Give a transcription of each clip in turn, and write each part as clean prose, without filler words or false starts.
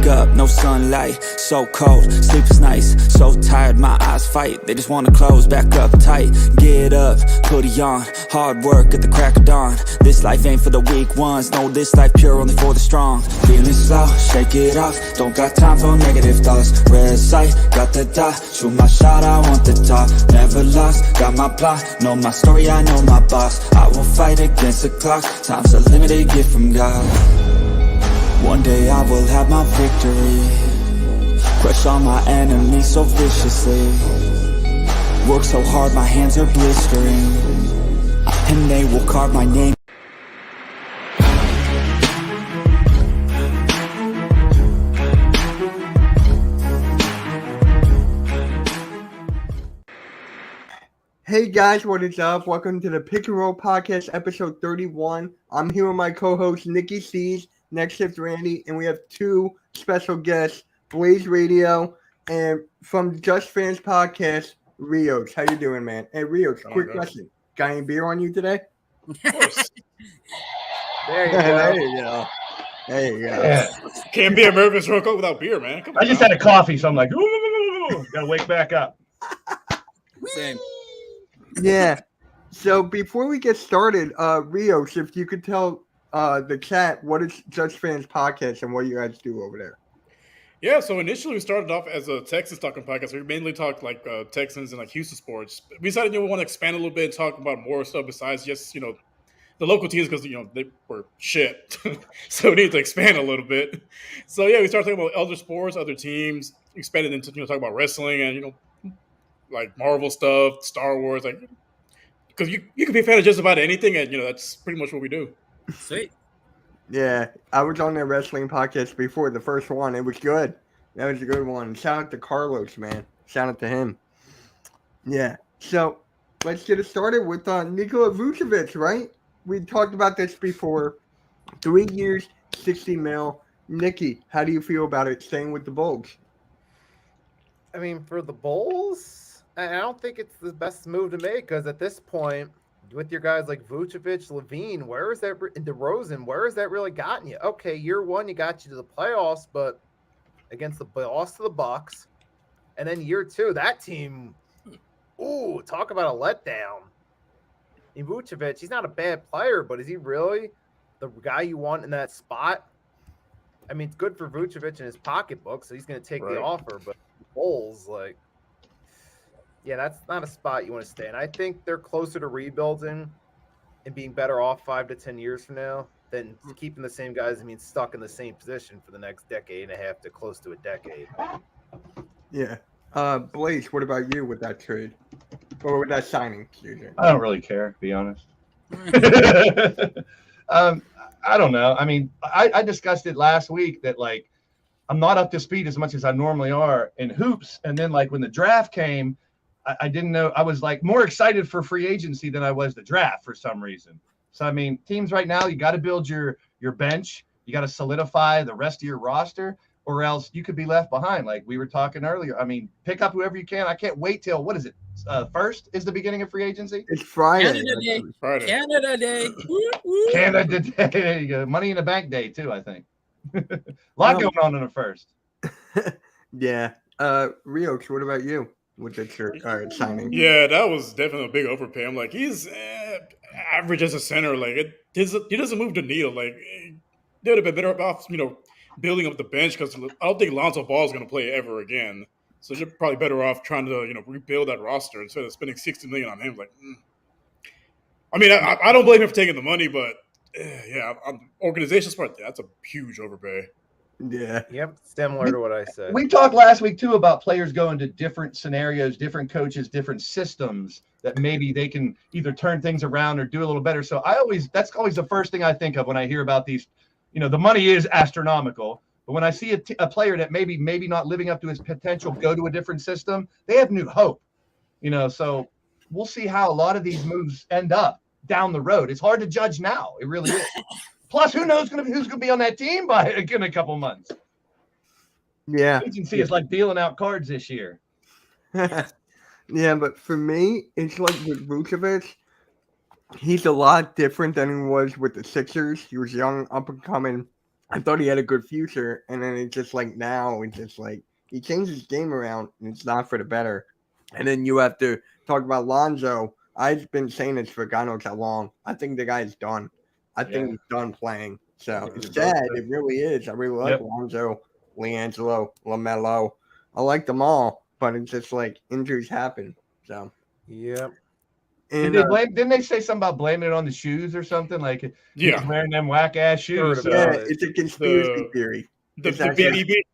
up, no sunlight, so cold, sleep is nice, so tired, my eyes fight, they just wanna close, back up tight, get up, hoodie on, hard work at the crack of dawn, this life ain't for the weak ones, no, this life pure only for the strong, feeling slow, shake it off, don't got time for negative thoughts, red sight, got the dot, shoot my shot, I want the top, never lost, got my block, know my story, I know my boss, I will fight against the clock, time's a limited gift from God. One day I will have my victory, crush all my enemies so viciously, work so hard my hands are blistering, and they will carve my name. Hey guys, what is up? Welcome to the Pick and Roll Podcast, episode 31. I'm here with my co-host Nicky, Steez, NextShift Randy, and we have two special guests, Blaze Radio, and from Just Fans Podcast, Rios. How you doing, man? Hey, Rios, quick question. Got any beer on you today? Of course. There you go. There you go. Yeah. Can't be a American Royal Coke without beer, man. Come on. I just had a coffee, so I'm like, ooh, gotta wake back up. Same. Yeah. So before we get started, Rios, if you could tell the chat what is Just Fans Podcast and what you guys do over there. Yeah, so initially we started off as a Texas talking podcast. We mainly talked like Texans and like Houston sports. We decided we want to expand a little bit and talk about more stuff besides just, the local teams because, they were shit. So we need to expand a little bit. So, yeah, we started talking about other sports, other teams, expanded into, talking about wrestling and, like Marvel stuff, Star Wars, like, because you can be a fan of just about anything, and that's pretty much what we do. Sweet. Yeah, I was on their wrestling podcast before, the first one. It was good. That was a good one. Shout out to Carlos, man. Shout out to him. Yeah. So let's get it started with Nikola Vucevic, right? We talked about this before. 3 years, 60 mil. Nicky, how do you feel about it staying with the Bulls? I mean, for the Bulls, I don't think it's the best move to make because at this point, with your guys like Vucevic, Levine, and DeRozan, where has that really gotten you? Okay, year one, you got you to the playoffs, but against the loss to the Bucks. And then year two, that team, ooh, talk about a letdown. I mean, Vucevic, he's not a bad player, but is he really the guy you want in that spot? I mean, it's good for Vucevic in his pocketbook, so he's going to take the offer, but Bulls, yeah, that's not a spot you want to stay in. I think they're closer to rebuilding and being better off 5 to 10 years from now than keeping the same guys. I mean, stuck in the same position for the next decade and a half to close to a decade. Yeah. Blaze, what about you with that trade? Or with that signing, excuse me? I don't really care, to be honest. I don't know. I mean, I discussed it last week that, I'm not up to speed as much as I normally are in hoops. And then, when the draft came, I didn't know. I was, more excited for free agency than I was the draft for some reason. So, I mean, teams right now, you got to build your bench. You got to solidify the rest of your roster, or else you could be left behind, like we were talking earlier. I mean, pick up whoever you can. I can't wait till, what is it, first is the beginning of free agency? It's Friday. Friday. Canada Day. Canada Day. There you go. Money in the Bank Day, too, I think. A lot going on in the first. Yeah. Rios, what about you with the shirt signing? Yeah, that was definitely a big overpay. I'm like, he's average as a center. He doesn't move the needle. They would have been better off, building up the bench because I don't think Lonzo Ball is going to play ever again. So they're probably better off trying to, rebuild that roster instead of spending $60 million on him. I mean, I don't blame him for taking the money, but yeah, on organization's part, that's a huge overpay. Yeah. Yep, similar to what I said. We talked last week, too, about players going to different scenarios, different coaches, different systems that maybe they can either turn things around or do a little better. So that's always the first thing I think of when I hear about these. The money is astronomical, but when I see a player that maybe not living up to his potential go to a different system, they have new hope. So we'll see how a lot of these moves end up down the road. It's hard to judge now. It really is. Plus, who knows who's going to be on that team in a couple months? Yeah. Agency is like dealing out cards this year. Yeah, but for me, it's like with Vucevic, he's a lot different than he was with the Sixers. He was young, up and coming I thought he had a good future, and then it's just like now it's just like he changed his game around, and it's not for the better. And then you have to talk about Lonzo. I've been saying this for God knows how long. I think the guy's done. I think he's done playing. So it's sad. It really is. I really like Lonzo, LiAngelo, LaMelo. I like them all, but it's just like injuries happen. So Yep. And, didn't they say something about blaming it on the shoes or something? Like he was wearing them whack ass shoes. Yeah, it's a conspiracy theory. The baby.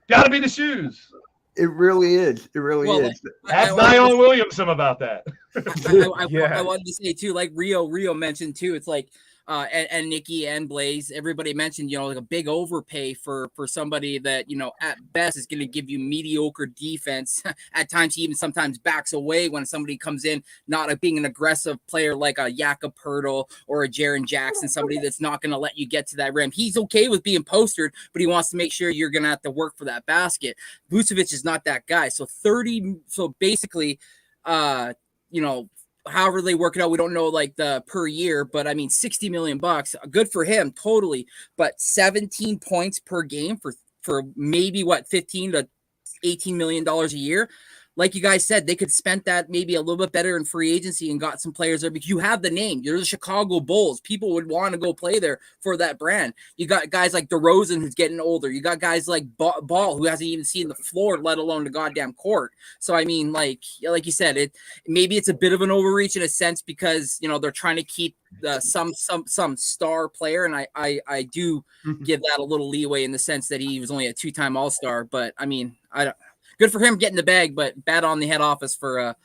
Gotta be the shoes. It really is. It really is. Ask Zion Williamson about that. I wanted to say too, like Rio mentioned too. It's like, and Nicky and Blaze, everybody mentioned, like a big overpay for somebody that, at best is going to give you mediocre defense. At times, he even sometimes backs away when somebody comes in, not being an aggressive player like a Jakob Poeltl or a Jaren Jackson, somebody that's not going to let you get to that rim. He's okay with being postered, but he wants to make sure you're going to have to work for that basket. Vucevic is not that guy. So basically, however they work it out, we don't know like the per year, but I mean, $60 million, good for him, totally. But 17 points per game for maybe $15 to $18 million a year. Like you guys said, they could spend that maybe a little bit better in free agency and got some players there because you have the name. You're the Chicago Bulls. People would want to go play there for that brand. You got guys like DeRozan who's getting older. You got guys like Ball who hasn't even seen the floor, let alone the goddamn court. So I mean, like you said, maybe it's a bit of an overreach in a sense because they're trying to keep some star player, and I do give that a little leeway in the sense that he was only a 2-time All-Star. But I mean, good for him getting the bag, but bad on the head office for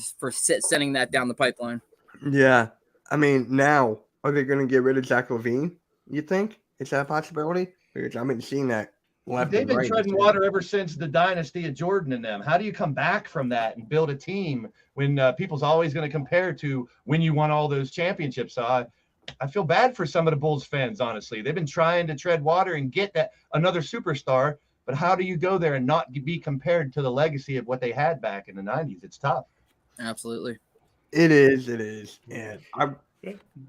sending that down the pipeline. Yeah, I mean, now are they going to get rid of Zach LaVine? You think is that a possibility? Because I've been seeing that. They've been treading water ever since the dynasty of Jordan and them. How do you come back from that and build a team when people's always going to compare to when you won all those championships? So I feel bad for some of the Bulls fans, honestly. They've been trying to tread water and get another superstar. But how do you go there and not be compared to the legacy of what they had back in the 90s? It's tough. Absolutely. It is. And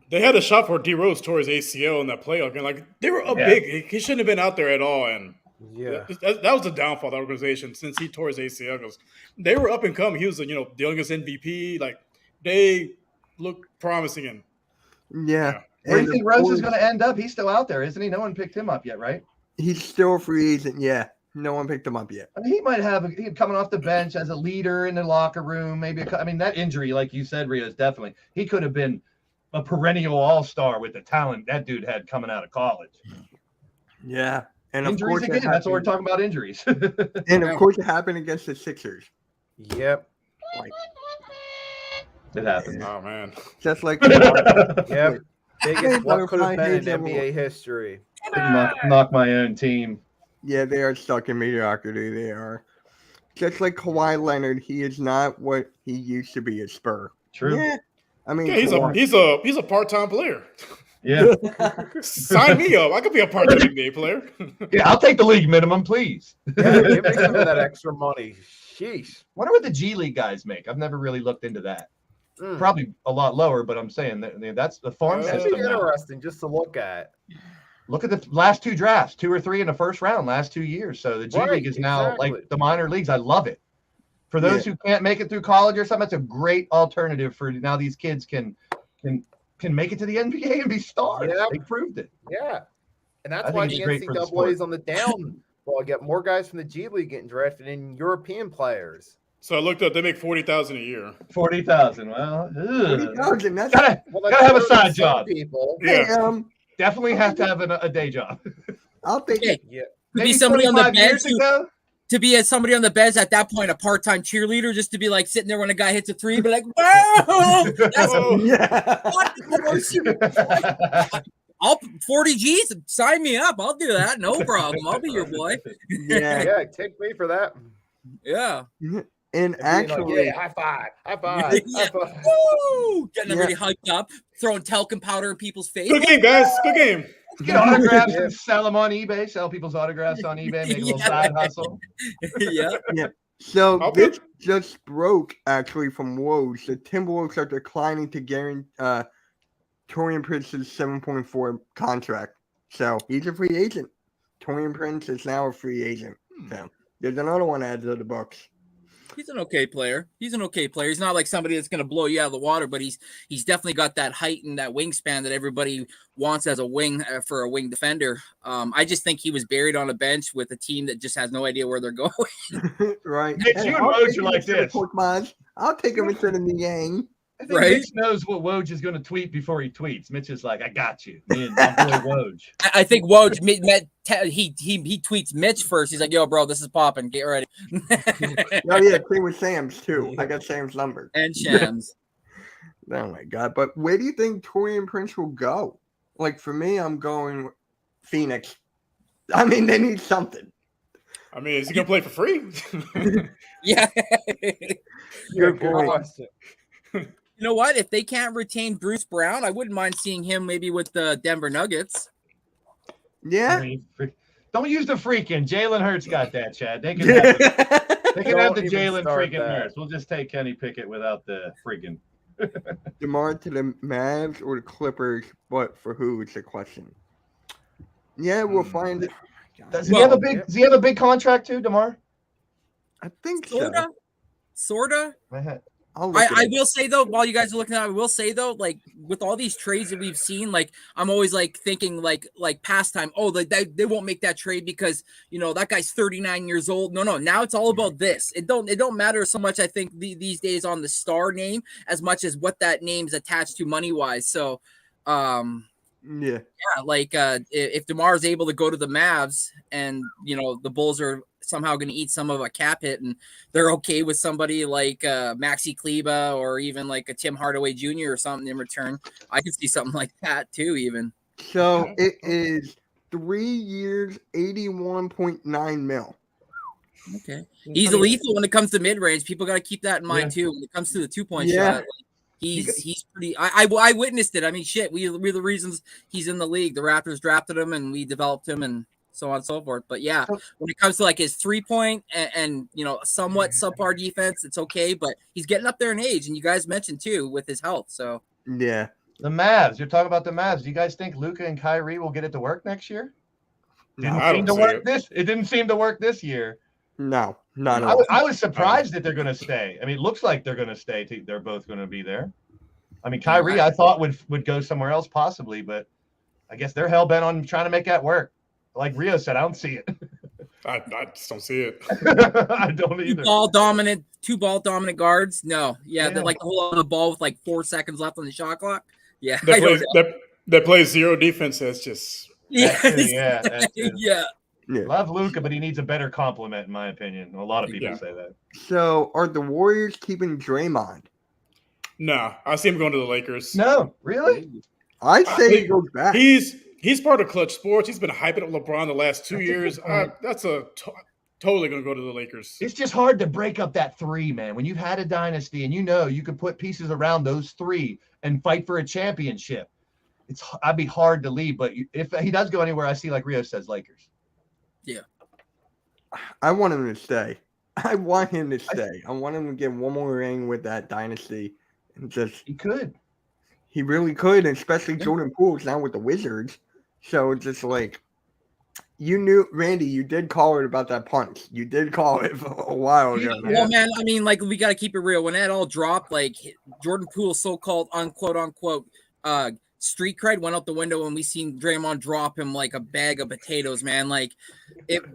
they had a shot for D Rose tore his ACL in that playoff game. Like they were up big. He shouldn't have been out there at all. And that was the downfall of the organization since he tore his ACL. Because they were up and coming. He was the youngest MVP. Like they looked promising. And yeah. Where do you think Rose is going to end up? He's still out there, isn't he? No one picked him up yet, right? He's still a free agent. Yeah, no one picked him up yet. I mean, he might have coming off the bench as a leader in the locker room. Maybe that injury, like you said, Rio, is definitely he could have been a perennial all-star with the talent that dude had coming out of college. Yeah, and injuries again. That's what we're talking about, injuries. And of course, it happened against the Sixers. Yep. It happened. Oh man, just like yep. Biggest what could have been in NBA history. Knock my own team. Yeah, they are stuck in mediocrity. They are. Just like Kawhi Leonard, he is not what he used to be a Spur. True. Yeah. I mean, he's a part-time player. Yeah. Sign me up. I could be a part-time NBA player. Yeah, I'll take the league minimum, please. Yeah, give me some of that extra money. Sheesh. Wonder what the G League guys make. I've never really looked into that. Probably a lot lower, but I'm saying that's the farm system. That's interesting just to look at. Look at the last 2 drafts, 2 or 3 in the first round, last 2 years. So the G League is now like the minor leagues. I love it. For those who can't make it through college or something, it's a great alternative for now. These kids can make it to the NBA and be stars. Yeah. They proved it. Yeah, and that's why the NCAA is on the down. Well, I get more guys from the G League getting drafted in European players. So I looked up; they make $40,000 a year. 40,000. Well, 40,000. That's gotta have a side job. People. Yeah. Definitely have to have a day job. I'll take it. Yeah. To be somebody on the bench to be somebody on the bench at that point, a part-time cheerleader, just to be like sitting there when a guy hits a 3, be like, "Wow, that's I'll 40 G's, sign me up. I'll do that, no problem. I'll be your boy." Yeah, take me for that. Yeah. And actually, like, high five. High five. Woo! Getting everybody hyped up, throwing talcum powder in people's face. Good game, guys. Good game. Get autographs and sell them on eBay. Sell people's autographs on eBay. Make a little side hustle. Yeah. So this just broke actually from Woj. The Timberwolves are declining to guarantee Torian Prince's $7.4 contract. So he's a free agent. Torian Prince is now a free agent. So there's another one added to the books. He's an okay player. He's not like somebody that's going to blow you out of the water, but he's definitely got that height and that wingspan that everybody wants as a wing for a wing defender. I just think he was buried on a bench with a team that just has no idea where they're going. Right. Mitch, you and Woj are like this. I'll take him instead of Niang. I think Right? Mitch knows what Woj is going to tweet before he tweets. Mitch is like, I got you. Me and my boy Woj. I think Woj he tweets Mitch first. He's like, "Yo, bro, this is popping. Get ready." Oh yeah, same with Sam's too. I got Sam's number. And Shams. Oh my god! But where do you think Torian Prince will go? Like for me, I'm going Phoenix. I mean, they need something. I mean, is he gonna play for free? Yeah. Good point. question. You know what? If they can't retain Bruce Brown, I wouldn't mind seeing him maybe with the Denver Nuggets. Yeah. I mean, don't use the freaking. Jalen Hurts got that, Chad. They can have, they can have the Don't even Jalen start freaking that. Hurts. We'll just take Kenny Pickett without the freaking. DeMar to the Mavs or the Clippers, but for who is the question. Yeah, we'll find it. Does he have a big contract too, DeMar? I think Sorta. so. I'll look I will say though, while you guys are looking at it, I will say though, like with all these trades that we've seen, like I'm always like thinking like past time, oh, they won't make that trade because that guy's 39 years old. No, now it's all about this. It don't matter so much, I think, these days on the star name as much as what that name's attached to money wise. So yeah, like if DeMar is able to go to the Mavs and the Bulls are somehow going to eat some of a cap hit and they're okay with somebody like Maxi Kleba or even like a Tim Hardaway Jr. or something in return, I could see something like that too even. So it is 3 years, 81.9 mil. Okay. He's lethal when it comes to mid-range. People got to keep that in mind too. When it comes to the 2-point shot, like, he's pretty. I witnessed it. I mean, shit. We're the reasons he's in the league. The Raptors drafted him, and we developed him, and so on and so forth. But yeah, when it comes to like his 3-point and somewhat subpar defense, it's okay. But he's getting up there in age, and you guys mentioned too with his health. So yeah, the Mavs. You're talking about the Mavs. Do you guys think Luka and Kyrie will get it to work next year? It didn't seem to work this year. No, not at all. I was surprised that they're going to stay. I mean, it looks like they're going to stay. They're both going to be there. I mean, Kyrie, I thought would go somewhere else possibly, but I guess they're hell bent on trying to make that work. Like Rio said, I don't see it. I just don't see it. I don't either. Two ball dominant guards. No, like the whole other ball with like 4 seconds left on the shot clock. Yeah, that plays zero defense. That's just yeah. Love Luka, but he needs a better compliment, in my opinion. A lot of people say that. So, are the Warriors keeping Draymond? No, I see him going to the Lakers. No, really? I say he goes back. He's part of Clutch Sports. He's been hyping up LeBron the last 2 years. That's totally going to go to the Lakers. It's just hard to break up that three, man. When you've had a dynasty and you can put pieces around those three and fight for a championship, I'd be hard to leave. But if he does go anywhere, I see, like Rio says, Lakers. Yeah. I want him to stay. I want him to stay. I want him to get one more ring with that dynasty. And He could. He really could, especially Jordan Poole's now with the Wizards. So it's just like, Randy, you did call it about that punch. You did call it a while ago. Well, man, I mean, like, we got to keep it real. When that all dropped, like, Jordan Poole's so-called unquote, street cred went out the window when we seen Draymond drop him like a bag of potatoes, man. Like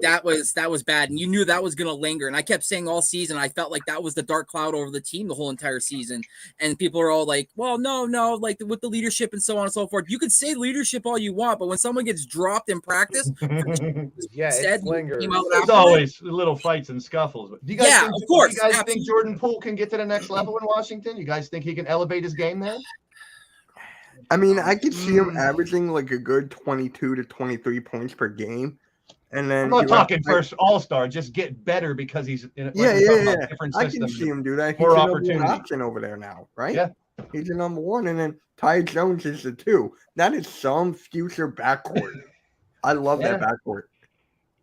that was bad. And you knew that was going to linger. And I kept saying all season, I felt like that was the dark cloud over the team the whole entire season. And people are all like, well, no, like with the leadership and so on and so forth. You could say leadership all you want, but when someone gets dropped in practice, it lingers. There's always little fights and scuffles. Do you guys of course. Do you guys think Jordan Poole can get to the next level in Washington? You guys think he can elevate his game there? I mean, I could see him averaging like a good 22 to 23 points per game. And then I'm not talking first all-star, just get better because he's in a different system. I can see him do that. He's more a opportunity. number one option over there now, right? Yeah. He's a number one, and then Ty Jones is the 2. That is some future backcourt. I love that backcourt.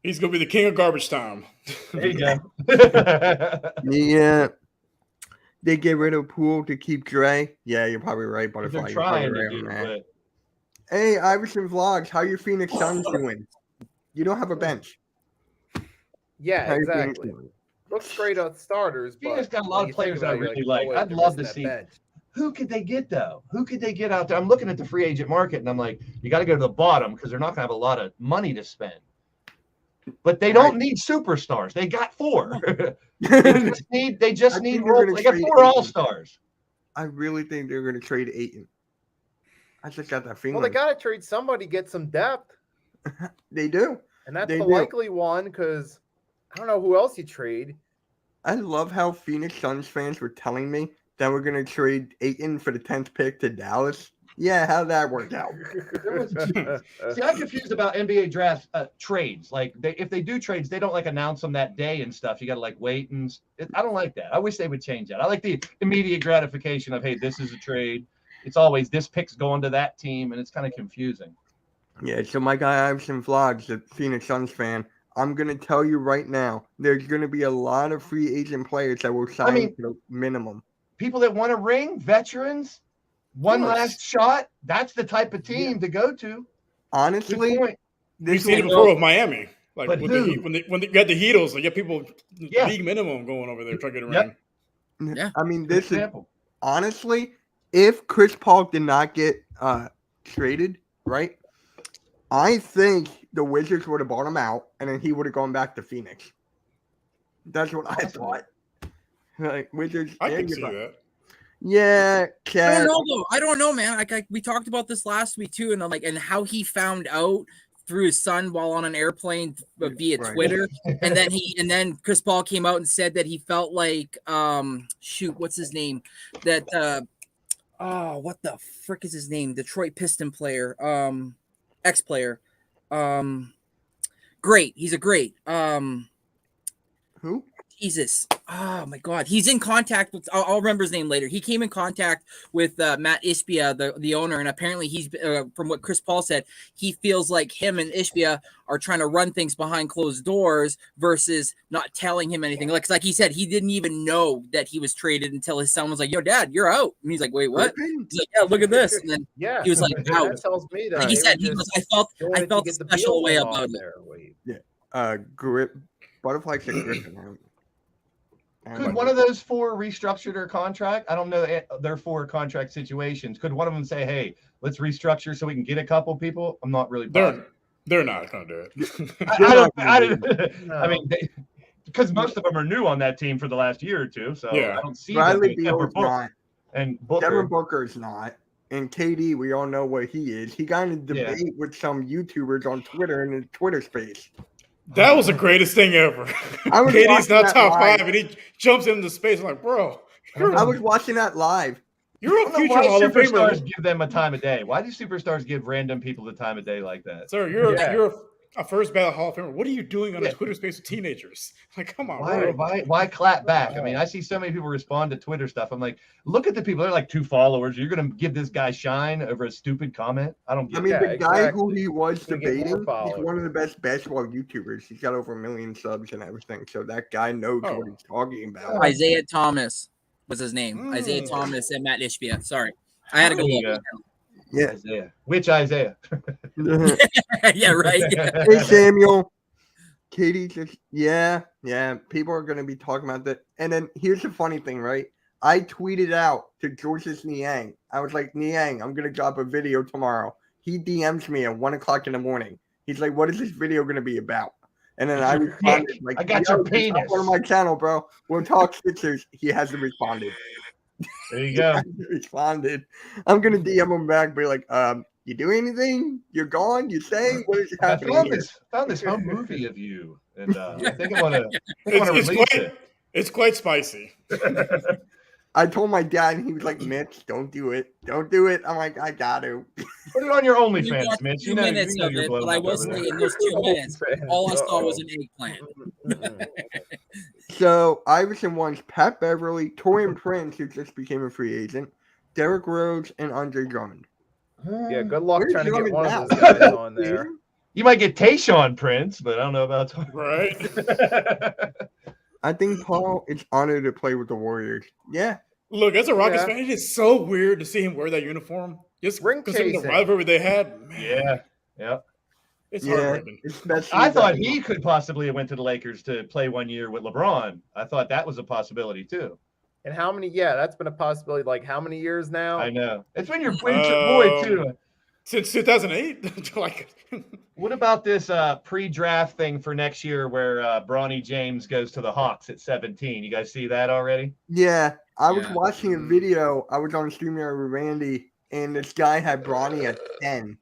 He's gonna be the king of garbage time. There you go. Yeah. They get rid of Poole to keep Dre. Yeah, you're probably right, Butterfly. They're trying to do, but Hey, Iverson Vlogs, how your Phoenix Suns doing? You don't have a bench. Yeah, How your Phoenix exactly. doing? Looks great on starters, Phoenix but got a lot when of you think players I about it, you're really like, like. oh, wait, I'd they're love to missing see that bench. who could they get though. Who could they get out there? I'm looking at the free agent market, and I'm like, you got to go to the bottom because they're not going to have a lot of money to spend. But they don't need superstars. They got 4. they just need role. They got 4 all-stars. I really think they're going to trade Ayton. I just got that feeling. Well, they got to trade somebody, get some depth. They do. And that's They the do. likely one because I don't know who else you trade. I love how Phoenix Suns fans were telling me that we're going to trade Ayton for the 10th pick to Dallas. Yeah, how'd that work out? See, I'm confused about NBA draft trades. Like, if they do trades, they don't like announce them that day and stuff. You got to like wait, and I don't like that. I wish they would change that. I like the immediate gratification of, hey, this is a trade. It's always this pick's going to that team, and it's kind of confusing. Yeah, so my guy Iverson Vlogs, the Phoenix Suns fan, I'm going to tell you right now, there's going to be a lot of free agent players that will sign for the minimum. People that want a ring, veterans, one last shot, that's the type of team to go to. Honestly, we've seen it before with Miami. Like with the when they got the Heatles, they get people league minimum going over there trying to get a ring. Yeah. I mean, this is honestly, if Chris Paul did not get traded, right? I think the Wizards would have bought him out, and then he would have gone back to Phoenix. That's what I thought. Like Wizards, I can see that. Yeah, I don't know though. I don't know, man. Like we talked about this last week too, and I'm like, and how he found out through his son while on an airplane via Twitter, and then Chris Paul came out and said that he felt like what's his name? That what the frick is his name? Detroit Piston player, ex-player. Great. He's a great. Who? Jesus. Oh my God. He's in contact with, I'll remember his name later. He came in contact with Matt Ishbia, the owner. And apparently he's, from what Chris Paul said, he feels like him and Ishbia are trying to run things behind closed doors versus not telling him anything. Like he said, he didn't even know that he was traded until his son was like, yo, Dad, you're out. And he's like, wait, what? He's like, yeah, look at this. And then he was like, out. That tells me that. Like he said, I felt a special way about it. Yeah. Grip. Butterfly Griffin. Could one of those 4 restructure their contract? I don't know their 4 contract situations. Could one of them say, hey, let's restructure so we can get a couple people? I'm not really positive. They're not going to do it. I mean, because most of them are new on that team for the last year or two. So I don't see Bradley Beal's not. And Devin Booker's not. And KD, we all know what he is. He got in a debate with some YouTubers on Twitter in the Twitter space. That was the greatest thing ever. KD's not top 5, and he jumps into space. I'm like, bro. I was watching that live. You're a future Hall of Famer. Superstars give them a time of day. Why do superstars give random people the time of day like that? Sir, you're a first ballot Hall of Famer. What are you doing on a Twitter space with teenagers? Like, come on. Why clap back? I mean, I see so many people respond to Twitter stuff. I'm like, look at the people. They're like 2 followers. You're going to give this guy shine over a stupid comment? I don't get it. The guy who he was debating, he's one of the best basketball YouTubers. He's got over 1 million subs and everything. So that guy knows what he's talking about. Isaiah Thomas was his name. Isaiah Thomas and Matt Ishbia. Sorry. I had to go look. Yeah. Isaiah. Which Isaiah? Yeah, right. Hey, Samuel. Katie just, yeah. People are going to be talking about that. And then here's the funny thing, right? I tweeted out to George's Niang. I was like, Niang, I'm going to drop a video tomorrow. He DMs me at 1 o'clock in the morning. He's like, what is this video going to be about? And then I responded, like, I got your penis. Go to my channel, bro. We'll talk Sixers. He hasn't responded. There you go. Responded. I'm gonna DM him back, be like, you do anything? You're gone? You say? What is happening? Found this home movie of you, and I think I want to release it. It's quite spicy. I told my dad, and he was like, Mitch, don't do it. Don't do it. I'm like, I got to. Put it on your OnlyFans, Mitch. 2 minutes of it, but I will say in those 2 minutes, all I saw was an eggplant. So Iverson wants Pat Beverly, Torian Prince, who just became a free agent, Derrick Rose, and Andre Drummond. Yeah, good luck trying to get one of those guys on there. You might get Tayshaun Prince, but I don't know about right. I think Paul is honored to play with the Warriors. Yeah. Look, as a Rockets fan, it is so weird to see him wear that uniform. Just Ring considering the chasing. rivalry they had, man, Yeah. it's Yeah, heartbreaking. especially I thought that- he could possibly have went to the Lakers to play 1 year with LeBron. I thought that was a possibility too. And how many? Yeah, that's been a possibility. Like how many years now? I know. It's when you're boy too. Since 2008. Like, What about this pre-draft thing for next year where Bronny James goes to the Hawks at 17? You guys see that already? Yeah, I was Yeah. watching a video. I was on a stream there with Randy, and this guy had Bronny at 10.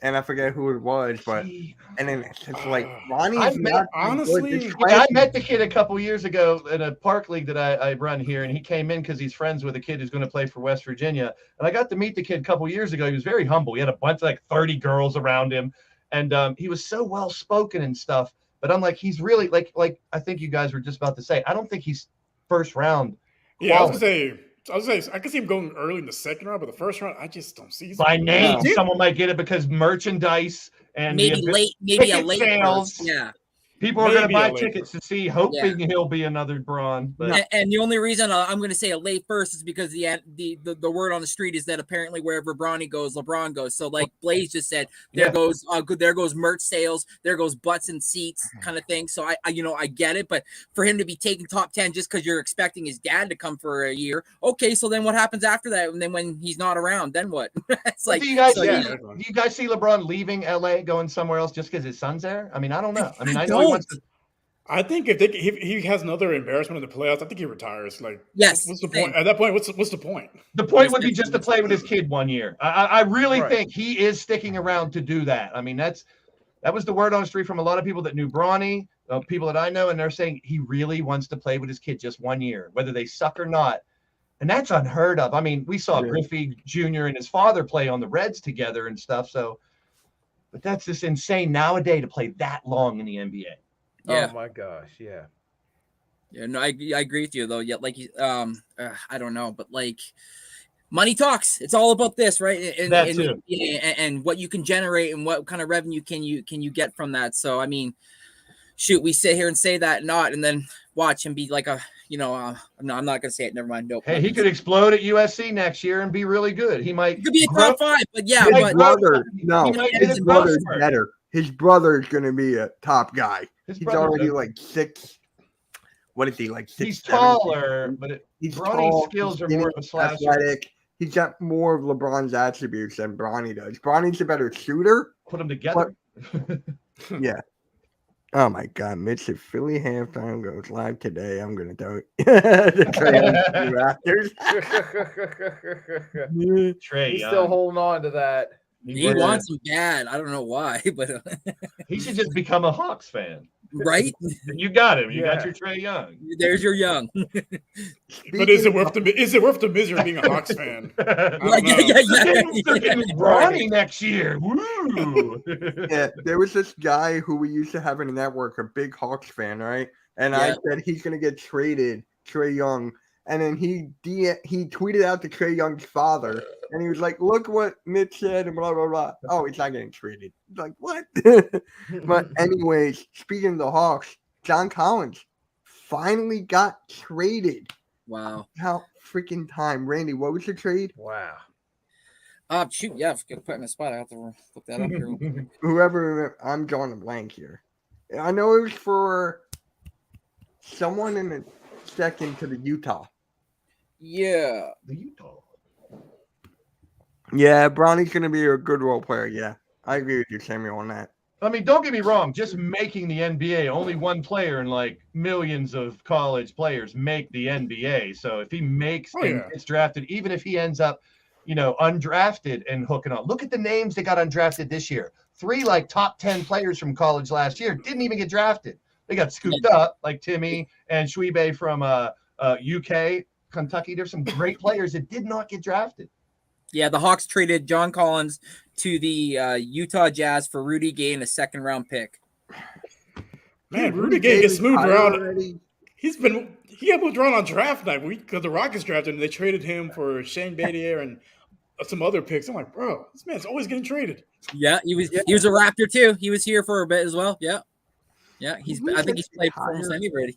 And I forget who it was, but and then it's just like Ronnie's not honestly, I met the kid a couple years ago in a park league that I run here, and he came in because he's friends with a kid who's going to play for West Virginia. And I got to meet the kid a couple years ago. He was very humble. He had a bunch of like 30 girls around him, and he was so well spoken and stuff. But I'm like, he's really like I think you guys were just about to say. I don't think he's first round. yeah, I was gonna say I could see him going early in the second round, but the first round I just don't see. By name, No. someone might get it because merchandise and Maybe the late, maybe a ticket late sales. first. Yeah. People are going to Maybe buy a late tickets to see, hoping he'll be another Braun. But And the only reason I'm going to say a late first is because the word on the street is that apparently wherever Bronny goes, LeBron goes. So like Blaze just said, there goes merch sales, there goes butts and seats kind of thing. So I get it, but for him to be taking top 10 just because you're expecting his dad to come for a year, okay. So then what happens after that? And then when he's not around, then what? It's like, do you guys so, see, yeah. do you guys see LeBron leaving LA, going somewhere else just because his son's there? I mean, I don't know. I mean, I know he wants to. I think if he has another embarrassment in the playoffs, I think he retires. Like, Yes, what's the same. point? At that point, what's the point? The point would be just to play with his kid 1 year. I really Right. think he is sticking around to do that. I mean, that was the word on the street from a lot of people that knew Bronny, people that I know, and they're saying he really wants to play with his kid just 1 year, whether they suck or not. And that's unheard of. I mean, we saw Griffey Jr. and his father play on the Reds together and stuff. So, but that's just insane nowadays to play that long in the NBA. Yeah. Oh my gosh, yeah. Yeah, no, I agree with you though. Yeah, like I don't know, but like money talks. It's all about this, right? And what you can generate and what kind of revenue can you get from that. So I mean, shoot, we sit here and say that and then watch him be like no, I'm not gonna say it. Never mind. Nope. Hey, he could explode at USC next year and be really good. He might. He could be a top 5, but yeah, his but brother, no, he might get his his brother's growth spurt. better. His brother's gonna be a top guy. His He's brother's already good. like 6. What is he like? 6'7", He's taller, but He's Bronny's tall, skills he's are more of a slasher. athletic. He's got more of LeBron's attributes than Bronny does. Bronny's a better shooter. Put them together. Yeah. Oh my God, Mitch! If Philly halftime goes live today, I'm gonna tell you the Raptors. Trey He's Young. still holding on to that. he wants him bad. I don't know why, but He should just become a Hawks fan. right You got him. You got Yeah. your Trey Young. there's your young. But is it worth the misery of being a Hawks fan? I don't Like, know. They're getting Bronny next year. Woo! Yeah, there was this guy who we used to have in the network, a big Hawks fan, right? And I Yeah. said he's gonna get traded, Trey Young, and then he tweeted out to Trey Young's father, and he was like, "Look what Mitch said," and blah blah blah. Oh, he's not getting traded. He's like, what? But anyways, speaking of the Hawks, John Collins finally got traded. Wow. How freaking time, Randy? What was the trade? Wow. Shoot, yeah, I put in a spot. I have to look that up here. Whoever, I'm drawing a blank here. I know it was for someone in the second to the Utah. Yeah. The Utah. Yeah, Bronny's going to be a good role player. Yeah, I agree with you, Samuel, on that. I mean, don't get me wrong. Just making the NBA, only one player in like millions of college players make the NBA. So if he makes and gets drafted, even if he ends up, undrafted and hooking on. Look at the names that got undrafted this year. 3 like top 10 players from college last year didn't even get drafted. They got scooped up like Timmy and Schwebe from UK, Kentucky. There's some great players that did not get drafted. Yeah, the Hawks traded John Collins to the Utah Jazz for Rudy Gay and a second-round pick. Man, Rudy Gay gets moved around. Already. He got moved around on draft night because the Rockets drafted him. They traded him for Shane Battier and some other picks. I'm like, bro, this man's always getting traded. Yeah, he was a Raptor too. He was here for a bit as well. Yeah. Yeah, I think he's played for almost anybody.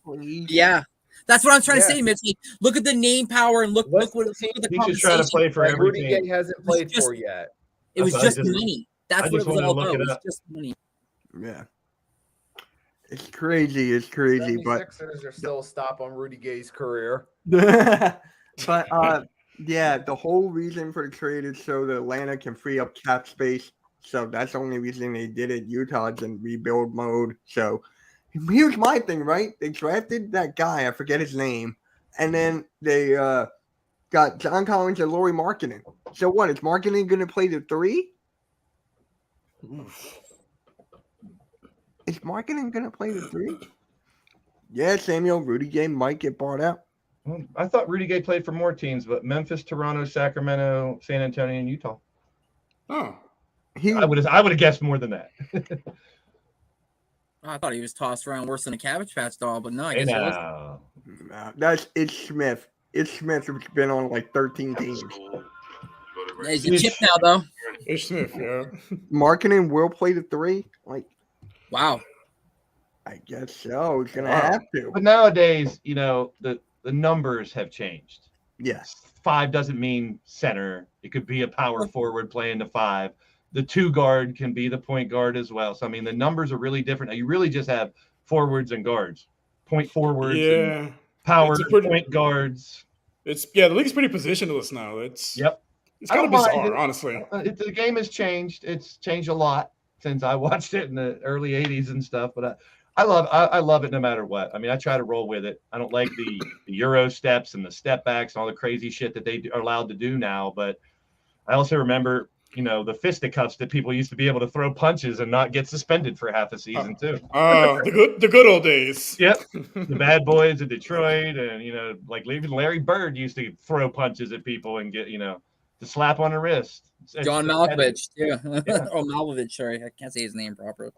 Yeah. That's what I'm trying to Yeah. say, Mitch. Like, look at the name power and look What's what the team the He's just trying to conversation. play for that every Rudy team. Gay hasn't was played just- for yet? It was That's why I just just- money. That's I what just it was wanted to all look about. it It was up. just money. Yeah. It's crazy. It's crazy, but 76ers are still a stop on Rudy Gay's career. but yeah, the whole reason for the trade is so that Atlanta can free up cap space. So that's the only reason they did it. Utah's in rebuild mode. So here's my thing, right? They drafted that guy, I forget his name, and then they got John Collins and Laurie Markkinen. So what? Is Markkinen going to play the 3? Is Markkinen going to play the 3? Yeah, Samuel, Rudy Gay might get bought out. Well, I thought Rudy Gay played for more teams, but Memphis, Toronto, Sacramento, San Antonio, and Utah. Oh, I would have guessed more than that. I thought he was tossed around worse than a Cabbage Patch doll, but no, I Hey, guess it was. now. That's It's Smith. It's Smith, who's been on like 13 teams. Yeah, he's a chip now, though. Ish Smith, yeah. Markkinen will play the 3. Like, Wow. I guess so. He's gonna Wow. have to. But nowadays, the numbers have changed. Yes. 5 doesn't mean center. It could be a power forward playing the 5. The 2 guard can be the point guard as well. So, I mean, the numbers are really different. Now, you really just have forwards and guards, point forwards, and Yeah. power It's a pretty- point guards. The league's pretty positionless now. It's Yep. It's I kind of don't mind bizarre, it. honestly. The game has changed. It's changed a lot since I watched it in the early 80s and stuff. But I love it no matter what. I mean, I try to roll with it. I don't like the Euro steps and the step backs and all the crazy shit that they are allowed to do now. But I also remember, the fisticuffs that people used to be able to throw punches and not get suspended for half a season too. The good old days. Yep. The bad boys of Detroit, and like even Larry Bird used to throw punches at people and get the slap on the wrist. John Malkovich, too. Yeah. Oh, Malkovich, sorry. I can't say his name properly.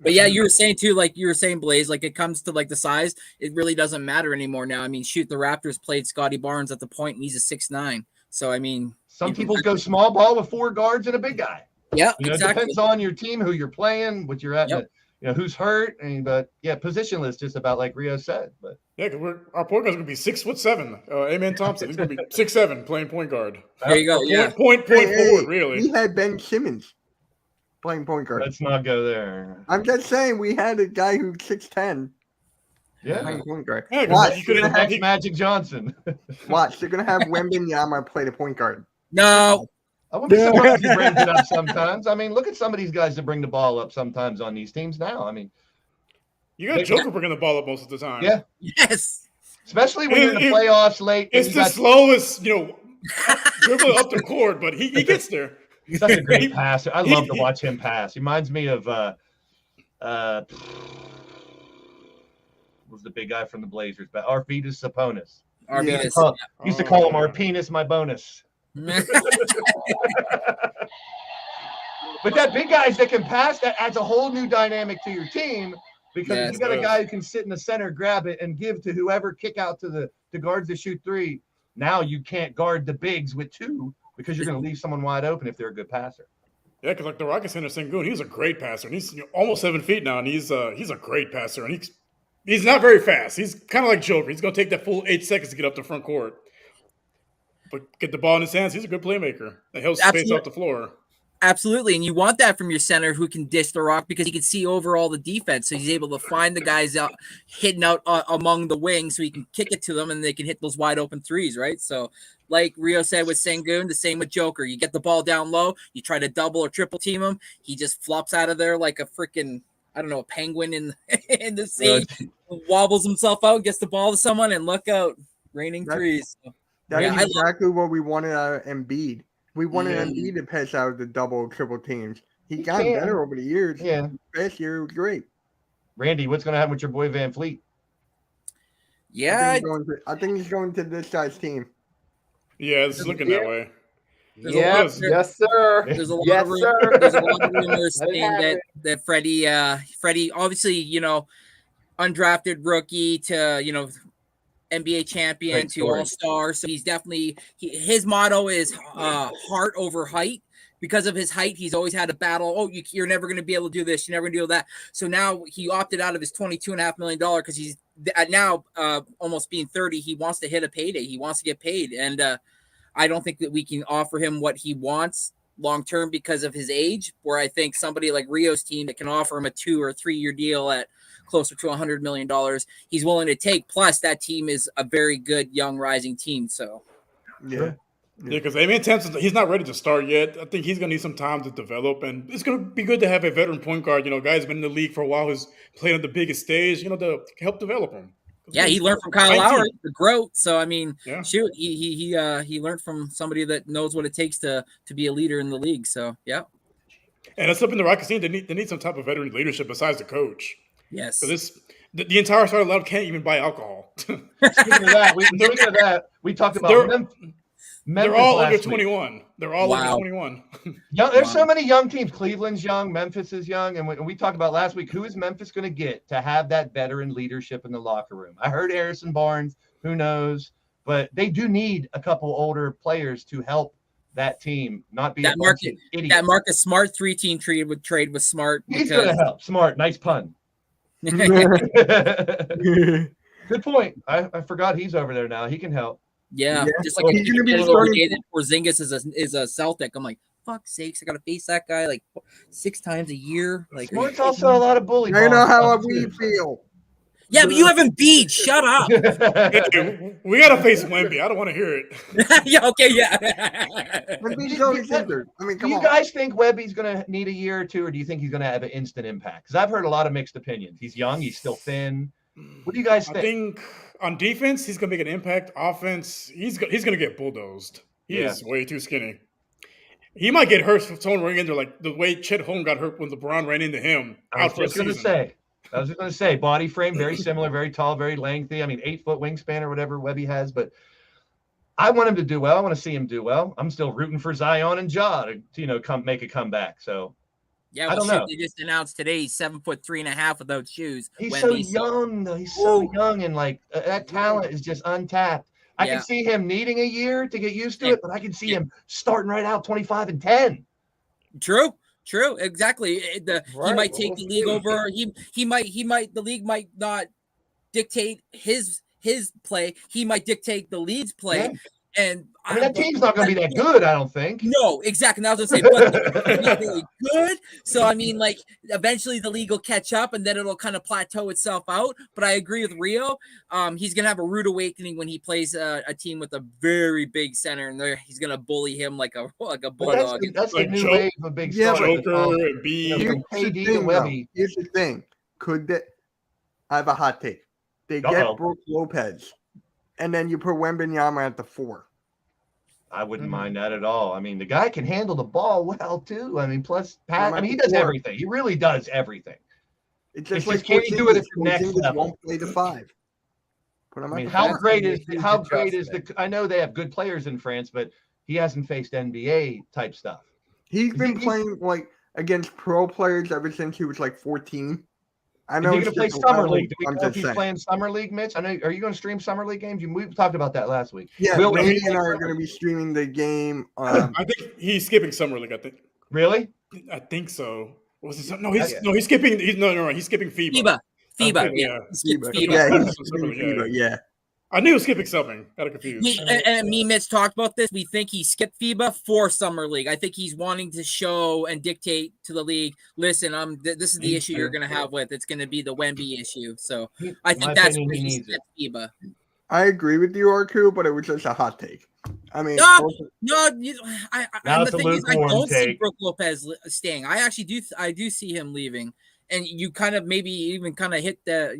But yeah, you were saying too, like you were saying, Blaze, like it comes to like the size, it really doesn't matter anymore now. I mean, shoot, the Raptors played Scotty Barnes at the point and he's a 6'9". So I mean, Some people go small ball with 4 guards and a big guy. yeah, It exactly. depends on your team, who you're playing, what you're at, who's hurt. But yeah, positionless, just about like Rio said. But Yeah, because our point guard's gonna be 6'7". Amen Thompson, he's gonna be 6'7", playing point guard. There you go. Yeah. Point forward, really. We had Ben Simmons playing point guard. let's not go there. I'm just saying we had a guy who's 6'10" Yeah. playing point guard. Yeah, 'cause Watch, you they're could've- gonna have, Next Magic Johnson. watch, they're gonna have Wembanyama play the point guard. No, I wouldn't be surprised if he brings it up sometimes. I mean, look at some of these guys that bring the ball up sometimes on these teams now. I mean, You got Joker bringing the ball up most of the time. Yeah. yes. especially when you're in the It- playoffs late. and It's you the got slowest, dribbling up the court, but he gets there. such a great passer. I love to he- watch him pass. He reminds me of was the big guy from the Blazers, but Arvydas Sabonis. Arvidas. Used to call him our penis, my bonus. But that big guys that can pass, that adds a whole new dynamic to your team, because Yes, if you got a it guy who can sit in the center, grab it, and give to whoever, kick out to the guards that shoot 3. Now you can't guard the bigs with 2 because you're going to leave someone wide open if they're a good passer. Yeah, because like the Rockets center Sengun, he's a great passer, and he's almost 7 feet now, and he's a great passer, and he's not very fast. He's kind of like Joker. He's going to take that full 8 seconds to get up the front court, but get the ball in his hands. He's a good playmaker. That helps space Absolutely. out the floor. Absolutely. And you want that from your center who can dish the rock because he can see over all the defense. So he's able to find the guys out hidden out among the wings so he can kick it to them and they can hit those wide open threes, right? So like Rio said with Sengun, the same with Joker. You get the ball down low, you try to double or triple team him. He just flops out of there like a freaking, I don't know, a penguin in the sea, wobbles himself out, gets the ball to someone, and look out, raining threes. So, That's Yeah, I love- exactly what we wanted out of Embiid. We wanted Yeah. Embiid to pass out of the double, triple teams. He He got can. better over the years. Yeah. Last year it was great. Randy, what's going to happen with your boy Van Fleet? yeah, I think he's going to this guy's team. Yeah, it's looking that way. There's a Yeah, lot- yes, sir. there's a lot Yes, of sir. there's a lot of rumors Let it saying that Freddie, obviously, undrafted rookie to NBA champion Great to story. all-star. So he's definitely his motto is heart over height. because of his height, he's always had a battle. Oh, you're never going to be able to do this. You're never going to do that. So now he opted out of his $22.5 million because he's now almost being 30. He wants to hit a payday. He wants to get paid. And I don't think that we can offer him what he wants long-term because of his age, where I think somebody like Rio's team that can offer him a 2 or 3 year deal at closer to $100 million, he's willing to take. Plus that team is a very good young rising team. So Yeah. Yeah, because Amen Thompson, he's not ready to start yet. I think he's going to need some time to develop, and it's going to be good to have a veteran point guard. Guy's been in the league for a while, who's played on the biggest stage. To help develop him. Yeah, he learned from Kyle 19. Lowry, the growth. So I mean, Yeah. shoot, he learned from somebody that knows what it takes to be a leader in the league. So yeah, And that's something the Rockets need. They need some type of veteran leadership besides the coach. yes. So the entire starting lineup can't even buy alcohol. Speaking of that, we talked about Memphis They're all last under week. 21. They're all Wow. under 21. There's so many young teams. Cleveland's young, Memphis is young, and we talked about last week, who is Memphis going to get to have that veteran leadership in the locker room? I heard Harrison Barnes, who knows, but they do need a couple older players to help that team not be That Marcus Smart 3-team trade with Smart. He's going to help. Smart, nice pun. Good point. I forgot he's over there now. He can help. Yeah, Yeah. just like Well, he's gonna be the starting- other day that Porzingis is a Celtic. I'm like, fuck's sakes, I got to face that guy like 6 times a year. Like, Smart's also a lot of bully. I know how balls. we feel. yeah, but you haven't beat. Shut up. Hey, we got to face Wemby. I don't want to hear it. Yeah, okay, yeah. Wemby's always injured. I mean, Do come you on. guys think Webby's going to need a year or two, or do you think he's going to have an instant impact? Because I've heard a lot of mixed opinions. He's young. He's still thin. What do you guys I think? think on defense, he's going to make an impact. Offense, he's going to get bulldozed. He is way too skinny. He might get hurt if someone ran into like the way Chet Holmgren got hurt when LeBron ran into him. I was just going to say, body frame, very similar, very tall, very lengthy. I mean, 8-foot wingspan or whatever Webby has, but I want him to do well. I want to see him do well. I'm still rooting for Zion and Ja to, come make a comeback. So Yeah, I don't know. They just announced today he's 7'3.5" without shoes. he's Wemby, so young, though. He's so young, and like that talent is just untapped. I Yeah. can see him needing a year to get used to it, but I can see him starting right out 25 and 10. True, exactly. He Right, might take the league see. over. He might. The league might not dictate his play. He might dictate the league's play. Yeah. And I mean, that team's not going to be that good, I don't think. No, exactly. And I was gonna say, but they're not really good. So I mean, like, eventually the league will catch up, and then it'll kind of plateau itself out. But I agree with Rio. He's gonna have a rude awakening when he plays a team with a very big center, and he's gonna bully him like a But bulldog. that's the Like new Joe- wave of big Yeah, stars. Joker and B. From Here's the KD to thing, though. Webby. Here's the thing. Could they? I have a hot take. They Uh-oh. get Brooke Lopez, and then you put Wembanyama at the 4. I wouldn't mind that at all. I mean, the guy can handle the ball well too. I mean, plus pass. might I mean, he be does more. everything. He really does everything. It's just It's like just, can you do it at the next Porzingis level? won't play the 5. Put him I mean, at the how 5. great is huge the? adjustment. I know they have good players in France, but he hasn't faced NBA type stuff. He's been He's- playing like against pro players ever since he was like 14. I Is know he it's going to play just a summer level, league? Do we I'm know if just he's saying. playing summer league, Mitch? I know. Are you going to stream summer league games? We talked about that last week. Yeah, Will Randy he- and I are going to be streaming the game. I think he's skipping summer league. Really? I think so. Was it? No, he's skipping. He's skipping FIBA. FIBA, Okay, yeah. Skip FIBA. FIBA. Yeah, he's That's streaming something, FIBA, yeah. I knew he was skipping something. Got confused. And me and Mitch talked about this. We think he skipped FIBA for summer league. I think he's wanting to show and dictate to the league. Listen, this is the issue you're going to have with. It's going to be the Wemby issue. So I In my think that's opinion, where he he needs it. skipped FIBA. I agree with you, Arku, but it was just a hot take. I mean, No, both- No, Now and it's the a thing is, I lukewarm don't see take. Brooke Lopez staying. I actually do. I do see him leaving, and you kind of maybe even kind of hit the,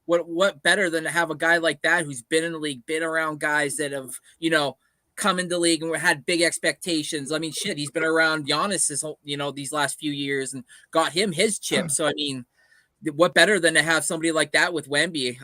what better than to have a guy like that who's been in the league, been around guys that have, come into the league and had big expectations. I mean, shit, he's been around Giannis this whole, these last few years and got him his chip. So I mean, what better than to have somebody like that with Wemby?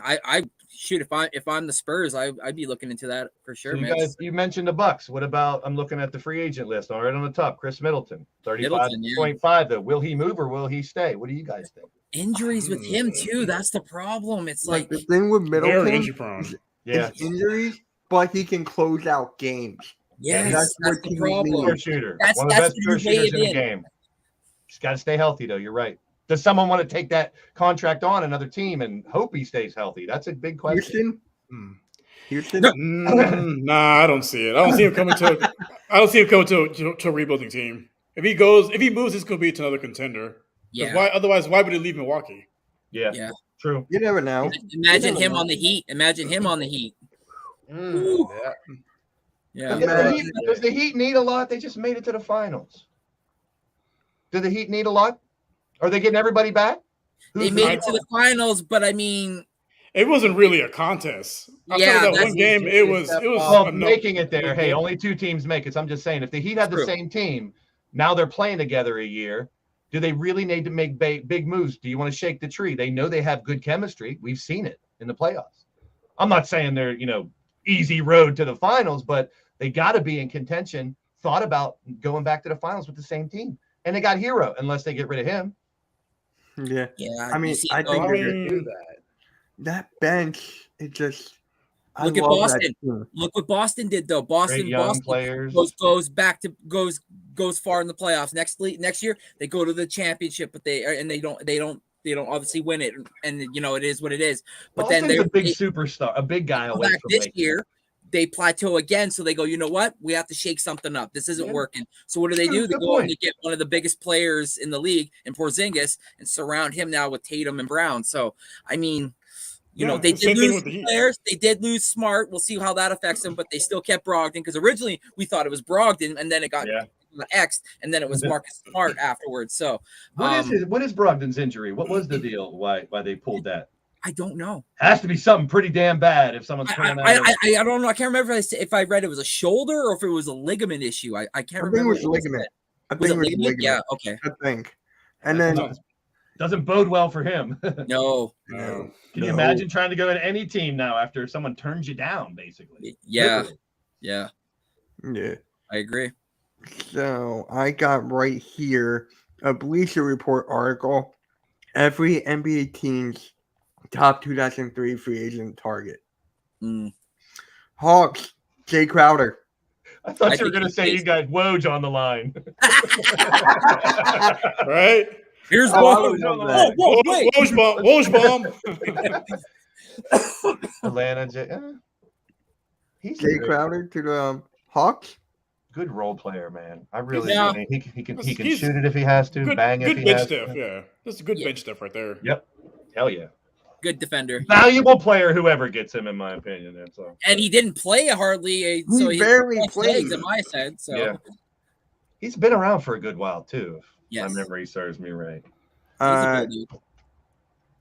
Shoot, if I'm the Spurs, I'd be looking into that for sure, So you man. guys, you mentioned the Bucks. What about? I'm looking at the free agent list. All right, on the top, Chris Middleton, 35.5. Though, will he move or will he stay? What do you guys think? Injuries with him too. That's the problem. It's like like the thing with Very Middleton injury prone. is Yeah, injuries, but he can close out games. Yes, That's that's what the teams problem. Pure shooter. That's- One of the that's best when pure you weigh shooters it in the in. game. Just got to stay healthy, though. You're right. Does someone want to take that contract on another team and hope he stays healthy? That's a big question. Houston? No. Nah, I don't see it. I don't see him coming to. I don't see him coming to a rebuilding team. If he moves, it's going to be to another contender. 'Cause Yeah. Why? Otherwise, why would he leave Milwaukee? Yeah, Yeah. true. You never know. Imagine You never him know. on the Heat. Imagine him on the Heat. Yeah. Yeah. But does the Heat need a lot? They just made it to the finals. Do the Heat need a lot? Are they getting everybody back? They made it to the finals, but I mean, It wasn't really a contest. I'll Yeah, tell you that that's one game. just It a was. step It was. up. Well, enough- making it there. Hey, Yeah. only 2 teams make it. So I'm just saying, if the Heat had the True. same team, now they're playing together a year. Do they really need to make big moves? Do you want to shake the tree? They know they have good chemistry. We've seen it in the playoffs. I'm not saying they're, easy road to the finals, but they got to be in contention. Thought about going back to the finals with the same team, and they got Hero unless they get rid of him. Yeah. yeah. I mean, you see, I though, think I they're mean, Do that. that bench is just. Look I at love Boston. that team. Look what Boston did though. Great young Boston players. goes far in the playoffs. Next year they go to the championship, but they don't obviously win it, and it is what it is. But Boston's then a big superstar, a big guy go away back from this making it. year. They plateau again, so they go, you know what? We have to shake something up. This isn't Yeah. working. So what do? They Good go out and point. they get one of the biggest players in the league in Porzingis and surround him now with Tatum and Brown. So I mean, Yeah, they the same did thing lose with the some Heat. players. They did lose Smart. We'll see how that affects them, but they still kept Brogdon because originally we thought it was Brogdon, and then it got X'd, and then it was Marcus Smart afterwards. So What is Brogdon's injury? What was the deal? Why they pulled that? I don't know. Has to be something pretty damn bad if someone's pulling out. I don't know. I can't remember if I read it was a shoulder or if it was a ligament issue. I can't I remember. think it was what ligament. I Was think it it was ligament. Yeah. Okay. I think. And then Doesn't bode well for him. No. No. Can you imagine trying to go in any team now after someone turns you down, basically? Yeah. Literally. Yeah. yeah. I agree. So I got right here a Bleacher Report article. Every NBA team's top 2003 free agent target. Mm. Hawks, Jay Crowder. I thought I you were think going to he say you is. got Woj on the line. Right? Here's Oh, I one. would love that. Whoa, wait. Woj bomb. Atlanta, he's Jay a Crowder to the Hawks. good role player, man. I really Yeah. think he can He's shoot it if he has to, bang if Good he bench has stuff. to. Yeah, that's a good Yeah. bench stuff right there. Yep. Hell yeah. Good defender. Valuable player, whoever gets him, in my opinion. That's all. And he didn't play hardly. So he barely lost played. legs in my sense. So Yeah. He's been around for a good while too, if yes. my memory serves me right. He's a good dude.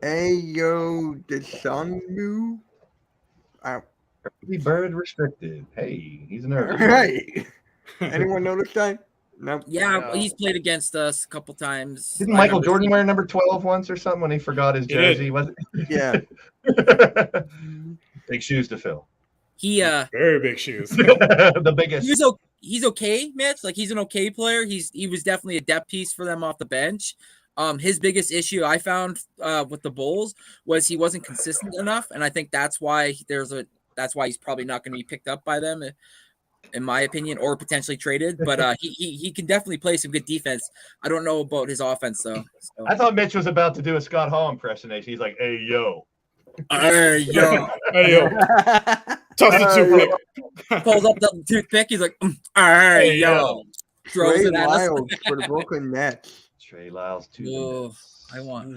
Ayo Desanmu. Early bird restricted. Hey, he's an early. Right. Anyone notice that? No. Yeah, No. he's played against us a couple times. Didn't I Michael never- Jordan wear number 12 once or something when he forgot his He did. jersey? Was Yeah. it? Big shoes to fill. He Very big shoes. The biggest. he's okay, Mitch. Like he's an okay player. He was definitely a depth piece for them off the bench. His biggest issue I found with the Bulls was he wasn't consistent enough, and I think that's why he's probably not going to be picked up by them, in my opinion, or potentially traded. But he can definitely play some good defense. I don't know about his offense though. So. I thought Mitch was about to do a Scott Hall impersonation. He's like, "Hey yo." Hey, yo. Hey, yo, toss the toothpick. Pulls up the toothpick. He's like, hey, yo. Throws Trey it at us. Lyles for the Brooklyn Nets. Trey Lyles to the Oh, Nets. I want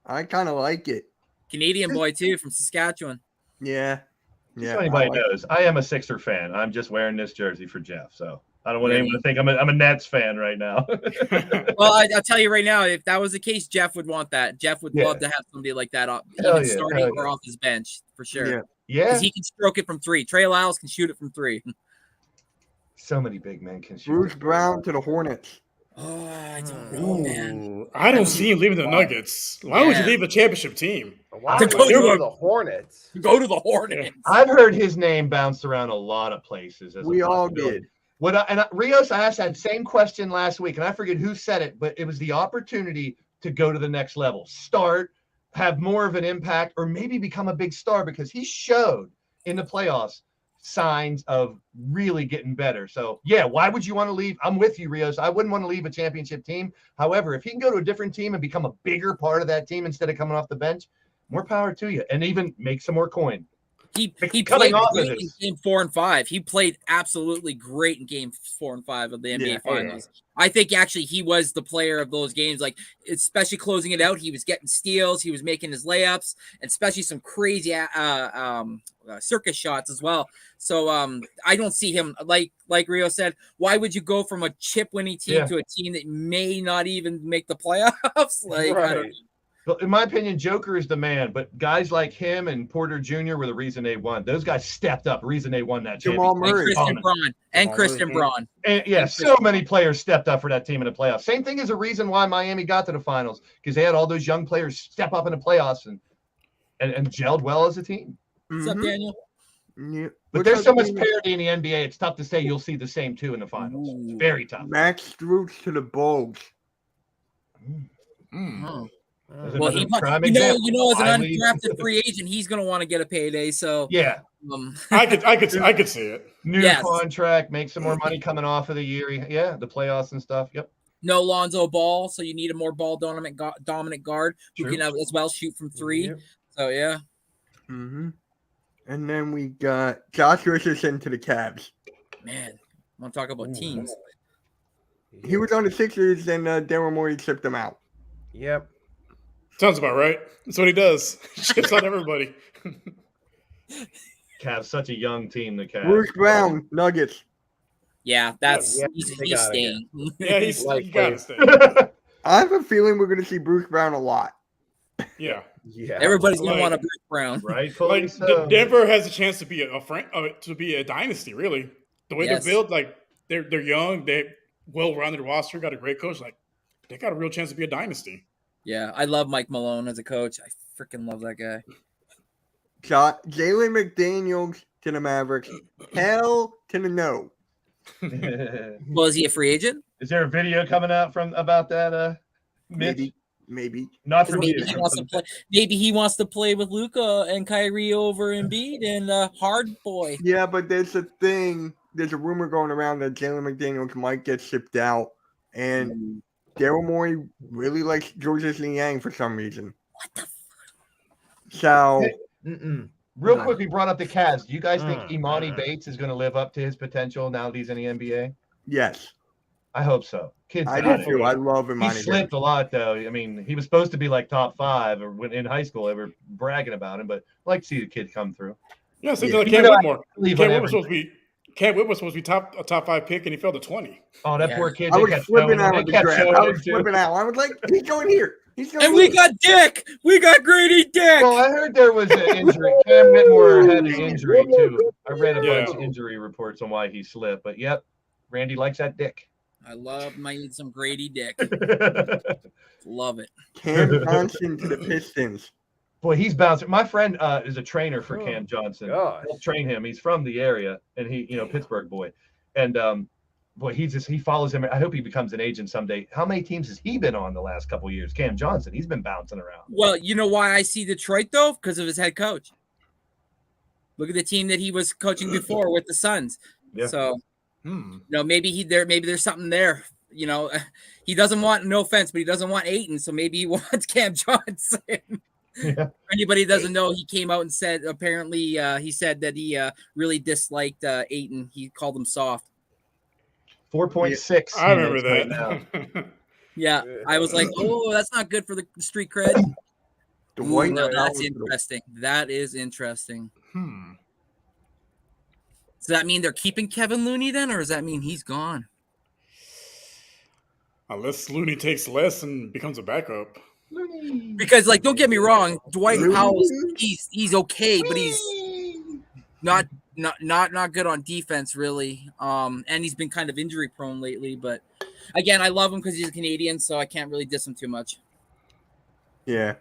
I kind of like it. Canadian boy too from Saskatchewan. Yeah. Just Yeah. so anybody I like knows, I am a Sixer fan. I'm just wearing this jersey for Jeff, so I don't want Really? anyone to think I'm a Nets fan right now. Well, I'll tell you right now, if that was the case, Jeff would want that. Jeff would Yeah. love to have somebody like that Hell even yeah, starting hell or yeah. off his bench for sure. Yeah. Yeah, Because he can stroke it from three. Trey Lyles can shoot it from three. so many big men can shoot. Bruce Brown to the Hornets. Oh, I don't know, man. Ooh, I don't see him leaving the Nuggets. Why would you Yeah. leave a championship team? Why To would go you to go a- to the Hornets? Go to the Hornets. I've heard his name bounced around a lot of places. As a We all possibility. did. Rios, I asked that same question last week, and I forget who said it, but it was the opportunity to go to the next level, start, have more of an impact, or maybe become a big star, because he showed in the playoffs signs of really getting better. So yeah, why would you want to leave? I'm with you, Rios. I wouldn't want to leave a championship team. However, if he can go to a different team and become a bigger part of that team instead of coming off the bench, more power to you, and even make some more coin. He Coming played off of great in this. game 4 and 5. He played absolutely great in game 4 and 5 of the NBA Yeah. Finals. I think actually he was the player of those games, like especially closing it out. He was getting steals, he was making his layups, and especially some crazy circus shots as well. So I don't see him like Rio said. Why would you go from a chip-winning team to a team that may not even make the playoffs? Like, I don't know. Well, in my opinion, Joker is the man, but guys like him and Porter Jr. were the reason they won. Those guys stepped up, reason they won that Jamal championship. Murray. Christian Braun. And so many players stepped up for that team in the playoffs. Same thing is a reason why Miami got to the finals, because they had all those young players step up in the playoffs and gelled well as a team. What's up, Daniel? Yeah. But there's so much parity in the NBA, it's tough to say you'll see the same two in the finals. It's very tough. Max Strus to the Bulls. Well, as an undrafted free agent, he's going to want to get a payday. So yeah, I could see it. New contract, make some more money coming off of the year. Yeah, the playoffs and stuff. Yep. No Lonzo Ball, so you need a more ball dominant guard who can as well shoot from 3. Yep. So yeah. And then we got Josh Richardson to the Cavs. Man, I want to talk about teams. He was on the Sixers, and Daryl Morey shipped him out. Yep. Sounds about right. That's what he does. Ships on everybody. Cavs, such a young team. The Cavs. Bruce Brown, Nuggets. Yeah, he's staying. Yeah, he's got to stay. I have a feeling we're going to see Bruce Brown a lot. Yeah. Everybody's going to want a Bruce Brown, right? Like Denver has a chance to be a dynasty. Really, the way they're built, like they're young, they well-rounded roster, got a great coach. Like they got a real chance to be a dynasty. Yeah, I love Mike Malone as a coach. I freaking love that guy. Jalen McDaniels to the Mavericks. Hell to the no. Well, is he a free agent? Is there a video coming out about that? Mitch? Maybe. Not for maybe he wants to play. Maybe he wants to play with Luka and Kyrie over Embiid and Hard Boy. Yeah, but there's a thing. There's a rumor going around that Jalen McDaniels might get shipped out, and Daryl Morey really likes Georges Niang for some reason. What the fuck? So, real quick, we brought up the Cavs. Do you guys think Imani Bates is going to live up to his potential now that he's in the NBA? Yes. I hope so. I do too. I love Imani Bates. He slipped a lot, though. I mean, he was supposed to be like top 5 or in high school. They were bragging about him, but I'd like to see the kid come through. Yeah, so like Cam Whitmore. Cam Whitmore was supposed to be a top 5 pick, and he fell to 20. Oh, that poor kid. I was flipping out of the draft. I was like, he's going here. And we got Dick. We got Grady Dick. Well, I heard there was an injury. Cam Whitmore had an injury, too. I read a bunch of injury reports on why he slipped. But, yep, Randy likes that Dick. I love some Grady Dick. Love it. Cam Johnson to the Pistons. Boy, he's bouncing. My friend is a trainer for Cam Johnson. He'll train him. He's from the area, and he, Pittsburgh boy. And boy, he follows him. I hope he becomes an agent someday. How many teams has he been on the last couple of years? Cam Johnson. He's been bouncing around. Well, you know why I see Detroit though? Because of his head coach. Look at the team that he was coaching before with the Suns. Yeah. So, maybe there's something there. He doesn't want, no offense, but he doesn't want Ayton, so maybe he wants Cam Johnson. Yeah. For anybody doesn't know, he came out and said apparently he said that he really disliked Ayton. He called him soft. 4.6. I remember that. Right yeah, I was like, oh, that's not good for the street cred. That's interesting. That is interesting. Does that mean they're keeping Kevin Looney then, or does that mean he's gone? Unless Looney takes less and becomes a backup. Because, don't get me wrong, Dwight Powell, he's okay, but he's not good on defense, really. And he's been kind of injury prone lately. But again, I love him because he's a Canadian, so I can't really diss him too much. Yeah.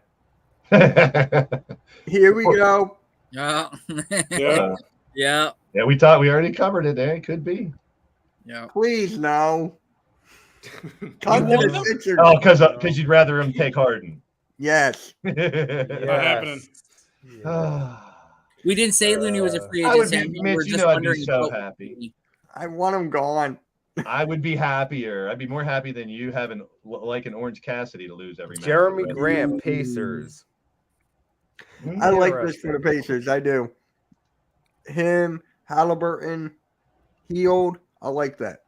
Here we go. Yeah. Yeah. Yeah, we already covered it there. It could be. Yeah. Please, no. Because you'd rather him take Harden. Yes. Not happening. We didn't say Looney was a free I agent. would be, Sam. We Mitch, were you just know I'd be wondering so about happy. I want him gone. I would be happier. I'd be more happy than you having like an Orange Cassidy to lose every match. Jeremy Grant, Pacers. I like this for the Pacers. I do. Him, Halliburton, Healed. I like that.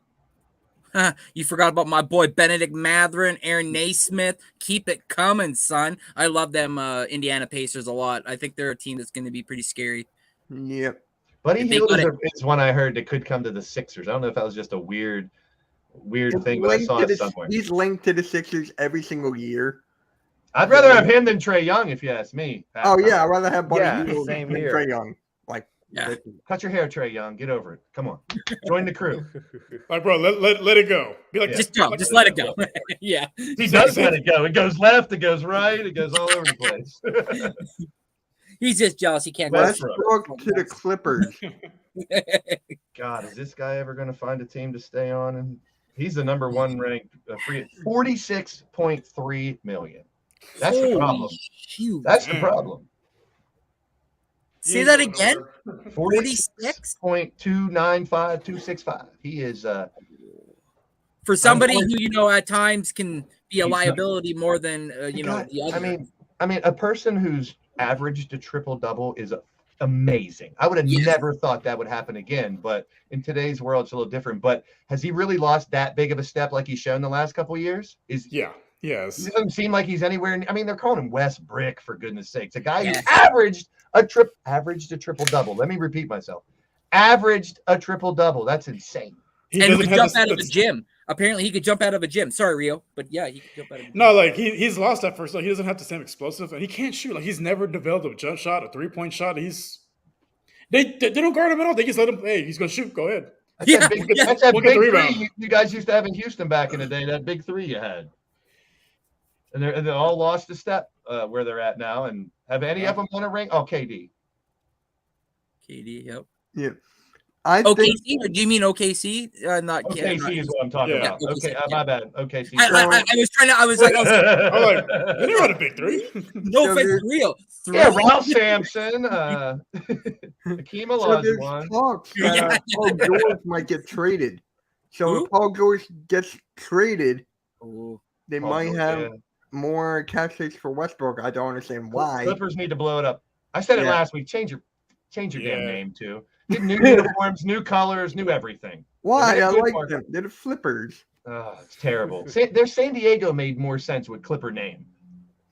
You forgot about my boy Benedict Mathurin, Aaron Naismith. Keep it coming, son. I love them Indiana Pacers a lot. I think they're a team that's going to be pretty scary. Yep. Buddy If they Hield got is one I heard that could come to the Sixers. I don't know if that was just a weird It's thing, but I linked saw to it the- somewhere. He's linked to the Sixers every single year. I'd rather have him than Trae Young, if you ask me. Oh yeah, I'd rather have Buddy Yeah, Hield same than here. Trae Young. Like, Yeah. Cut your hair, Trae Young. Get over it. Come on. Join the crew. Like, bro, let it go. Be like, Yeah. Just go. Just let it go. Yeah. He does let it go. It goes left. It goes right. It goes all over the place. He's just jealous. He can't go. Westbrook to the Clippers. God, is this guy ever going to find a team to stay on? And he's the number one ranked free, 46.3 million. That's the problem. Shoot. That's the problem. Say that again. 46.295, 265. He is For somebody who at times can be a He's not- liability more than the other. I mean, a person who's averaged a triple double is amazing. I would have Yes. never thought that would happen again, but in today's world, it's a little different. But has he really lost that big of a step like he's shown the last couple of years? Yeah. He Yes. doesn't seem like he's anywhere. I mean, they're calling him West Brick, for goodness sakes. A guy Yes. who averaged a triple double. Let me repeat myself. Averaged a triple double. That's insane. He And doesn't could have jump out of a gym. Apparently, he could jump out of a gym. Sorry, Rio, but yeah, he could jump out of a gym. No, like he's lost that first. Like he doesn't have the same explosive, and he can't shoot. Like he's never developed a jump shot, a 3-point shot. They don't guard him at all. They just let him. Hey, he's gonna shoot. Go ahead. That's Yeah, that big, yeah. that's that We'll get big the three rebound. you guys used to have in Houston back in the day, that big three you had. And they're all lost a step where they're at now. And have any of them won a ring? Oh, KD. KD, yep. Yeah. I think OKC? Or do you mean OKC? Not OKC is what I'm talking Yeah. about. Okay, my bad. OKC. I was trying to. I was like, I'm like, they don't have a big three. no So offense, there's- to Rio. Yeah, Ralph Sampson, Hakeem so there's Olajuwon. talks that Paul George might get traded. So Who? if Paul George gets traded, Oh, they Paul might George, have yeah. more cap space for Westbrook. I don't understand why. Clippers need to blow it up. I said it Yeah. last week. Change your damn Yeah. name too. Get new uniforms, new colors, new everything. Why? They're I good like market. them. They're the Flippers. Oh, it's terrible. Their San Diego made more sense with Clipper name.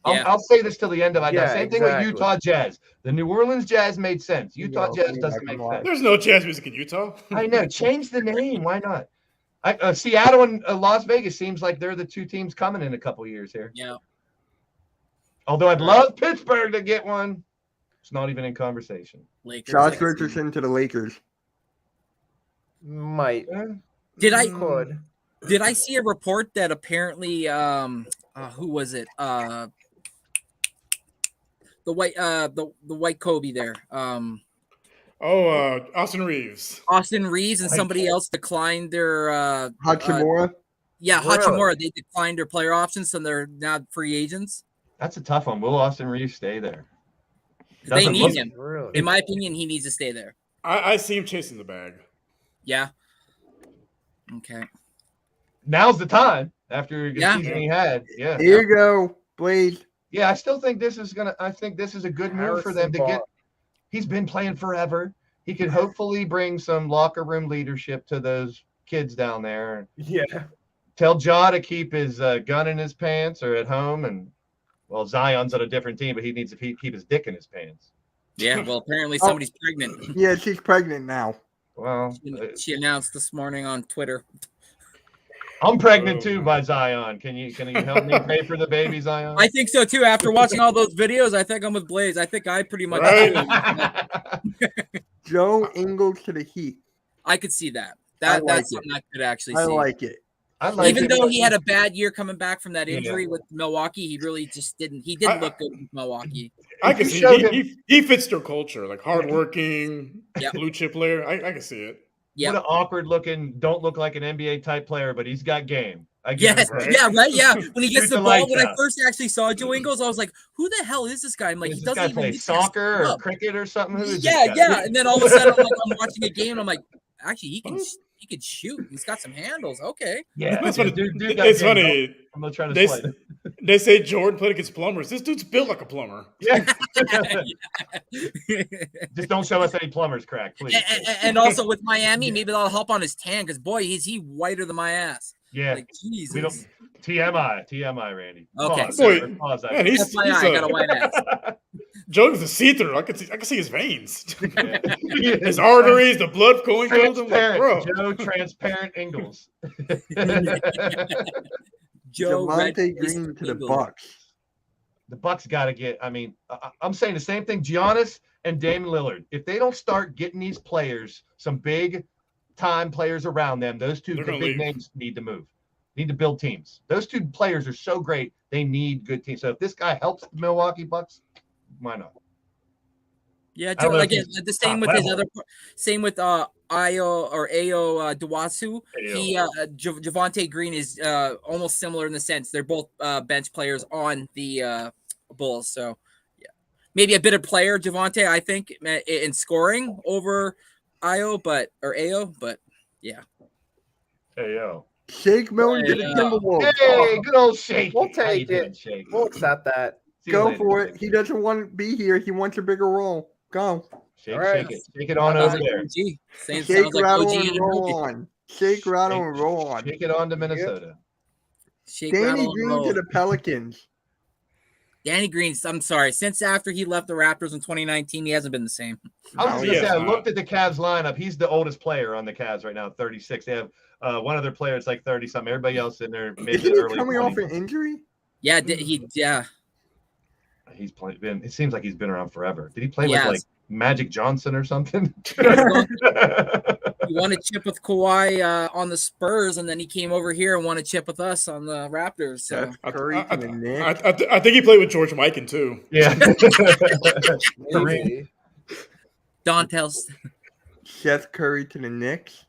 Yeah. I'll say this till the end of my Yeah, time. Same thing exactly. with Utah Jazz. The New Orleans Jazz made sense. Utah No, Jazz yeah, doesn't come make on. sense. There's no jazz music in Utah. I know. Change the name. Why not? Seattle and Las Vegas seems like they're the two teams coming in a couple years here. yeah. Although I'd love Pittsburgh to get one. It's not even in conversation. Lakers. Josh Richardson to the Lakers. Might. Did I Could. see a report that apparently who was it? The white Kobe there. Austin Reeves. Austin Reeves and somebody else declined their Hachimura. yeah, Really? Hachimura. They declined their player options, so they're not free agents. That's a tough one. Will Austin Reeves stay there? They Doesn't need look- him. Really? In my opinion, he needs to stay there. I see him chasing the bag. Yeah. Okay. Now's the time after the Yeah. season he had. Yeah. Here you go, Blaze. Yeah, I still think this is a good move for them to get. He's been playing forever. He could hopefully bring some locker room leadership to those kids down there. Yeah. Tell Ja to keep his gun in his pants or at home, and well, Zion's on a different team, but he needs to keep his dick in his pants. Yeah. Well, apparently somebody's pregnant. Yeah, she's pregnant now. Well, She announced this morning on Twitter. I'm pregnant too by Zion. Can you help me pay for the baby, Zion? I think so too. After watching all those videos, I think I'm with Blaze. I think I pretty much. Right. Joe Ingles to the Heat. I could see that. I like That's it. something I could actually I see. like it. I like Even it. though he had a bad year coming back from that Yeah. injury with Milwaukee, he really just didn't. He didn't look good with Milwaukee. I If can you see showed he fits their culture, like hardworking, Yeah. blue chip player. I can see it. Yeah. What an awkward looking, don't look like an NBA type player, but he's got game. I give Yes, him credit. yeah, right, yeah. When he gets Shoot the the ball, lights when I out. first actually saw Joe Ingles, I was like, "Who the hell is this guy?" I'm like, Does he this doesn't guy even play need to soccer or scrub. cricket or something? Who is Yeah, this guy? yeah. And then all of a sudden, I'm watching a game, and I'm like, actually, he can shoot. He's got some handles. Okay. Yeah, It's yeah, funny. dude got It's game. funny. I'm not trying to They, slight it. they say Jordan played against plumbers. This dude's built like a plumber. Yeah. Just don't show us any plumbers crack, please. And also with Miami, maybe that'll help on his tan because boy, is he whiter than my ass. Yeah. Like Jesus. We don't TMI, Randy. Okay, Pause. Boy, Pause, man, he's FYI, I got a white ass. Joe's a see-through. I can see his veins, Yeah. his arteries, the blood going through them. Like, Transparent, bro, Joe Transparent Ingles. Joe Javonte Green to the Bucks. The Bucks got to get. I mean, I'm saying the same thing. Giannis and Damian Lillard. If they don't start getting these players, some big time players around them, those two They're big gonna leave. names need to move. Need to build teams. Those two players are so great. They need good teams. So if this guy helps the Milwaukee Bucks, why not? Yeah, I don't Joe, know if again, he's the same top with his level. other, same with Io or Ao Dawasu. He Javonte Green is almost similar in the sense they're both bench players on the Bulls. So yeah, maybe a better player Javonte, I think, in scoring over Ao, but yeah. Hey yo. Shake Milton to the Hey, Timberwolves. Hey, good old Shake. We'll How you take doing, it. Shake? We'll accept that. See you Go later, for it. Shake. He doesn't want to be here. He wants a bigger role. Go. Shake, All right. shake it on over there. OG. Shake, Sounds like rattle, OG and roll on. Shake, rattle, and roll on. Shake it on to Minnesota. Shake, Danny rattle, and Green roll. to the Pelicans. Danny Green, I'm sorry. Since after he left the Raptors in 2019, he hasn't been the same. I was No, just gonna yeah. say, I looked at the Cavs lineup. He's the oldest player on the Cavs right now, 36. They have one other player that's like 30 something. Everybody else in there mid Isn't to he early coming 20s. off an injury? Yeah, He's been. It seems like he's been around forever. Did he play He with has. like Magic Johnson or something? He won a chip with Kawhi on the Spurs, and then he came over here and won a chip with us on the Raptors. So That's Curry to the Knicks. I think he played with George Mikan too. Yeah. Maybe. Dantel's. Seth Curry to the Knicks.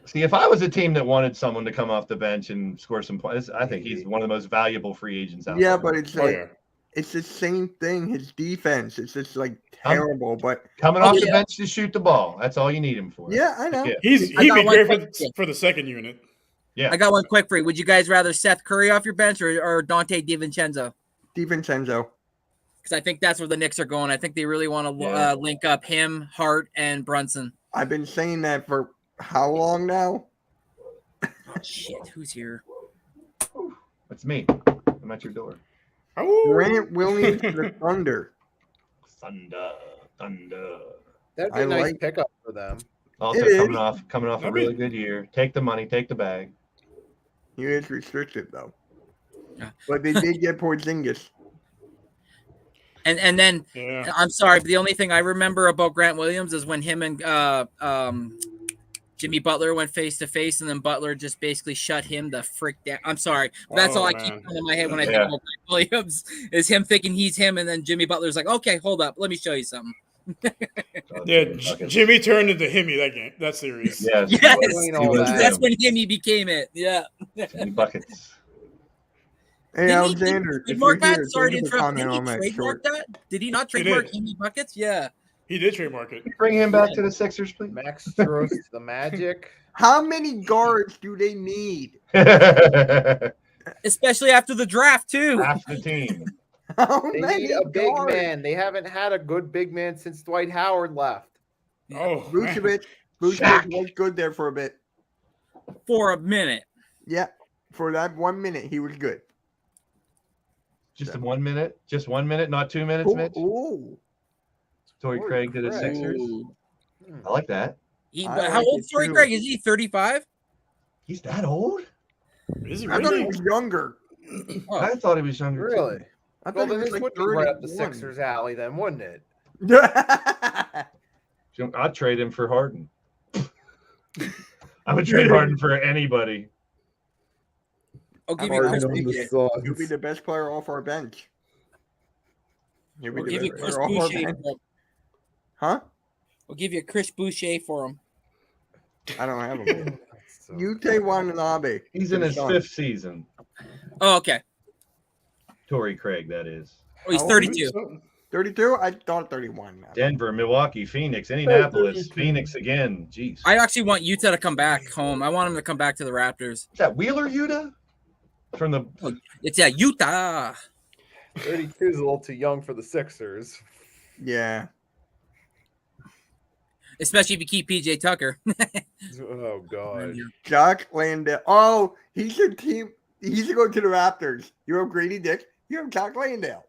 See, if I was a team that wanted someone to come off the bench and score some points, I think he's one of the most valuable free agents out there. Yeah, but it's Oh like yeah. it's the same thing. His defense is just like terrible. But Coming Oh, off the yeah. bench to shoot the ball. That's all you need him for. yeah, I know. Yeah. He'd I got be one great question. for the second unit. Yeah. I got one quick for you. Would you guys rather Seth Curry off your bench or Dante DiVincenzo? DiVincenzo. Because I think that's where the Knicks are going. I think they really want to Yeah. link up him, Hart, and Brunson. I've been saying that for how long now? Oh, shit, who's here? That's me. I'm at your door. Oh, Grant Williams to the Thunder. Thunder. That'd be I a nice like- pickup for them. Also It coming is. off a That'd really be- good year. Take the money, take the bag. He is restricted though. Yeah. But they did get Porzingis. And then yeah. I'm sorry, but the only thing I remember about Grant Williams is when him and Jimmy Butler went face to face, and then Butler just basically shut him the frick down. I'm sorry, but that's Oh, all I man. keep in my head when I think Yeah. about Grant Williams is him thinking he's him, and then Jimmy Butler's like, "Okay, hold up, let me show you something." Yeah, Jimmy turned into Himmy that series. Yes. Yes, Doing all that. that's when Jimmy became it. Yeah. Jimmy buckets. Hey, Didn't he Alexander, if you're trademark that? here, Sorry to thank you for interrupt. Did commenting he on that trademark short. that? Did he not He trademark did. Jimmy buckets? Yeah. He did trademark it. Bring him back to the Sixers, please. Max Strus, the Magic. How many guards do they need? Half Especially after the draft too. the team. How They many need a big guards? man. They haven't had a good big man since Dwight Howard left. Oh, man. Vucevic Shaq. was good there for a bit. For a minute. Yeah, for that 1 minute, he was good. Just in 1 minute. Just 1 minute, not 2 minutes, Mitch. Ooh. Torrey Torrey Craig to the Craig. Sixers. Ooh. I like that. I How like old it is Torrey too. Craig? Is he 35? He's that old? Is he I thought he really? was younger. Oh, I thought he was younger. too. Really? I Well, thought he then was this like would be right up the 31. Sixers' alley, then, wouldn't it? I'd trade him for Harden. I would trade Harden for anybody. I'll give I'm you already Chris, on He'll be the best player off our bench. He'll be I'll the give you best Chris player off our Boucher. bench. For him. Huh? I'll give you Chris Boucher for him. I don't have him. So Ute Watanabe. He's in his 5th season. Oh, okay. Torrey Craig, that is. Oh, he's How old is 32. 32? I thought 31. Man. Denver, Milwaukee, Phoenix, Indianapolis, 32. Phoenix again. Jeez. I actually want Utah to come back home. I want him to come back to the Raptors. Is that Wheeler Yuta? From the It's Utah. 32 is a little too young for the Sixers. Yeah. Especially if you keep PJ Tucker. Oh God. Jock Landale. Oh, he should team. He should go to the Raptors. You have Grady Dick. You have Jock Landale.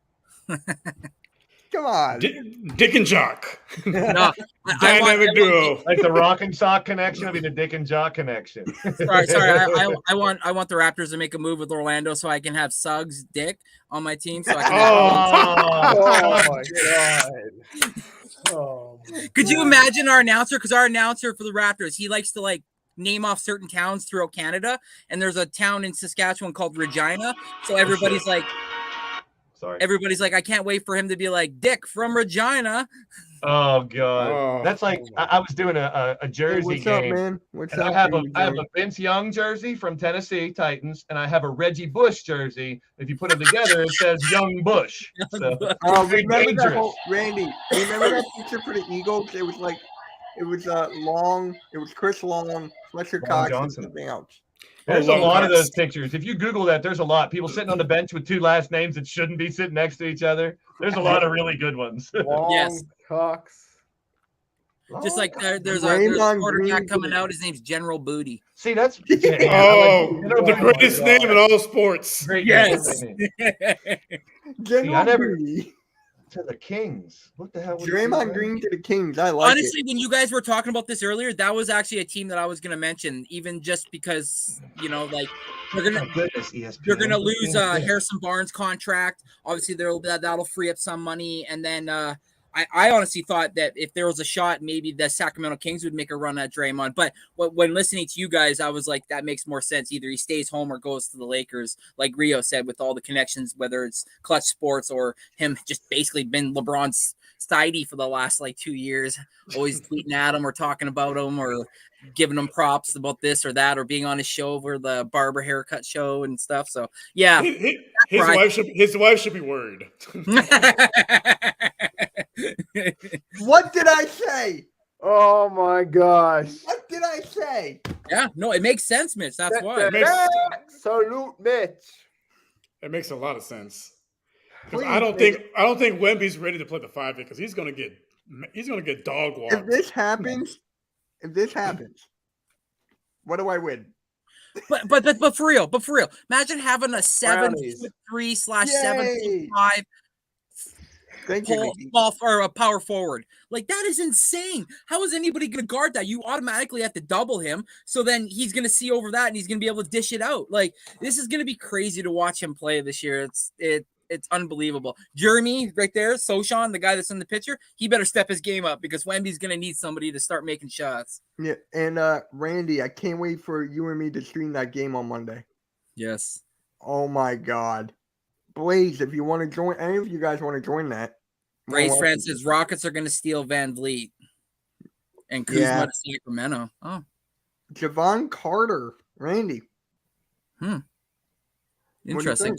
Come on. Dick and Jock. No, Dynamic duo. like the Rock and Sock connection. I mean the Dick and Jock connection. Sorry. I want the Raptors to make a move with Orlando so I can have Suggs Dick on my team. So I can. Oh my God. Oh, Could you imagine our announcer? Because our announcer for the Raptors, he likes to like name off certain towns throughout Canada, and there's a town in Saskatchewan called Regina. So everybody's like, I can't wait for him to be like Dick from Regina. Oh God, Oh. that's like I was doing a Jersey What's game. up, man? What's And up? I have a Vince Young jersey from Tennessee Titans, and I have a Reggie Bush jersey. If you put them together, it says Young Bush. So very remember that dangerous. whole, Randy? Remember that picture for the Eagles? It was like, it was Long. It was Chris Long, Fletcher Long Cox, Johnson. and something else. There's Oh, a lot of Cox. those pictures. If you Google that, there's a lot. People sitting on the bench with 2 last names that shouldn't be sitting next to each other. There's a lot of really good ones. Long Yes. Cox. Just like there's a Raymond quarterback Green. coming out. His name's General Booty. See, that's Oh, General the Booty. greatest God. name in all sports. Great Yes. name. General I never- Booty. To the Kings. What the hell? would you Draymond say? Green to the Kings. I like Honestly, when you guys were talking about this earlier, that was actually a team that I was going to mention, even just because like they're gonna Oh, goodness, ESPN. they're gonna lose Yeah. Harrison Barnes' contract. Obviously, that'll free up some money, and then I honestly thought that if there was a shot, maybe the Sacramento Kings would make a run at Draymond. But when listening to you guys, I was like, that makes more sense. Either he stays home or goes to the Lakers, like Rio said, with all the connections, whether it's Clutch Sports or him just basically been LeBron's sidey for the last like 2 years, always tweeting at him or talking about him or giving him props about this or that or being on his show over the barber haircut show and stuff. So yeah. His right. wife should be worried. What did I say? Oh my gosh. What did I say? Yeah, no, it makes sense, Mitch. That's why. Salute, Mitch. It makes a lot of sense. 'Cause Please, I don't think Wemby's ready to play the 5 because he's gonna get dog walked. If this happens, what do I win? But for real, imagine having a 7'3/7'5" Thank you. Nicky. ball or a power forward. Like that is insane. How is anybody going to guard that? You automatically have to double him, so then he's going to see over that and he's going to be able to dish it out. Like this is going to be crazy to watch him play this year. It's unbelievable. Jeremy right there, Soshan, the guy that's in the picture, he better step his game up because Wemby's going to need somebody to start making shots. Yeah, and Randy, I can't wait for you and me to stream that game on Monday. Yes. Oh my God, Blaze! If you want to join, any of you guys want to join that? Race France says Rockets are going to steal Van Vliet and Kuzma to Sacramento. Oh, Javon Carter, Randy. Interesting.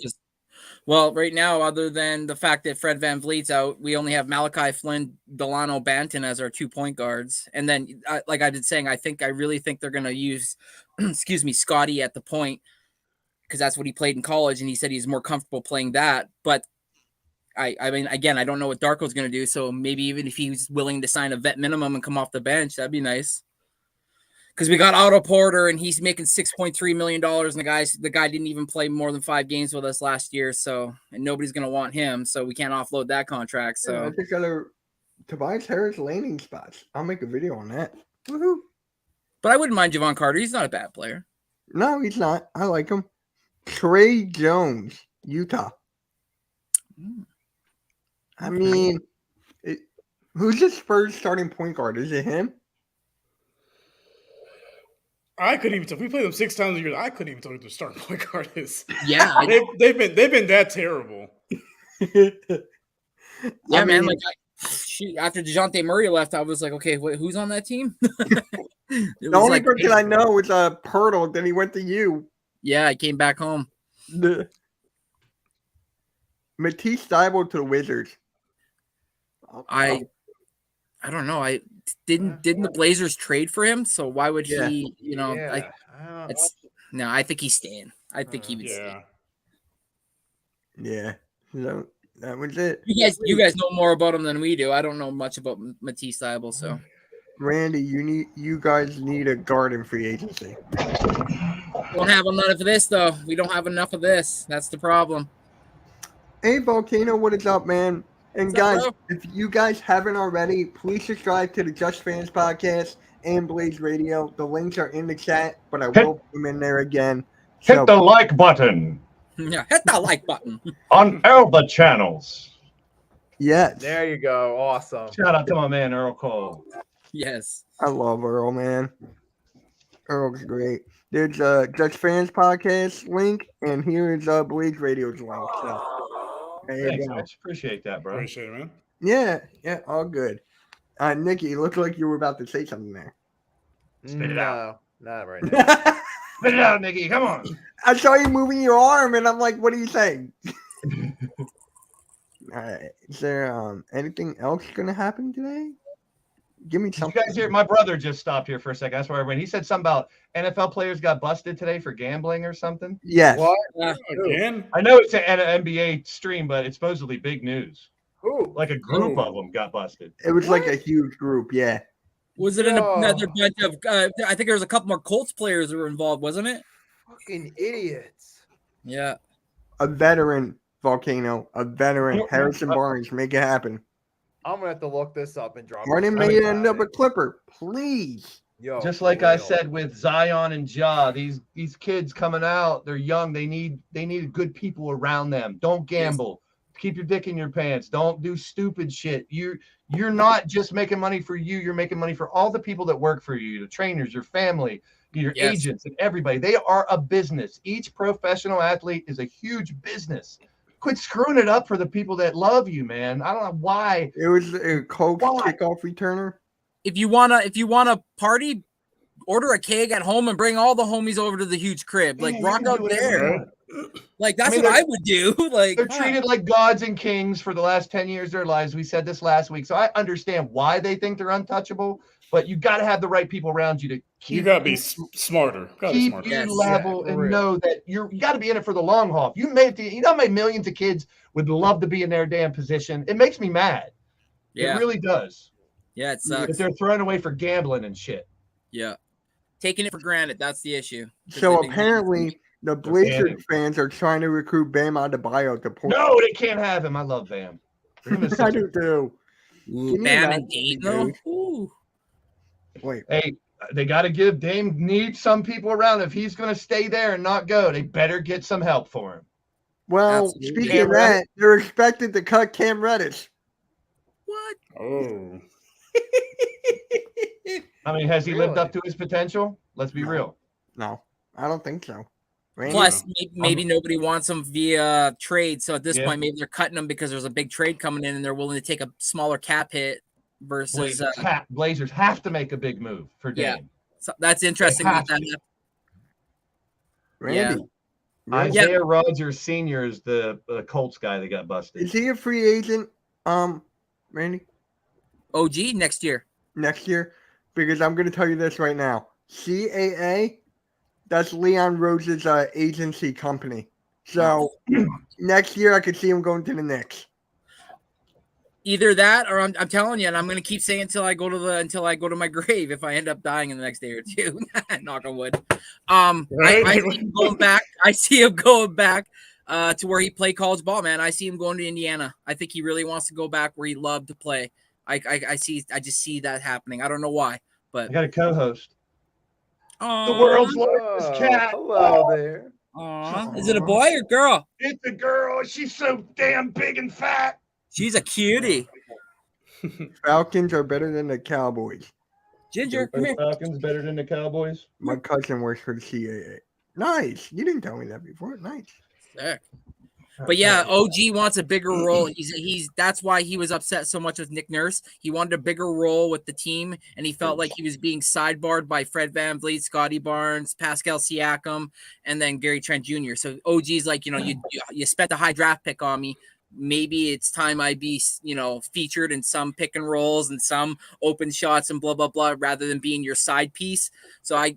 Well, right now, other than the fact that Fred Van Vliet's out, we only have Malachi Flynn, Delano Banton as our 2 point guards. And then, like I've been saying, I really think they're going to use, Scotty at the point because that's what he played in college. And he said he's more comfortable playing that. But I mean, again, I don't know what Darko's going to do. So maybe even if he's willing to sign a vet minimum and come off the bench, that'd be nice. Because we got Otto Porter and he's making $6.3 million. And the guy didn't even play more than 5 games with us last year. So, and nobody's going to want him. So we can't offload that contract. So I think Tobias Harris landing spots. I'll make a video on that. Woohoo! But I wouldn't mind Javon Carter. He's not a bad player. No, he's not. I like him. Trey Jones, Utah. I mean, who's the Spurs starting point guard? Is it him? I couldn't even tell. We played them 6 times a year. I couldn't even tell who the starting point guard is. Yeah. they've been that terrible. Yeah, man. Like, after DeJounte Murray left, I was like, okay, who's on that team? It The was only like, person I know was Pirtle. Then he went to you. yeah, I came back home. The Matisse Thybulle to the Wizards. I don't know. I didn't the Blazers trade for him? So why would Yeah. he? You know, Yeah. I think he's staying. I think he would stay. Yeah. So that was it. You guys know more about him than we do. I don't know much about Matisse Thybulle, so Randy, you guys need a guard in free agency. don't have enough of this though. We don't have enough of this. That's the problem. Hey, Volcano, what is up, man? And What's up, guys, if you guys haven't already, please subscribe to the Just Fans podcast and Blaze Radio. The links are in the chat, but I will put them in there again. Hit the like button Yeah, hit that like button. on all the channels. Yes. There you go. Awesome. Shout out to my man Earl Cole. Yes. I love Earl, man. Earl's great. There's Just Fans podcast link, and here is Blaze Radio's link. So, there you Thanks, go. Mitch. Appreciate that, bro. Appreciate it, man. Yeah, all good. Nicky, it looked like you were about to say something there. Spit it out. Not right now. I Spit it out, Nicky. Come on. saw you moving your arm, and I'm like, what are you saying? All right. Is there anything else going to happen today? Give me Did you something. guys hear? My brother just stopped here for a second. That's where I went. He said something about NFL players got busted today for gambling or something. Yes. What? Again? I know it's an NBA stream, but it's supposedly big news. Who? Like a group of them got busted. It was like a huge group. Yeah. Was it another bunch of? I think there was a couple more Colts players that were involved, wasn't it? Fucking idiots. Yeah. A veteran, Volcano. A veteran. Harrison Barnes. Make it happen. I'm gonna have to look this up and drop. Martin may end up a Clipper. Please. Yo, Just like I said with Zion and Ja, these kids coming out, they're young. They need good people around them. Don't gamble. Keep your dick in your pants. Don't do stupid shit. You're not just making money for you. You're making money for all the people that work for you, the trainers, your family, your agents, and everybody. They are a business. Each professional athlete is a huge business. Quit screwing it up for the people that love you, man. I don't know why. It was a Colts kickoff returner. If you wanna party, order a keg at home and bring all the homies over to the huge crib. Like rock out there. Like that's what I would do. Like they're treated like gods and kings for the last 10 years of their lives. We said this last week. So I understand why they think they're untouchable, but you got to have the right people around you to keep. You got to be smarter. Keep you level and know that you got to be in it for the long haul. You made millions of kids would love to be in their damn position. It makes me mad. Yeah. It really does. Yeah, it sucks. That they're throwing away for gambling and shit. Yeah. Taking it for granted. That's the issue. So apparently the Blazers fans are trying to recruit Bam Adebayo to Portland. No, they can't have him. I love Bam. I do too. Bam and Dame, though. Wait. Hey, they got to give Dame needs some people around. If he's going to stay there and not go, they better get some help for him. Well, speaking of that, they're expected to cut Cam Reddish. What? Oh. I mean, has he lived up to his potential? Let's be real. No, I don't think so. Randy? Plus, maybe nobody wants him via trade. So at this point, maybe they're cutting him because there's a big trade coming in and they're willing to take a smaller cap hit versus Blazers have to make a big move for Dame. Yeah. So that's interesting. Randy. Isaiah Rodgers Sr. is the Colts guy that got busted. Is he a free agent, Randy? OG next year. Next year? Because I'm going to tell you this right now. CAA, that's Leon Rose's agency company. So next year I could see him going to the Knicks. Either that, or I'm telling you, and I'm going to keep saying until I go to my grave. If I end up dying in the next day or two, knock on wood. I see him going back. I see him going back to where he played college ball. Man, I see him going to Indiana. I think he really wants to go back where he loved to play. I just see that happening. I don't know why, but I got a co-host. Aww. The world's largest cat. Hello there. Aww. Is it a boy or girl? It's a girl. She's so damn big and fat. She's a cutie. Falcons are better than the Cowboys. Ginger, come here. Falcons better than the Cowboys. My cousin works for the CAA. Nice. You didn't tell me that before. Nice. Sick. But yeah, OG wants a bigger role. He's that's why he was upset so much with Nick Nurse. He wanted a bigger role with the team, and he felt like he was being sidebarred by Fred VanVleet, Scotty Barnes, Pascal Siakam, and then Gary Trent Jr. So OG's like, you spent a high draft pick on me. Maybe it's time I be, featured in some pick and rolls and some open shots and blah, blah, blah, rather than being your side piece. So I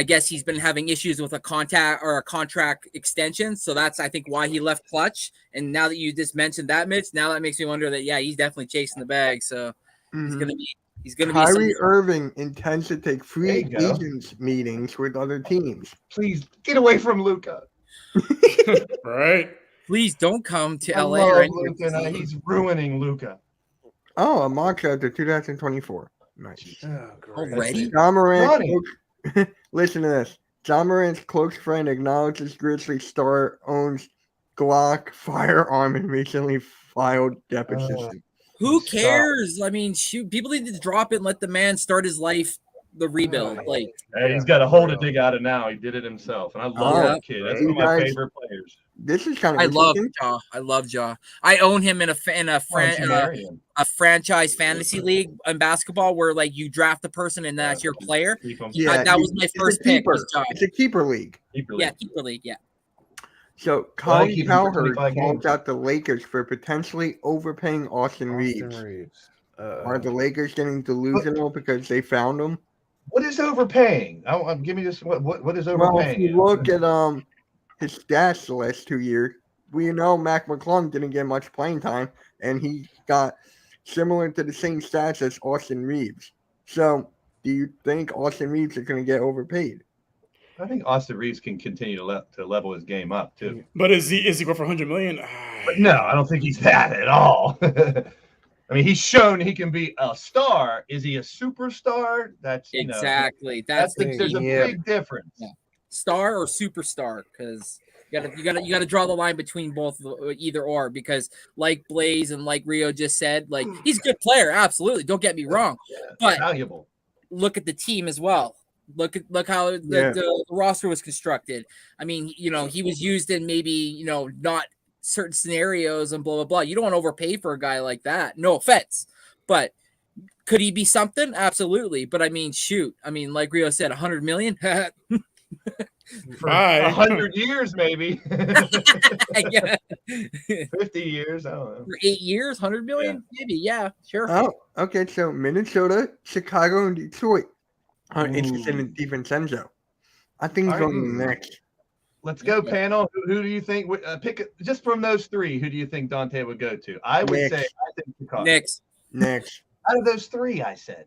guess he's been having issues with a contract extension. So that's, I think, why he left Clutch. And now that you just mentioned that, Mitch, now that makes me wonder that, yeah, he's definitely chasing the bag. So he's going to be Kyrie Irving intends to take free agents meetings with other teams. Please get away from Luka. Right. Please don't come to I LA. love Right? Luka. He's ruining Luka. Oh, a mock draft of 2024. Nice. Already? John Morant. Listen to this. John Morant's close friend acknowledges Grizzly star owns Glock firearm and recently filed deposition. Who cares? I mean, shoot, people need to drop it and let the man start his life, the rebuild. Like, hey, he's got a hole to dig out of now. He did it himself, and I love that kid. That's one of my favorite players. This is kind of. I love Ja. I own him in a franchise fantasy league in basketball where like you draft the person and that's your player. Yeah, that was my first pick. It's a keeper league. Yeah, keeper league. Yeah. So Colin Cowherd calls out the Lakers for potentially overpaying Austin Reeves. Are the Lakers getting delusional because they found him? What is overpaying? Give me this. What is overpaying? Well, if you look at his stats the last 2 years, we know Mac McClung didn't get much playing time, and he got similar to the same stats as Austin Reeves. So, do you think Austin Reeves is going to get overpaid? I think Austin Reeves can continue to level his game up too. But is he go for $100 million? But no, I don't think he's that at all. I mean, he's shown he can be a star. Is he a superstar? That's exactly. There's a big difference. Yeah. Star or superstar, because you gotta draw the line between both, either or, because like Blaze and like Rio just said, like he's a good player, absolutely. Don't get me wrong, but valuable. Look at the team as well. Look how the roster was constructed. I mean, he was used in maybe not certain scenarios and blah blah blah. You don't want to overpay for a guy like that. No offense, but could he be something? Absolutely. But I mean, shoot. I mean, like Rio said, $100 million. For 100 years, maybe. 50 years, I don't know. For 8 years, 100 million, maybe. Yeah, sure. Oh, okay. So Minnesota, Chicago, and Detroit are interested in DiVincenzo. I think he's going next. Let's go, panel. Who do you think would pick just from those three? Who do you think Dante would go to? I would say I think Chicago. Next. Out of those three, I said.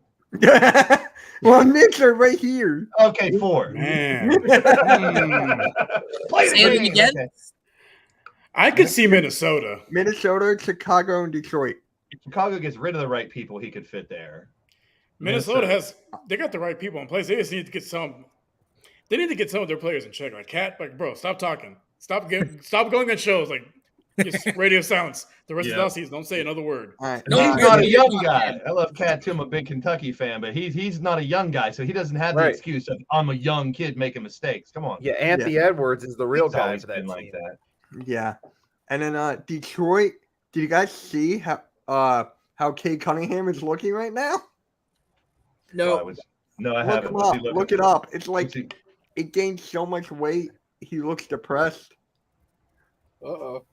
Well, Knicks are right here. Okay, 4. Man. Say it again. Okay. I could see Minnesota. Minnesota, Chicago, and Detroit. If Chicago gets rid of the right people, he could fit there. Minnesota they got the right people in place. They just need to get some. They need to get some of their players in check. Like Cat, bro, stop talking. Stop going on shows like just radio silence. The rest of the season, don't say another word. Right. No, he's not a young guy. I love Cat too. I'm a big Kentucky fan, but he's not a young guy, so he doesn't have the excuse of I'm a young kid making mistakes. Come on. Yeah, Anthony Edwards is the real guy for that like that. Yeah, and then Detroit. Did you guys see how Cade Cunningham is looking right now? No, I haven't. Look it up. It's like it gained so much weight. He looks depressed. Well,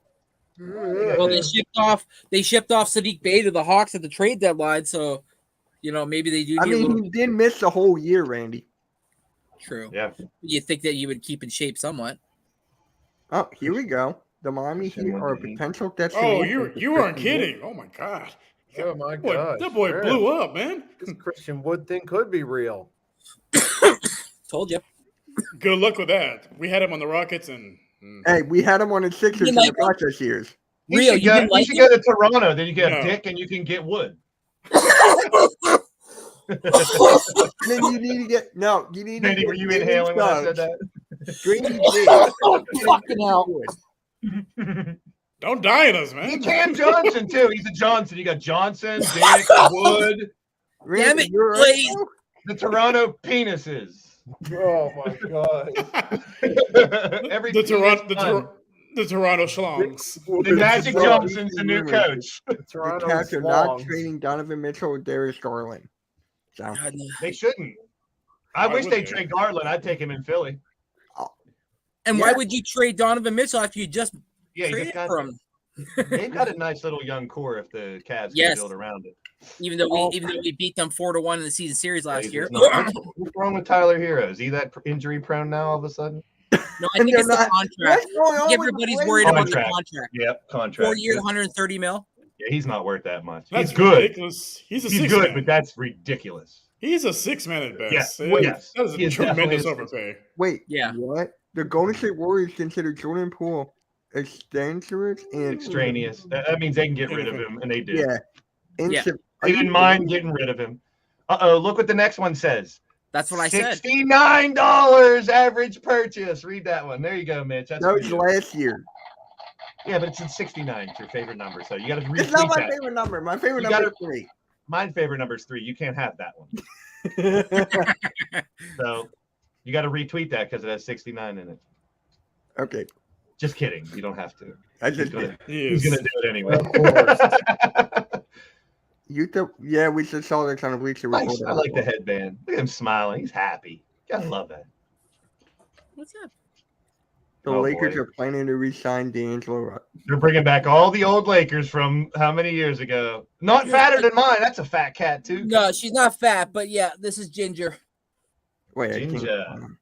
they shipped off Sadiq Bey to the Hawks at the trade deadline, so maybe they do. He did miss the whole year, Randy. True. Yeah. You think that you would keep in shape somewhat? Oh, here we go. The Miami Heat are a potential destination. Oh, you weren't kidding. Oh my God. Oh my God. That boy blew up, man. This Christian Wood thing could be real. Told you. Good luck with that. We had him on the Rockets and. Hey, we had him on the Sixers in the process years. You should go to Toronto. Then you get Dick and you can get Wood. Then you need to get Randy, were you inhaling when I said that? Fucking hell. Don't die on us, man. You Cam Johnson too. He's a Johnson. You got Johnson, Dick, Wood. Damn it, Blaze. The Toronto penises. Oh my God. The Toronto Schlongs. The Magic Johnson's the new coach. The Toronto Cats are not Swans. trading Donovan Mitchell or Darius Garland. So, God, no. They shouldn't. I Why wish would they'd they? trade Garland. I'd take him in Philly. And why Yeah. would you trade Donovan Mitchell after you just Yeah, you traded just got for him? They've got a nice little young core if the Cavs Yes. can build around it. Even though we beat them 4-1 in the season series last year. Blazers not. What's wrong with Tyler Hero? Is he that injury prone now all of a sudden? No, I think They're it's the not- contract. What's going I on think with everybody's the worried about the Contract. contract. Yep, contract. 4 years, 130 mil. Yeah, he's not worth that much. That's He's good. ridiculous. He's a He's six good, man. but that's ridiculous. He's a 6 man at best. Yeah, That- yes. That is He a is definitely tremendous a overpay. Wait, Yeah. what? The Golden State Warriors consider Jordan Poole extraneous and Extraneous. That means they can get rid of him, and they did. Yeah. Yeah. They didn't mind getting rid of him. Look what the next one says. That's what I said. $69 average purchase. Read that one. There you go, Mitch. That's That for was you. last year. Yeah, but it's in 69. It's your favorite number, so you got to It's not retweet my that. favorite number. My favorite You number gotta- is 3. My favorite number is 3. You can't have that one. So you got to retweet that because it has 69 in it. Okay. Just kidding. You don't have to. I He's just gonna, did. He he's is. gonna do it anyway. Of course. Yeah, we just saw this on a Bleacher I Report. like the headband. Look at him smiling. He's happy. Gotta love that. What's up? The Oh, Lakers boy. are planning to re-sign D'Angelo. They're bringing back all the old Lakers from how many years ago? Not fatter than mine. That's a fat cat too. No, she's not fat, but yeah, this is Ginger. Wait, I Ginger. can't.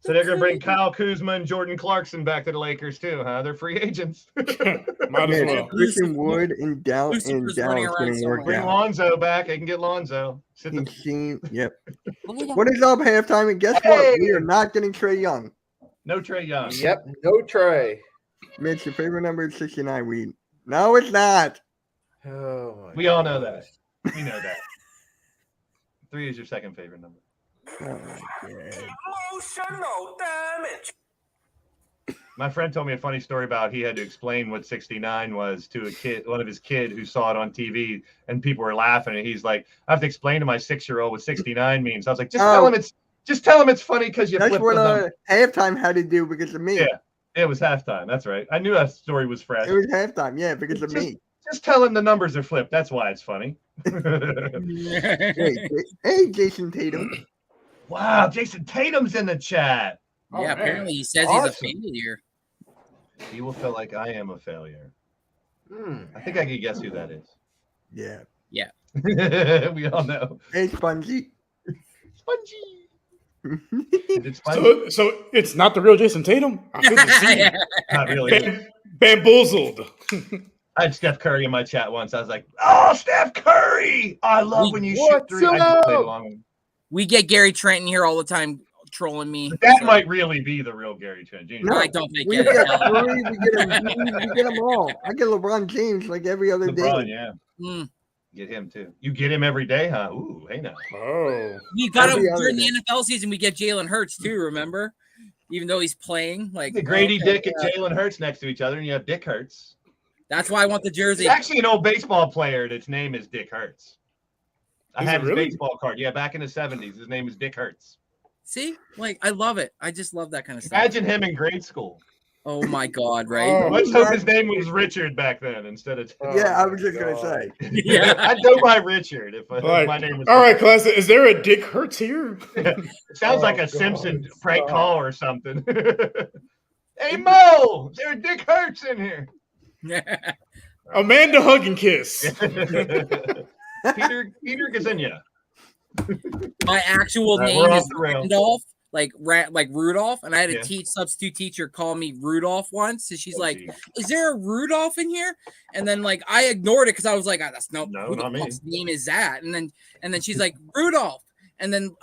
So they're gonna bring Kyle Kuzma and Jordan Clarkson back to the Lakers too, huh? They're free agents. Might as Man, well. Christian Wood and Dallas Lucifer's running around didn't work Bring out. Lonzo back. They can get Lonzo. Sit the- Yep. Look at that. What is up, halftime? And guess what? We are not getting Trey Young. No Trey Young. Yep, no Trey. Mitch, your favorite number is 69. No, it's not. Oh my We all know gosh. that. We know that. 3 is your second favorite number. Oh, my God. Emotional damage. My friend told me a funny story about he had to explain what 69 was to a kid, one of his kid who saw it on TV, and people were laughing. And he's like, "I have to explain to my 6-year-old what 69 means." I was like, "Just tell him it's funny because you That's flipped what the number." halftime had to do because of me. Yeah. It was halftime. That's right. I knew that story was fresh. It was halftime, yeah, because of me. Just tell him the numbers are flipped. That's why it's funny. Hey, Jason Tatum. Wow, Jason Tatum's in the chat. Oh, Yeah, man. apparently he says Awesome. he's a failure. He will feel like I am a failure. Hmm. I think I could guess who that is. Yeah. We all know. Hey, Spongy. Spongy. Is it Spongy? So it's not the real Jason Tatum? I feel deceived. Not really. Bamboozled. I had Steph Curry in my chat once. I was like, "Oh, Steph Curry! I love when you shoot What's 3." I just played up? along with him. We get Gary Trenton here all the time trolling me. That so might really be the real Gary Trent Jr. No. I don't think We it. get Hell no. Curry, we get them all. I get LeBron James like every other LeBron, day. yeah. Mm. Get him too. You get him every day, huh? Ooh, hey now. Oh. We got him Every other during day. the NFL season. We get Jalen Hurts too. Remember, even though he's playing, like The Grady okay, Dick and Jalen Hurts next to each other, and you have Dick Hurts. That's why I want the jersey. It's actually an old baseball player. Its name is Dick Hurts. I Is had it his really? baseball card. Yeah, back in the 70s. His name is Dick Hurts. See, like I love it. I just love that kind of stuff. Imagine him in grade school. Oh my god, right? Oh. Let's hope his name was Richard back then instead of. Yeah, I Oh was my just going to God. say. Yeah. I'd go by Richard if Like, my name was. all right, class. Is there a Dick Hurts here? It sounds like Oh, a God, Simpson prank stop. call or something. Hey Mo, is there a Dick Hurts in here? Amanda Hug and Kiss. Peter Gazinia. My actual Right, name we're off is the rails. Randolph, like Rudolph, and I had a Yeah. substitute teacher call me Rudolph once, and she's Oh, like, geez. "Is there a Rudolph in here?" And then like I ignored it because I was like, "That's no, No, who the not me." fuck's name is that?" And then she's like, "Rudolph." And then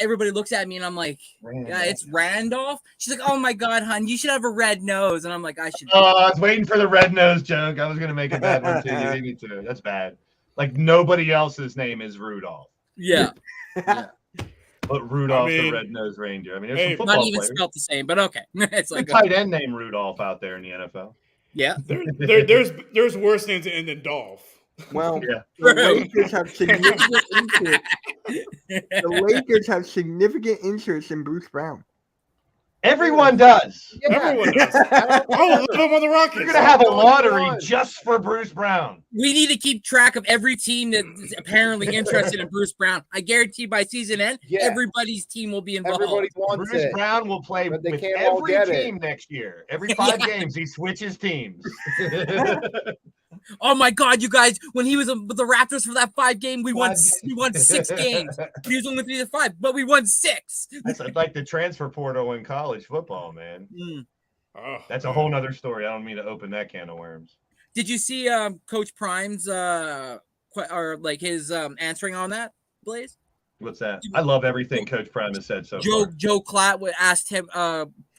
everybody looks at me and I'm like, "Yeah, it's Randolph." She's like, "Oh my god, hon, you should have a red nose." And I'm like, "I should." Oh, I was waiting for the red nose joke. I was gonna make a bad one too. You beat me to it. That's bad. Like nobody else's name is Rudolph, Yeah, but Rudolph I mean, the red-nosed reindeer. I mean, there's hey, some not football even players. spelled the same, but okay. It's There's a like, tight end named Rudolph out there in the NFL. yeah. There's worse names than Dolph. Well, Yeah. the Lakers have significant interest. The Lakers have significant interest in Bruce Brown. Everyone does. Yeah. Everyone does. I would love him on the Rockets. We're going to have a Going lottery on. just for Bruce Brown. We need to keep track of every team that's apparently interested in Bruce Brown. I guarantee by season end, Yeah. everybody's team will be involved. Everybody wants Bruce it. Brown will play But they with can't all every get it. team next year. Every 5 games, he switches teams. Oh my God, you guys! When he was with the Raptors for that 5 game, we won 6 games. He was only 3 to 5, but we won 6. That's like the transfer portal in college football, man. Oh, That's a whole nother story. I don't mean to open that can of worms. Did you see Coach Prime's or like his answering on that, Blaze? What's that? I love everything Coach Prime has said so far. Joe Klatt asked him,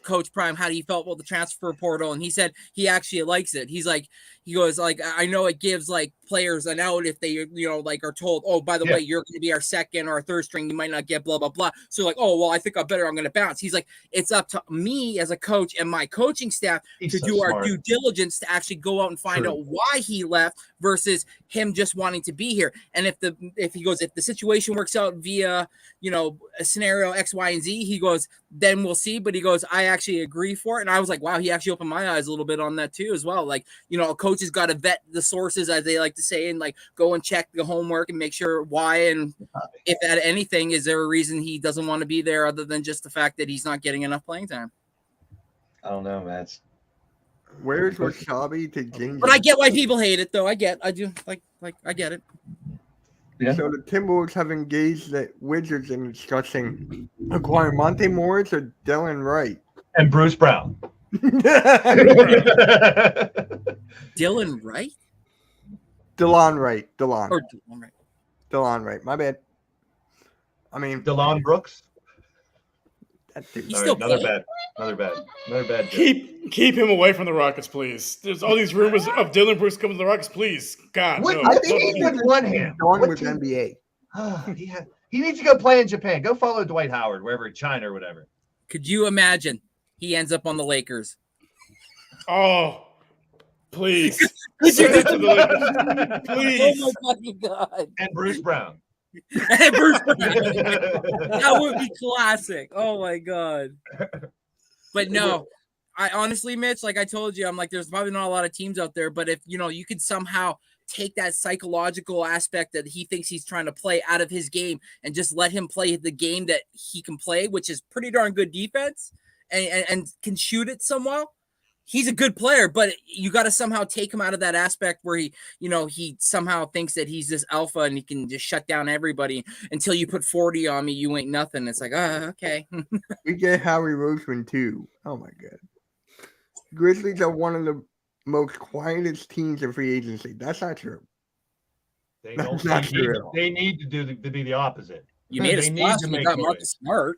Coach Prime, how he felt about the transfer portal, and he said he actually likes it. He goes, I know it gives like players an out if they, like are told, oh, by the way, you're going to be our second or our third string, you might not get blah, blah, blah. So like, oh, well, I think I'm going to bounce. He's like, it's up to me as a coach and my coaching staff to do our due diligence to actually go out and find out why he left versus him just wanting to be here. And if the situation works out via, a scenario X, Y, and Z, he goes, then we'll see. But he goes, I actually agree for it. And I was like, wow, he actually opened my eyes a little bit on that too, as well. Like, a coach has got to vet the sources, as they like to say, and like go and check the homework and make sure why. And if at anything, is there a reason he doesn't want to be there other than just the fact that he's not getting enough playing time? I don't know, man. Where's Wasabi to Ginger? But I get why people hate it, though. I get it. Yeah. So the Timberwolves have engaged the Wizards in discussing acquiring Monte Morris or Dylan Wright. And Bruce Brown. Dylan Wright? DeLon Wright. Or Dylan Wright. DeLon Wright. My bad. I mean, DeLon Brooks. that dude. He's All still right, another bad. Keep him away from the Rockets, please. There's all these rumors of Dylan Brooks coming to the Rockets. Please, God, no. I think he would want him. Gone with NBA. He needs to go play in Japan. Go follow Dwight Howard, wherever, China or whatever. Could you imagine he ends up on the Lakers? Oh, please. Send it to the Lakers. Please. Oh my fucking God. And Bruce Brown. And Bruce Brown. That would be classic. Oh my God. But no, I honestly, Mitch, like I told you, I'm like, there's probably not a lot of teams out there, but if you could somehow take that psychological aspect that he thinks he's trying to play out of his game and just let him play the game that he can play, which is pretty darn good defense and can shoot it somewhat. He's a good player, but you got to somehow take him out of that aspect where he somehow thinks that he's this alpha and he can just shut down everybody until you put 40 on me. You ain't nothing. It's like, okay. We get Howie Roseman too. Oh my God. Grizzlies are one of the most quietest teams in free agency. That's not true. They need to be the opposite. You made a splash when you got noise. Marcus Smart.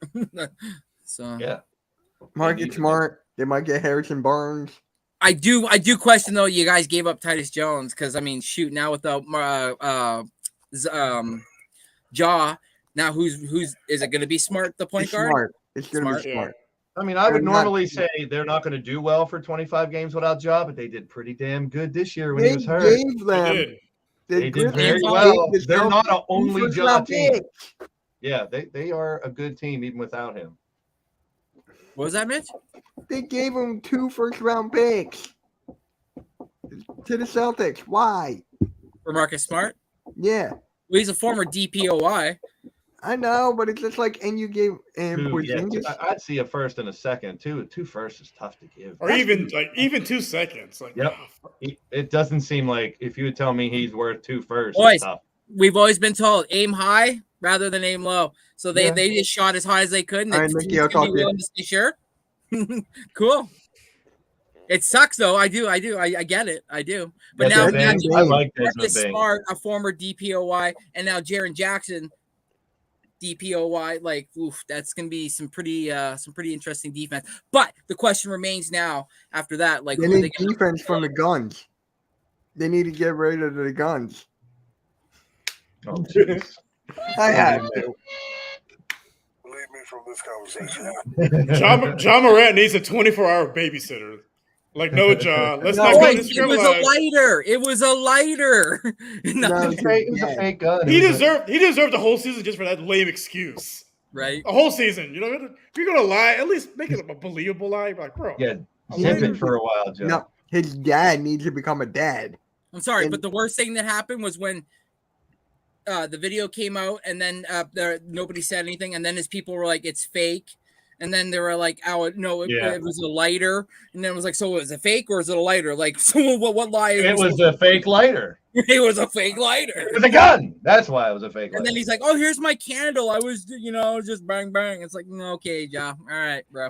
So Yeah. Marcus Smart. They might get Harrison Barnes. I do question though. You guys gave up Titus Jones because shoot, now without Jaw, now who's is it going to be Smart the point guard? Smart. It's going to be Smart. I mean, I would normally say they're not going to do well for 25 games without Jaw, but they did pretty damn good this year when he was hurt. They did very well. They're not an only Jaw team. Yeah, they are a good team even without him. What was that, Mitch? They gave him 2 first-round picks to the Celtics. Why? For Marcus Smart? Yeah. Well, he's a former DPOY. I know, but it's just like, and you gave I'd see a first and a second. Two firsts is tough to give. Or even 2 seconds. Like, yep. It doesn't seem like if you would tell me he's worth 2 firsts. Boys, we've always been told aim high rather than aim low. So they just shot as high as they could. And all right, Nicky, I'll talk to you. Sure. Cool. It sucks though. I get it. I do. But now I like Marcus Smart, a former DPOY, and now Jaren Jackson, DPOY. Like, oof, that's gonna be some pretty interesting defense. But the question remains now after that, like, they need defense from the guns. They need to get rid of the guns. Oh, jeez. I have to. Leave me from this conversation. John Morant needs a 24-hour babysitter. Like, no, John. Let's not go this It was a lighter. It was a lighter. It was a fake gun. He deserved the whole season just for that lame excuse. right? A whole season. You know, if you're gonna lie, at least make it a believable lie. Like, bro, Yeah, a zip lighter? it for a while, Joe. No, his dad needs to become a dad. I'm sorry, And- but the worst thing that happened was when the video came out, and then nobody said anything, and then his people were like, "It's fake," and then they were like, "Oh no, it was a lighter," and then it was like, "So was it fake or is it a lighter?" Like, so what lie? It was a fake lighter. It was a fake lighter. It was a gun. That's why it was a fake lighter. And then he's like, "Oh, here's my candle. I was, just bang bang." It's like, okay, Ja, all right, bro.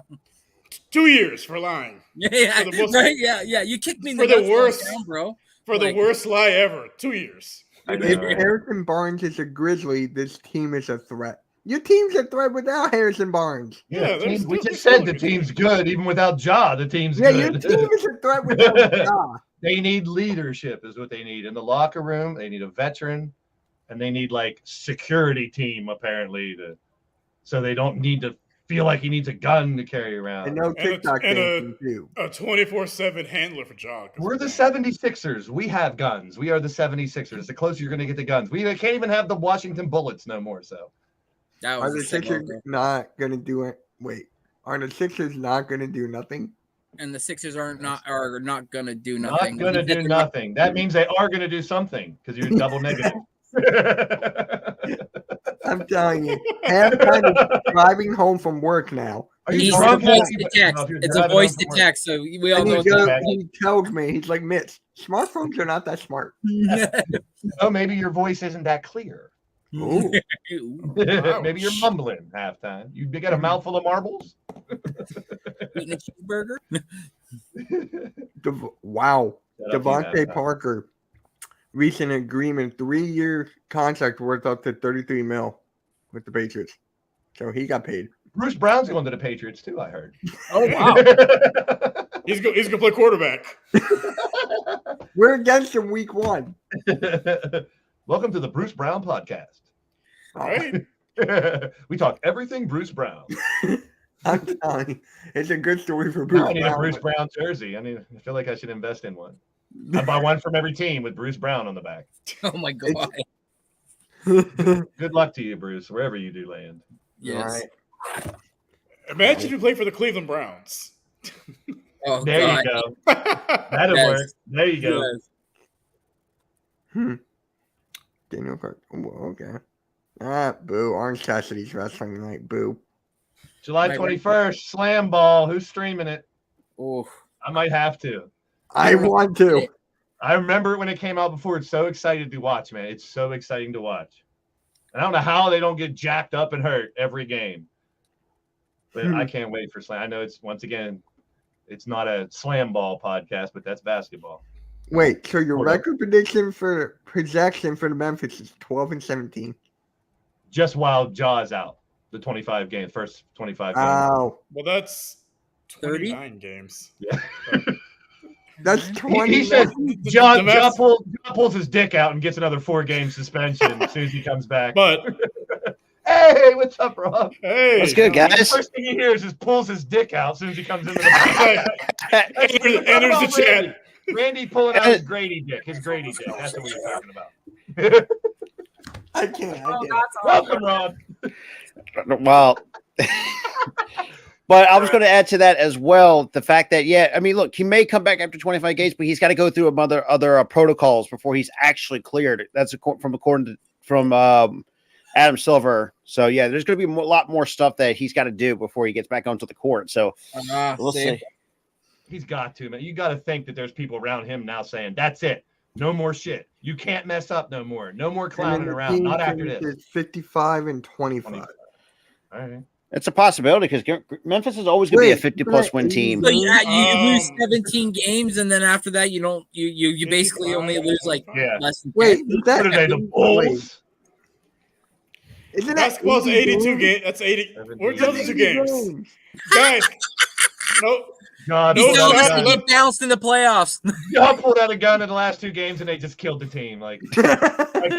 2 years for lying. Yeah, For the most- right. Yeah. You kicked me in For the the nuts worst- down, bro. For the Like- worst lie ever. 2 years. I know, If right? Harrison Barnes is a Grizzly, this team is a threat. Your team's a threat without Harrison Barnes. Yeah, The team- we they're just still said a the good team's team. good, even without Ja. The team's Yeah, your good. team is a threat without Ja. They need leadership, is what they need in the locker room. They need a veteran, and they need like security team apparently so they don't need to feel like he needs a gun to carry around. And no a- TikTok and a- dancing too. A 24/7 handler for Ja. We're the 76ers. We have guns. We are the 76ers. The closer you're going to get the guns. We can't even have the Washington Bullets no more. So That Are was the a sick Sixers logo. not going to do it? Wait, are the Sixers not going to do nothing? And the Sixers are not gonna do not nothing. going to do nothing. That means they are going to do something because you're double negative. I'm telling you, halftime is driving home from work now. Are you He's a drunk? voice to No, text. if you're It's a driving voice home to from work. text. So we all And know he, goes, that. he tells me, he's like, Mitch, smartphones are not that smart. Oh, maybe your voice isn't that clear. Ooh. Maybe you're mumbling halftime. You got a mouthful of marbles? Eating a cheeseburger. Wow. Shut up, you Devontae halftime. Parker reached an agreement, 3-year contract worth up to $33 million with the Patriots. So he got paid. Bruce Brown's going to the Patriots too, I heard. Oh wow. He's gonna play quarterback. We're against him week 1. Welcome to the Bruce Brown podcast. Right? We talk everything Bruce Brown. I'm telling you, it's a good story for Now Bruce I need a Brown. Bruce Brown jersey. I feel like I should invest in one. I buy one from every team with Bruce Brown on the back. Oh my god. Good luck to you, Bruce, wherever you do land. Yes. Right. Imagine if you played for the Cleveland Browns. Oh There god. you go. That'll Yes. work. There you go. Yes. Daniel Clark. Oh, okay. Boo. Orange Cassidy's wrestling night. Boo. July Right, 21st, Slam Ball. Who's streaming it? Oh. I might have to. I want to. I remember it when it came out before. It's so excited to watch, man. It's so exciting to watch. And I don't know how they don't get jacked up and hurt every game. But I can't wait for Slam. I know it's, once again, it's not a Slam Ball podcast, but that's basketball. Wait, so your Hold on. record prediction for projection for the Memphis is 12-17. Just while Jaw's out, the 25 games, first 25 games. Wow. Well, that's 30? 29 games. That's 20. He said The Jaw math- pulls his dick out and gets another 4-game suspension as soon as he comes back. But Hey, what's up, Rob? hey, What's good, The guys? first thing he hears is pulls his dick out as soon as he comes into the Enters the chat. Randy pulling out his Grady dick. His Grady dick. That's what we were talking about. I can't. Welcome, Rob. Well, but I was going to add to that as well the fact that, yeah, I mean, look, he may come back after 25 games, but he's got to go through other protocols before he's actually cleared. That's according to Adam Silver. So yeah, there's going to be a lot more stuff that he's got to do before he gets back onto the court. So we'll see. He's got to, man. You got to think that there's people around him now saying, that's it. No more shit. You can't mess up no more. No more clowning around. Not after this. 55-25. All right. It's a possibility because Memphis is always going to be a Wait, 50-plus win team. So you lose Um, 17 games, and then after that, you don't. You basically only lose like Yeah. less than 10. Wait, is that What are they, the Bulls? Isn't that Basketball's 82 games? games. That's 80. We're That's those are 2 games. Guys, no, God, No He's shot. telling us shot. to get bounced in the playoffs. Y'all pulled out a gun in the last 2 games and they just killed the team. Like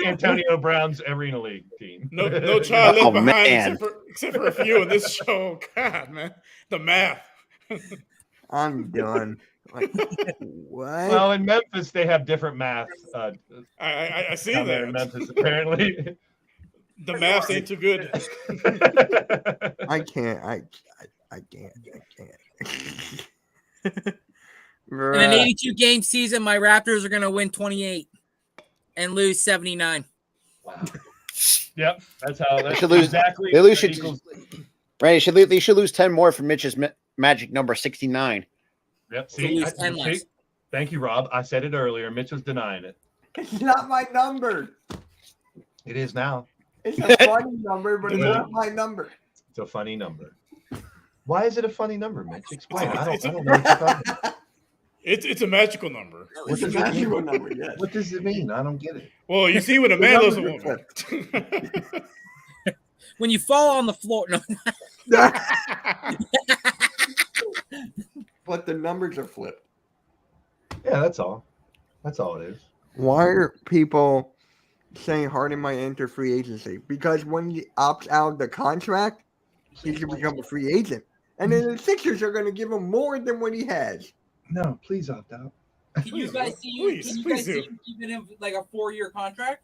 Antonio Brown's Arena League team. no child left Oh, behind man. except for a few in this show. God, man, the math. I'm done. Like, what? Well, in Memphis, they have different math I see down there in that. Memphis, apparently. The math ain't too good. I can't. I can't. In an 82 game season, my Raptors are going to win 28 and lose 79. Wow. Yep, that's how. That's should lose- exactly. they lose- that equals- Right, they should lose 10 more for Mitch's magic number 69. Yep. So See, lose 10 less. thank you, Rob. I said it earlier. Mitch was denying it. It's not my number. It is now. It's a funny number, but it's not my number. It's a funny number. Why is it a funny number, Mitch? Explain. I don't know what you're talking about. It's a magical number. It's a magical number, yes. What does it mean? I don't get it. Well, you see when a man loves a numbers woman. When you fall on the floor, no, But the numbers are flipped. Yeah, that's all. That's all it is. Why are people saying Harden might enter free agency? Because when he opts out of the contract, he can become a free agent. And then the Sixers are going to give him more than what he has. No, please opt out. can you guys see Please, can you please guys see do. him giving him like a 4-year contract?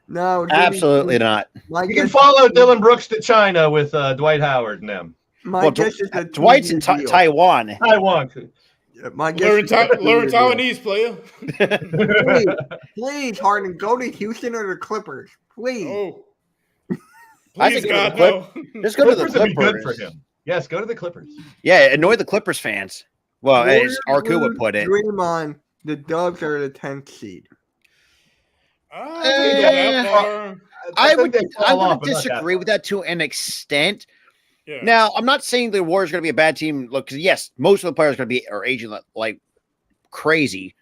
No, Jimmy, Absolutely not. My You can guess, follow Dylan Brooks to China with Dwight Howard and them. my Well, guess is that Dwight's in Taiwan. Taiwan. My guess Learn is learn Taiwanese, player. Please, Harden, go to Houston or the Clippers. Please. Oh, I please, think God, go to no. Just go to the Clippers would be good Clippers. for him. Yes, go to the Clippers. Yeah, annoy the Clippers fans. Well, Warriors as Arku would lose put it. Draymond, the Dubs are the 10th seed. I wouldn't go that far. I think would they fall I off, would but not that disagree with that to an extent. Yeah. Now, I'm not saying the Warriors are going to be a bad team. Look, because yes, most of the players are going to be are aging like crazy.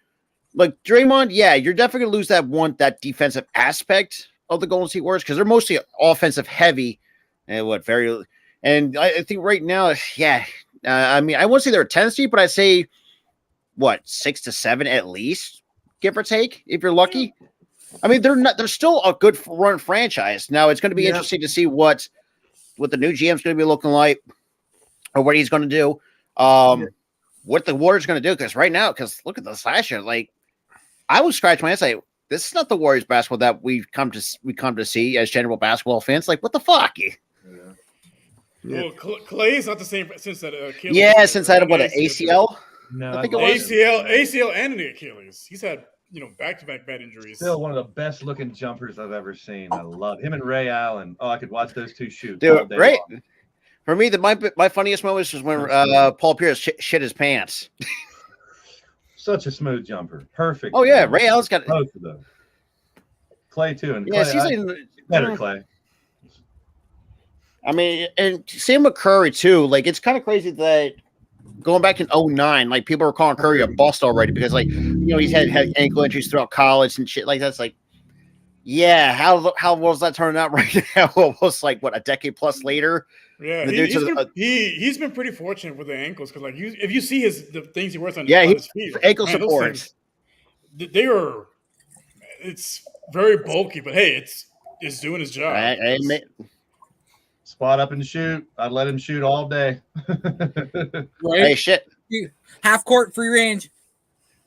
Like Draymond, yeah, you're definitely going to lose that defensive aspect of the Golden State Warriors because they're mostly offensive heavy and I think right now, yeah. I mean, I wouldn't say they're a 10th seed, but I'd say 6 to 7 at least, give or take, if you're lucky. I mean, they're still a good run franchise. Now it's going to be interesting to see what the new GM's going to be looking like, or what he's going to do, what the Warriors going to do. Because right now, look at this last year, like I would scratch my head and say, this is not the Warriors basketball that we come to see as general basketball fans. Like, what the fuck? Well, Clay's not the same since that Achilles. Yeah, since I had an ACL. No, I think it was. ACL and the Achilles. He's had back-to-back bad injuries. Still one of the best looking jumpers I've ever seen. I love him and Ray Allen. Oh, I could watch those two shoot. all Dude, day right? long. For me, my funniest moment was when Paul Pierce shit his pants. Such a smooth jumper. Perfect. Oh yeah, Ray Allen's got. both of them. Clay too, and Yeah, Clay, better Clay. I mean, and same with Curry too. Like, it's kind of crazy that going back in 2009, like people were calling Curry a bust already because, like, he's had ankle injuries throughout college and shit like that. It's like, yeah, how was that turning out right now? Almost like a decade plus later. Yeah, he's been pretty fortunate with the ankles because, like, if you see the things he wears on his feet, ankle man, those supports. things, it's very bulky, but hey, it's doing his job. Spot up and shoot. I'd let him shoot all day. Right? Hey, shit. Half court free range.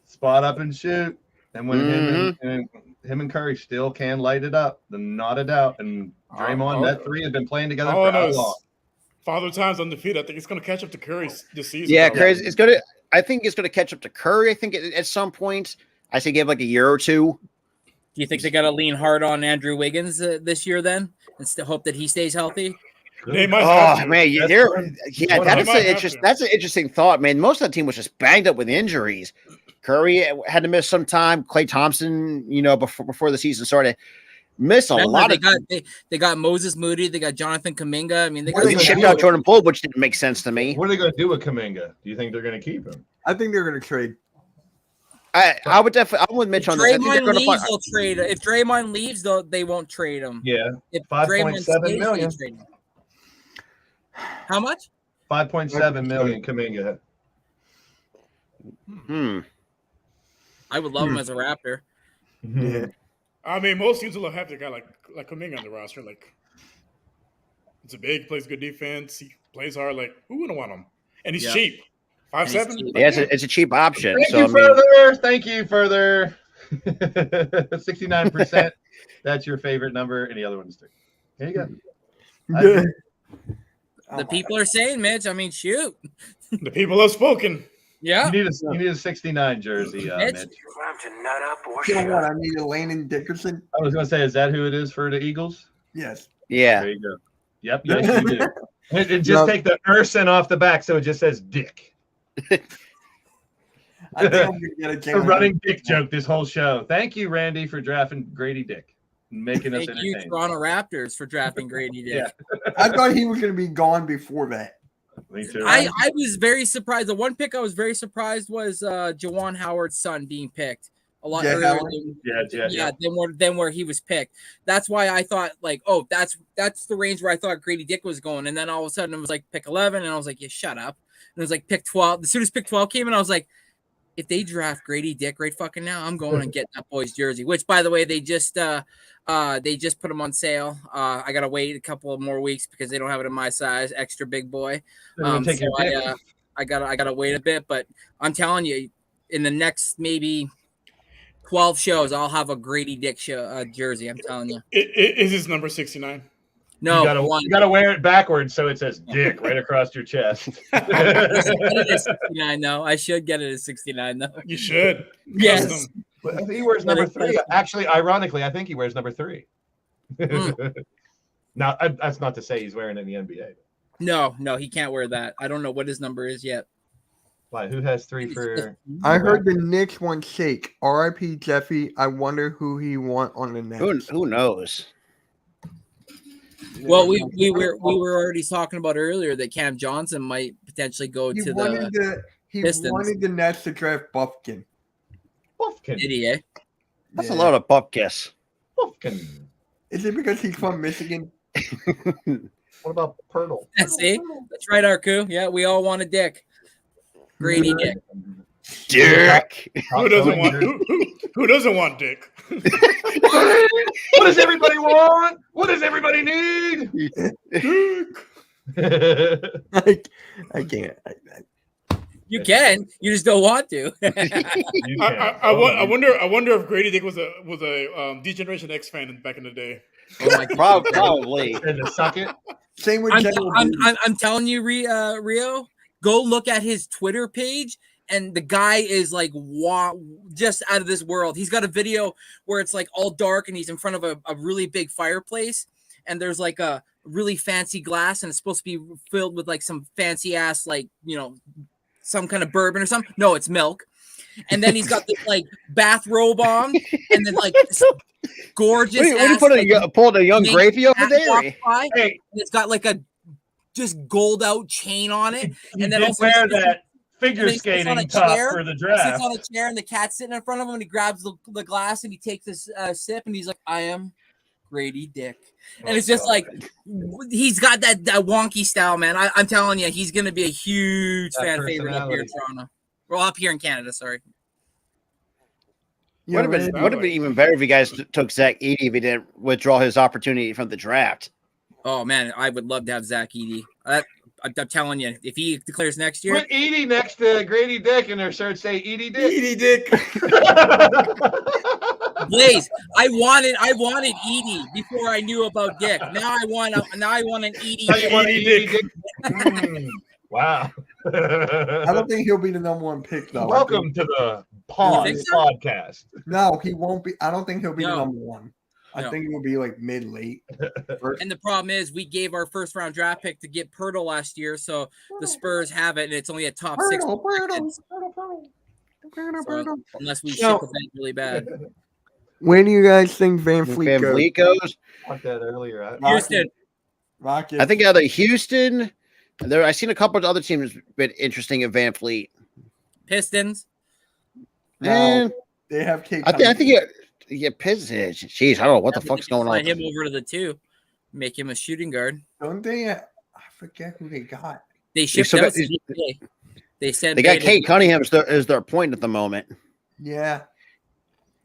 Spot up and shoot. And when him and Curry still can light it up, then not a doubt. And Draymond, that three have been playing together for how long? Father Time's undefeated. I think it's going to catch up to Curry this season. Yeah, Curry. I think it's going to catch up to Curry. I think at some point, I say give like a year or two. Do you think they got to lean hard on Andrew Wiggins this year then, and still hope that he stays healthy? They might have to. Man, that's an interesting thought, man. Most of the team was just banged up with injuries. Curry had to miss some time. Klay Thompson, before the season started, missed a lot. They got Moses Moody. They got Jonathan Kuminga. I mean, they shipped out Jordan Poole, which didn't make sense to me. What are they going to do with Kuminga? Do you think they're going to keep him? I think they're going to trade. I would definitely. I'm with Mitch on this. I think they're going to they'll trade. If Draymond leaves, they won't trade him. Yeah, if 5.7 million. How much? 5.7 million Kuminga. I would love him as a Raptor. Yeah. I mean, most teams will have a guy like Kuminga on the roster. Like, it's a big, plays good defense. He plays hard. Like, who wouldn't want him? And he's cheap. 5'7". Yeah, it's a cheap option. Thank you further. 69%. That's your favorite number. Any other ones? There you go. Yeah. The people are saying, Mitch. I mean, shoot. The people have spoken. Yeah. You need a 69 jersey, Mitch. Mitch. Time to nut up or You know shut what? up. I need a Landon Dickerson. I was going to say, is that who it is for the Eagles? Yes. Yeah. There you go. Yep, yes, you do. And just No. take the Urson off the back so it just says Dick. I think I'm gonna get a A Jalen running Dick joke this whole show. Thank you, Randy, for drafting Grady Dick. Making us Thank you, entertained. Toronto Raptors, for drafting Grady Dick. I thought he was gonna be gone before that. Me too. I was very surprised. The one pick I was very surprised was Jawan Howard's son being picked a lot Jet earlier Howard? than where he was picked. That's why I thought like, oh, that's the range where I thought Grady Dick was going. And then all of a sudden it was like pick 11, and I was like, yeah, shut up. And it was like pick 12. As soon as pick 12 came in, I was like, if they draft Grady Dick right fucking now, I'm going and getting that boy's jersey. Which, by the way, they just put him on sale. I gotta wait a couple of more weeks because they don't have it in my size, extra big boy. I gotta wait a bit, but I'm telling you, in the next maybe 12 shows, I'll have a Grady Dick jersey. I'm telling you. Is his number 69? No, you gotta wear it backwards so it says Dick right across your chest. I should get it at 69 though. I should get it at 69 though. You should. Yes. Custom. But I think he wears number 3. Actually, ironically, I think he wears number 3. Now, that's not to say he's wearing it in the NBA. No, he can't wear that. I don't know what his number is yet. Why? Who has 3 for? I heard the Knicks want Shake. R.I.P. Jeffy. I wonder who he want on the Nets. Who knows? Well, we were already talking about earlier that Cam Johnson might potentially go He to wanted the Pistons. wanted the Nets to draft Buffkin. Buffkin. idiot. That's a lot of bupkis. Buffkin. Is it because he's from Michigan? What about Pirtle? See, that's right, Arku. Yeah, we all want a Dick. Grady Dick. Dick. Who doesn't want Dick? What does everybody want? What does everybody need? I can't. You can. You just don't want to. I wonder if Grady Dick was a D-Generation X fan back in the day. Oh my God. Probably. And to suck it. Same with I'm telling you, Rio, go look at his Twitter page. And the guy is like, just out of this world. He's got a video where it's like all dark and he's in front of a really big fireplace. And there's like a really fancy glass and it's supposed to be filled with like some fancy ass, like, some kind of bourbon or something. No, it's milk. And then he's got this like bathrobe on and then like this gorgeous. What are you pulled a young gravy over there? Hey. And it's got like a just gold out chain on it. And then also wear that figure he sits on skating a top chair, for the He draft. sits on a chair and the cat's sitting in front of him and he grabs the glass and he takes this sip and he's like, I am Grady Dick. And it's just like, he's got that wonky style, man. I'm telling you, he's going to be a huge fan favorite up here in Toronto. Well, up here in Canada, sorry. Yeah, Would have been even better if you guys took Zach Edey if he didn't withdraw his opportunity from the draft. Oh, man, I would love to have Zach Edey. I'm telling you, if he declares next year. Put Edie next to Grady Dick and their shirts say Edie Dick. Edie Dick. Blaze, I wanted Edie before I knew about Dick. Now I want an Edie. Now you want Edie Edie Dick. Wow. I don't think he'll be the number one pick, though. Welcome to the Pawn podcast. No, he won't be. I don't think he'll be the number one. I No. think it will be like mid-late. And the problem is we gave our first round draft pick to get Pirtle last year, so the Spurs have it, and it's only a top 6. So, unless we ship the bed really bad. Where do you guys think Van Fleet Van goes? Fleet goes. Talked that earlier. Houston. Rockets. I think either Houston. I've seen a couple of other teams been interesting in Van Fleet. Pistons. And they have Kate. I think Pistons. Jeez, I don't know what the fuck's going on. Slide him over to the 2. Make him a shooting guard. Don't they? I forget who they got. They shipped out to NBA. They said they got Kate Cunningham as their point at the moment. Yeah.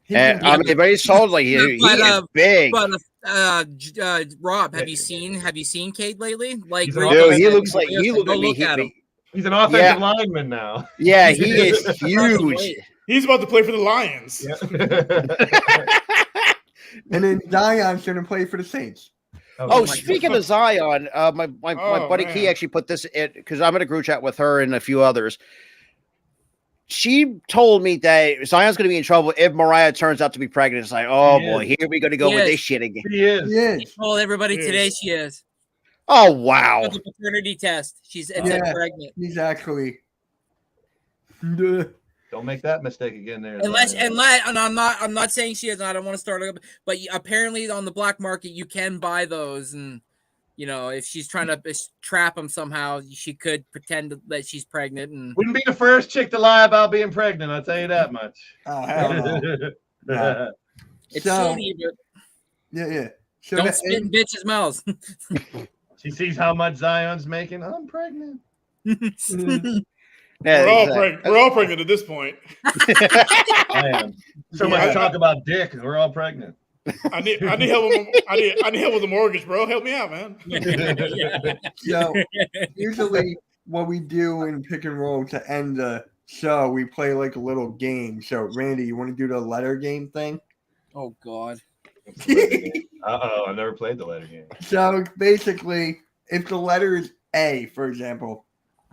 And I mean, they very solid. Like he is big. But Rob, have you seen Cade lately? Like, dude, he looks like him. He's an offensive lineman now. Yeah, he is huge. He's about to play for the Lions. And then Zion's going to play for the Saints. Oh, my speaking of Zion, my Oh, buddy Key man. actually put this in because I'm in a group chat with her and a few others. She told me that Zion's going to be in trouble if Mariah turns out to be pregnant. It's like, oh She boy, is. here we go to go with Yes. this shit again. He is. Yes. told everybody Yes. today she is. Oh wow. With the paternity test. It's Yeah. pregnant. He's actually. Duh. Don't make that mistake again there. Unless Zion. and I'm not saying she is. I don't want to start up, but apparently on the black market you can buy those, and if she's trying to trap him somehow, she could pretend that she's pregnant. And Wouldn't be the first chick to lie about being pregnant. I'll tell you that much. Oh, hell no. No. it's So- shady, but Yeah. So don't to spit in end- bitches' mouths. She sees how much Zion's making. I'm pregnant. Yeah, We're all exactly. pregnant. We're all pregnant at this point. I am. So Yeah. much talk about dick. We're all pregnant. I need help. I need help with the mortgage, bro. Help me out, man. So usually what we do in pick and roll to end the show, we play like a little game. So Randy, you want to do the letter game thing? Oh God. Uh-oh, I've never played the letter game. So basically, if the letter is A, for example,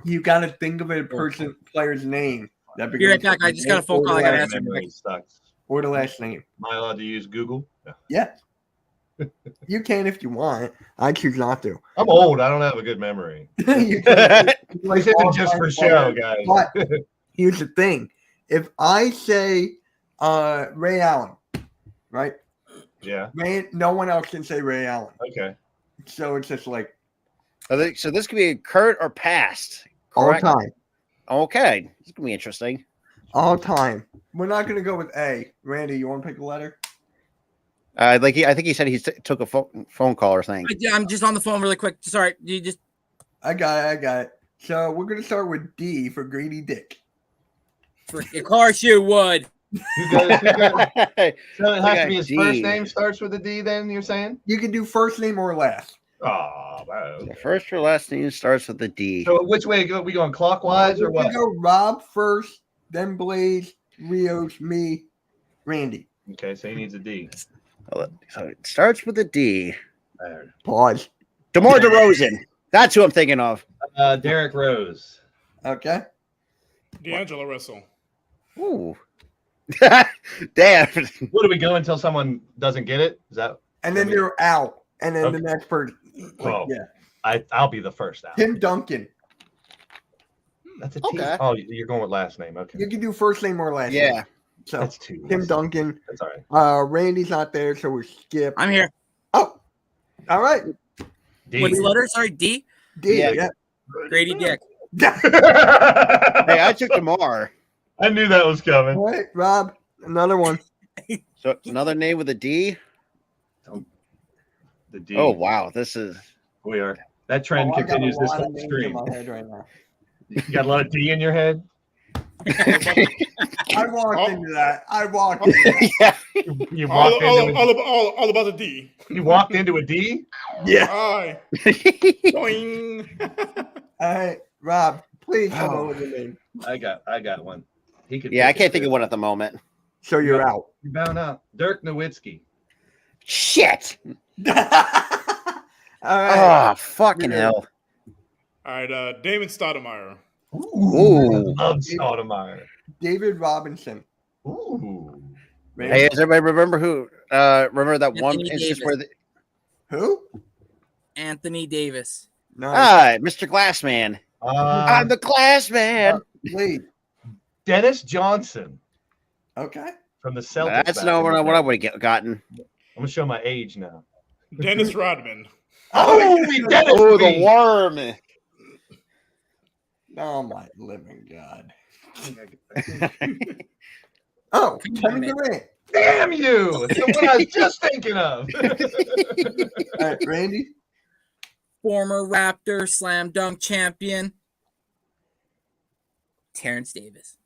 you got to think of a player's name that Be right back. I just got a phone call. I got to or answer. Memory sucks. or the last name. Am I allowed to use Google? Yeah. Yeah. You can if you want. I choose not to. I'm old. I don't have a good memory. You can, This isn't just for show, guys. But here's the thing: if I say Ray Allen, right? Yeah. No one else can say Ray Allen. Okay. So it's just like So this could be current or past. all Correct? time. Okay, this is gonna be interesting. All time. We're not going to go with A. Randy, you want to pick a letter? I think he said he took a phone call or something. I'm just on the phone really quick. Sorry, you just. I got it. So we're going to start with D for Greedy Dick. Of course you would. Who goes? So it has Okay, to be his D. first name starts with a D, then you're saying? You can do first name or last. Oh, wow. The first or last name starts with a D. So which way we going clockwise or We're what? gonna go Rob first, then Blaze, Rios, me, Randy. Okay, so he needs a D. So it starts with a D. There. Pause. DeMar DeRozan. That's who I'm thinking of. Derek Rose. Okay. D'Angelo Russell. Ooh. Damn. What do we go until someone doesn't get it? Is that? And then they're out. And then Okay. the next person. Oh. Yeah. I'll be the first out. Tim Duncan. That's a T. Okay. Oh, you're going with last name. Okay. You can do first name or last name. Yeah. So That's two. Tim Duncan. That's all right. Randy's not there, so we skip. I'm here. Oh. All right. D. What's the letter? Sorry, D. D. Yeah. Yeah. Grady Dick. Hey, I took DeMar. I knew that was coming. All right, Rob. Another one. So another name with a D. The D. Oh wow, this is We are. That trend Oh, I got a continues this lot of whole names in stream. my head right now. You got a lot of D in your head. I walked Oh. into that. I walked into that. yeah. You All, walked all, into all about the D. you walked into a D. Yeah. Aye. Boing. All right, Rob, please come Oh. on with the name. I got one. He could. Yeah, I can't think of one at the moment. So you're out. You're bound out. Dirk Nowitzki. Shit. All right. Oh, fucking hell. All right, Damon Stoudemire. Ooh. Love Stoudemire. David Robinson. Ooh. Hey, does everybody remember who? Remember that one Anthony instance Davis. where the, Who? Anthony Davis. No. Mr. Glassman. Uh, I'm the Glassman. Wait. Dennis Johnson Okay. from the Celtics. That's back not in what the I day. would have gotten. I'm gonna show my age now. Dennis Rodman. Oh, Dennis. Oh, the B. worm. Oh my living God. Oh, Kevin Durant. Damn you! It's the one I was just thinking of. All right, Randy. Former Raptor slam dunk champion. Terrence Davis.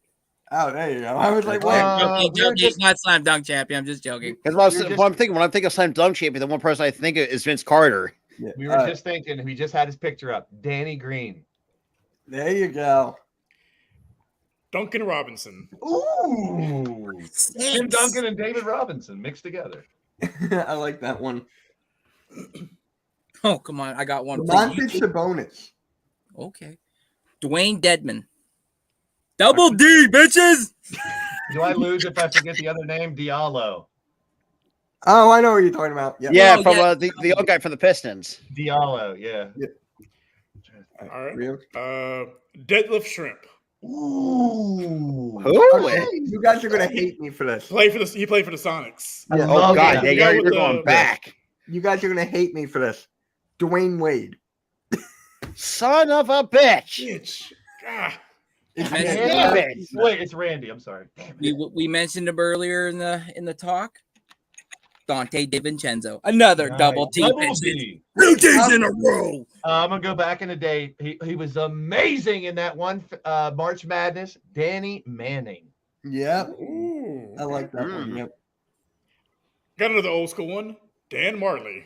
Oh, there you go. I was like, wait. Joking, not slam dunk champion. I'm just joking. Because You're just- when I'm thinking of slam dunk champion, the one person I think of is Vince Carter. Yeah, We were just thinking. We just had his picture up. Danny Green. there you go. Duncan Robinson. Ooh. Tim Six. Duncan and David Robinson mixed together. I like that one. Oh, come on. I got one. Domantas Sabonis. Okay. Dwayne Dedman. Double D, bitches. Do I lose if I forget the other name? Diallo. Oh, I know what you're talking about. Yep. Yeah, Oh, from yeah. the old guy for the Pistons. Diallo, yeah. All right. Real. Deadlift Shrimp. Ooh. Who? Okay, you guys are gonna hate me for this. He played for the Sonics. I Yeah. Oh love God, that. yeah, The guy you're with going the- back. You guys are gonna hate me for this. Dwayne Wade. Son of a bitch. Bitch. God. It's Man, Randy. damn it. Wait, it's Randy. I'm sorry. Damn it. We mentioned him earlier in the talk. Dante DiVincenzo. Another double T. Double bitches. D. 2 days in a row. I'm gonna go back in the day. He was amazing in that one March Madness. Danny Manning. Yep. Ooh. I like that one. Yep. Got another old school one. Dan Marley.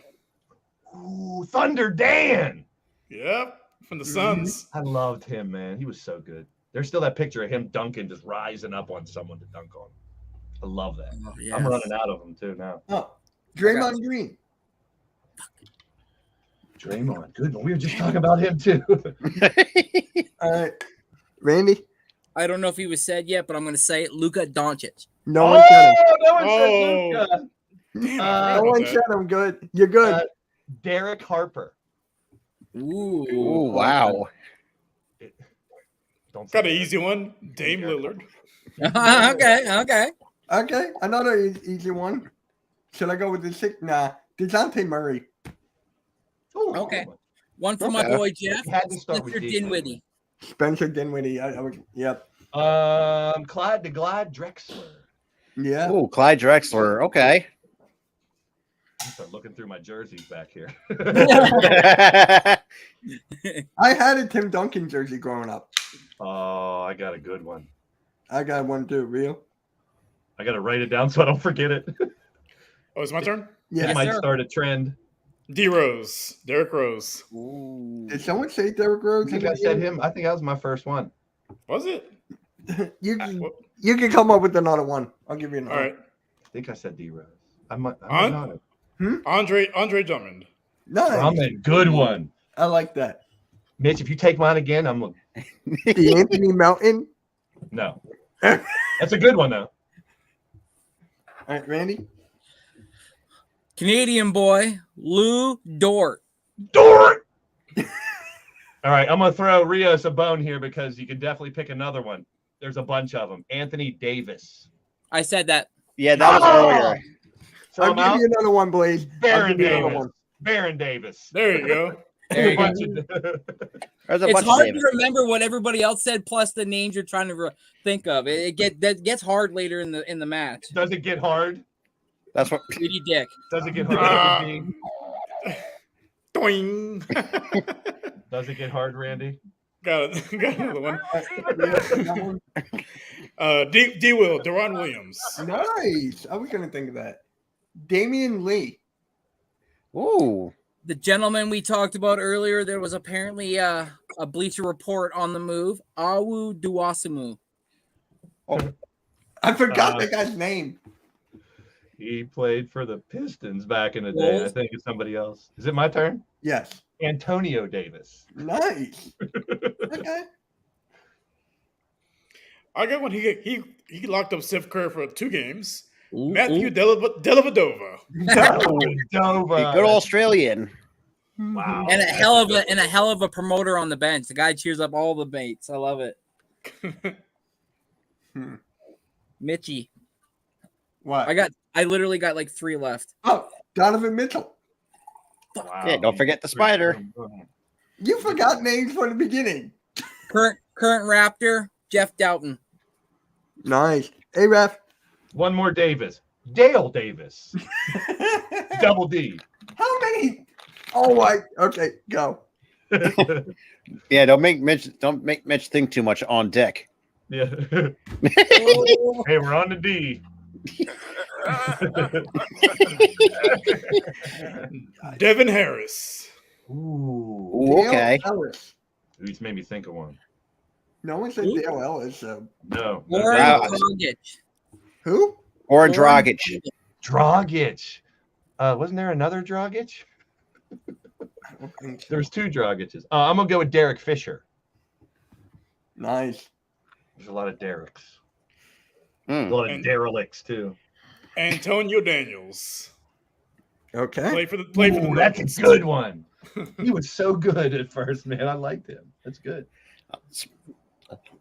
Ooh, Thunder Dan. Yep. From the Suns. I loved him, man. He was so good. There's still that picture of him dunking, just rising up on someone to dunk on. I love that. Oh, yes. I'm running out of them too now. Oh, Draymond Green. Draymond, good one. We were just talking about him too. All right, Randy. I don't know if he was said yet, but I'm going to say it. Luka Doncic. No one said him. no one Oh. said Luka. Damn, I Uh, forgot No about one that. said him. Good. You're good. Derek Harper. Ooh. Ooh, wow. Don't say Got an that. easy one. Dame Lillard. Okay. Okay, another easy one. Should I go with the six? Nah, DeJounte Murray. Ooh, Okay. good one. One for my Okay. boy Jeff. Had to start with Spencer D. Dinwiddie. Spencer Dinwiddie. I was. Yep. Clyde the Glide Drexler. Yeah. Ooh, Clyde Drexler. Okay. I'm start looking through my jerseys back here. I had a Tim Duncan jersey growing up. Oh, I got a good one. I got one too. Real. I got to write it down so I don't forget it. Oh, it's my turn? Yeah. It Yes, might sir. start a trend. D Rose. Derrick Rose. Ooh. Did someone say Derrick Rose? I think I said him. I think that was my first one. Was it? You What- you can come up with another one. I'll give you All another. right. I think I said D Rose. I might On? not have. Andre Drummond. Nice. I'm a good one. I like that. Mitch, if you take mine again, I'm The Anthony Mountain. no. That's a good one though. All right, Randy. Canadian boy, Lou Dort. Dort. All right, I'm gonna throw Rios a bone here because you can definitely pick another one. There's a bunch of them. Anthony Davis. I said that. Yeah, that was Oh! earlier. So I'll I'm give out. you another one, Blaze. I'll Baron give you another Davis. one. Baron Davis. There you go. There you go. Bunch of- There's a It's bunch of hard Davis. to remember what everybody else said, plus the names you're trying to think of. That gets hard later in the match. Does it get hard? That's what. Greedy dick. Does it get hard? Ah. Randy? Doing. Does it get hard, Randy? Got another one. That one. D Will, Deron Williams. Nice. I was gonna think of that. Damian Lee. Ooh. The gentleman we talked about earlier, there was apparently a Bleacher Report on the move. Awu Duwasimu. I forgot Uh, that guy's name. He played for the Pistons back in the day. I Wolves? think it's somebody else. Is it my turn? Yes. Antonio Davis. Nice. Okay. I got one. He locked up Steph Curry for 2 games. Ooh, Matthew ooh. Dellavedova. Dova. Good Australian. Wow. And a hell of a promoter on the bench. The guy cheers up all the baits. I love it. Mitchie. What? I literally got like 3 left. Oh, Donovan Mitchell. Wow. Yeah, don't forget the spider. You forgot names from the beginning. Current Raptor, Jeff Doughton. Nice. Hey, Ref. One more Davis. Dale Davis. Double D. How many? Oh, okay, go. Yeah, don't make Mitch think too much on deck. Yeah. Oh, Hey, we're on the D. Devin Harris. Ooh. Ooh, okay. Dale Ellis. You just made me think of one. No one said Ooh. Dale Ellis. So. No. Warren Wow. Dragic. Who? Or Dragic. Dragic. Wasn't there another Dragic? I don't think so. There's 2 Dragic's. I'm gonna go with Derek Fisher. Nice. There's a lot of Derek's. Mm. A lot of And- derelicts too. Antonio Daniels. Okay. Play for the Ooh, that's Nuggets. a good one. He was so good at first, man. I liked him. That's good.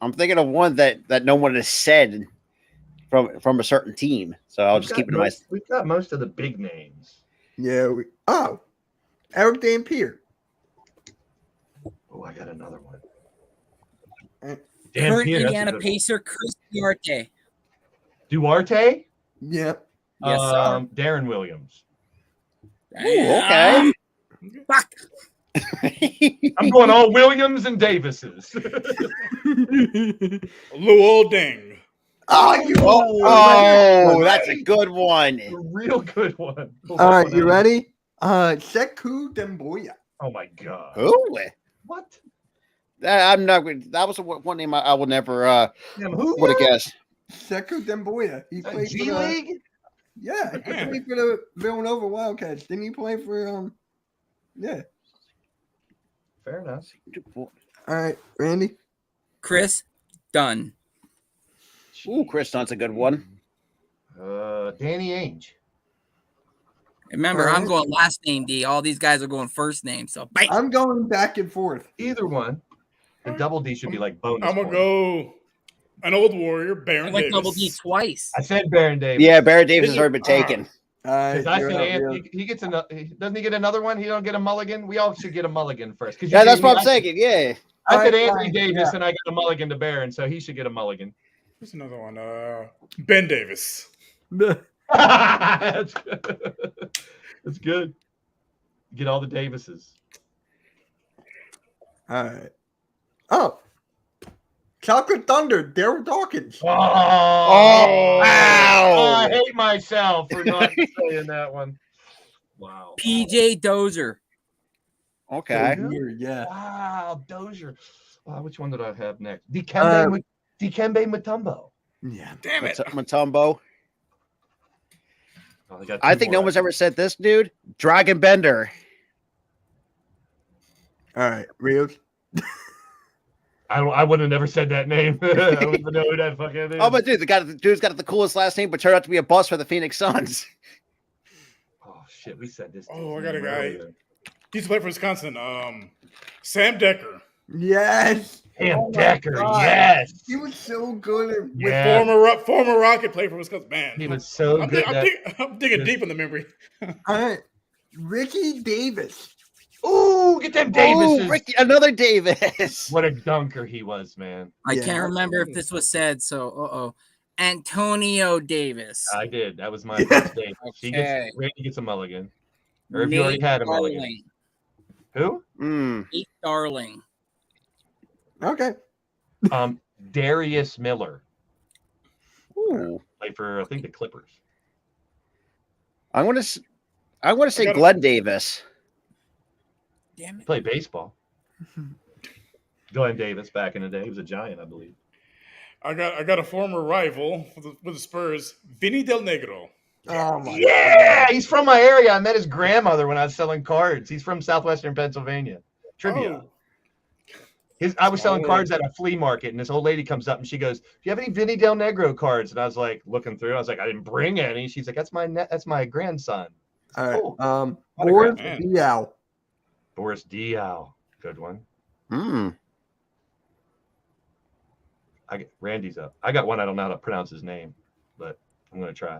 I'm thinking of one that no one has said from a certain team. So I'll just keep it to myself. We've got most of the big names. Yeah. Eric Dampier. Oh, I got another one. Uh, Dan Current Pierre, that's a Indiana good one. Pacer Chris Duarte. Duarte. Yeah. Yes, sir. Darren Williams. Okay. Fuck. I'm going all Williams and Davises. Luol Deng. Oh, that's a good one. A real good one. Pull All that right, one you out. ready? Sekou Demboya. Oh my god. Who? What? I'm not. That was one name I would never Who? would have guessed. Sekou Demboya. He played G for the, League? Yeah, he played for the Villanova Wildcats. Didn't he play for Yeah. Fair enough. All right, Randy. Chris Dunn. Ooh, Chris Dunn's a good one. Danny Ainge. Remember, All I'm right. going last name D. All these guys are going first name. So bang. I'm going back and forth. Either one. The double D should be like bonus. I'm gonna points. go an old warrior, I Baron went Davis. double D twice. I said Baron Davis. Yeah, Barrett Davis has already been taken. All right, Because I you're said out, Anthony, Rio. he gets another. Doesn't he get another one? He don't get a mulligan. We all should get a mulligan first. 'Cause you Yeah, that's gave me- what I'm saying. Yeah. I said All right, Anthony fine, Davis, yeah. and I got a mulligan to Baron, so he should get a mulligan. Who's another one? Ben Davis. That's good. That's good. Get all the Davises. All right. Oh. Chocolate Thunder, Daryl Dawkins. Oh, wow. I hate myself for not saying that one. Wow. PJ Dozier. Okay. Weird, yeah. Wow, Dozier. Which one did I have next? Dikembe Mutombo. Yeah. Damn it. Matumbo. Oh, I got I two think more. no one's ever said this, dude. Dragon Bender. All right, Rios. I would have never said that name. I don't even know who that fucking is. Oh, but dude, the dude's got the coolest last name, but turned out to be a bust for the Phoenix Suns. Oh, shit, we said this. Oh, I dude's got a name guy. earlier. He used to play for Wisconsin. Sam Decker. Yes. Sam Oh my Decker, God. yes. He was so good at Yeah. Former Rocket player for Wisconsin. Man, He was so good. I'm digging Good. deep in the memory. All right. Ricky Davis. Ooh, get them Oh, Davises. Ricky, another Davis. What a dunker he was, man. I Yeah, can't remember if this was said. So, Antonio Davis. I did. That was my first date. Okay. Randy gets a mulligan. Or if you already had a mulligan. Who? Nate Darling. Okay. Darius Miller. Ooh. Played for, I think, the Clippers. I want to say got it. Glenn Davis. Damn it. Played baseball. Glenn Davis back in the day. He was a Giant, I believe. I got a former rival with the Spurs, Vinny Del Negro. Oh my Yeah, he's from my area. I met his grandmother when I was selling cards. He's from southwestern Pennsylvania. Trivia. Oh, I was selling Oh. cards at a flea market, and this old lady comes up and she goes, "Do you have any Vinny Del Negro cards?" And I was like, looking through. I was like, "I didn't bring any." She's like, "That's my grandson." All right. Oh, what a Boris great man. Diaw. Boris Diaw, good one. Randy's up. I got one. I don't know how to pronounce his name, but I'm gonna try.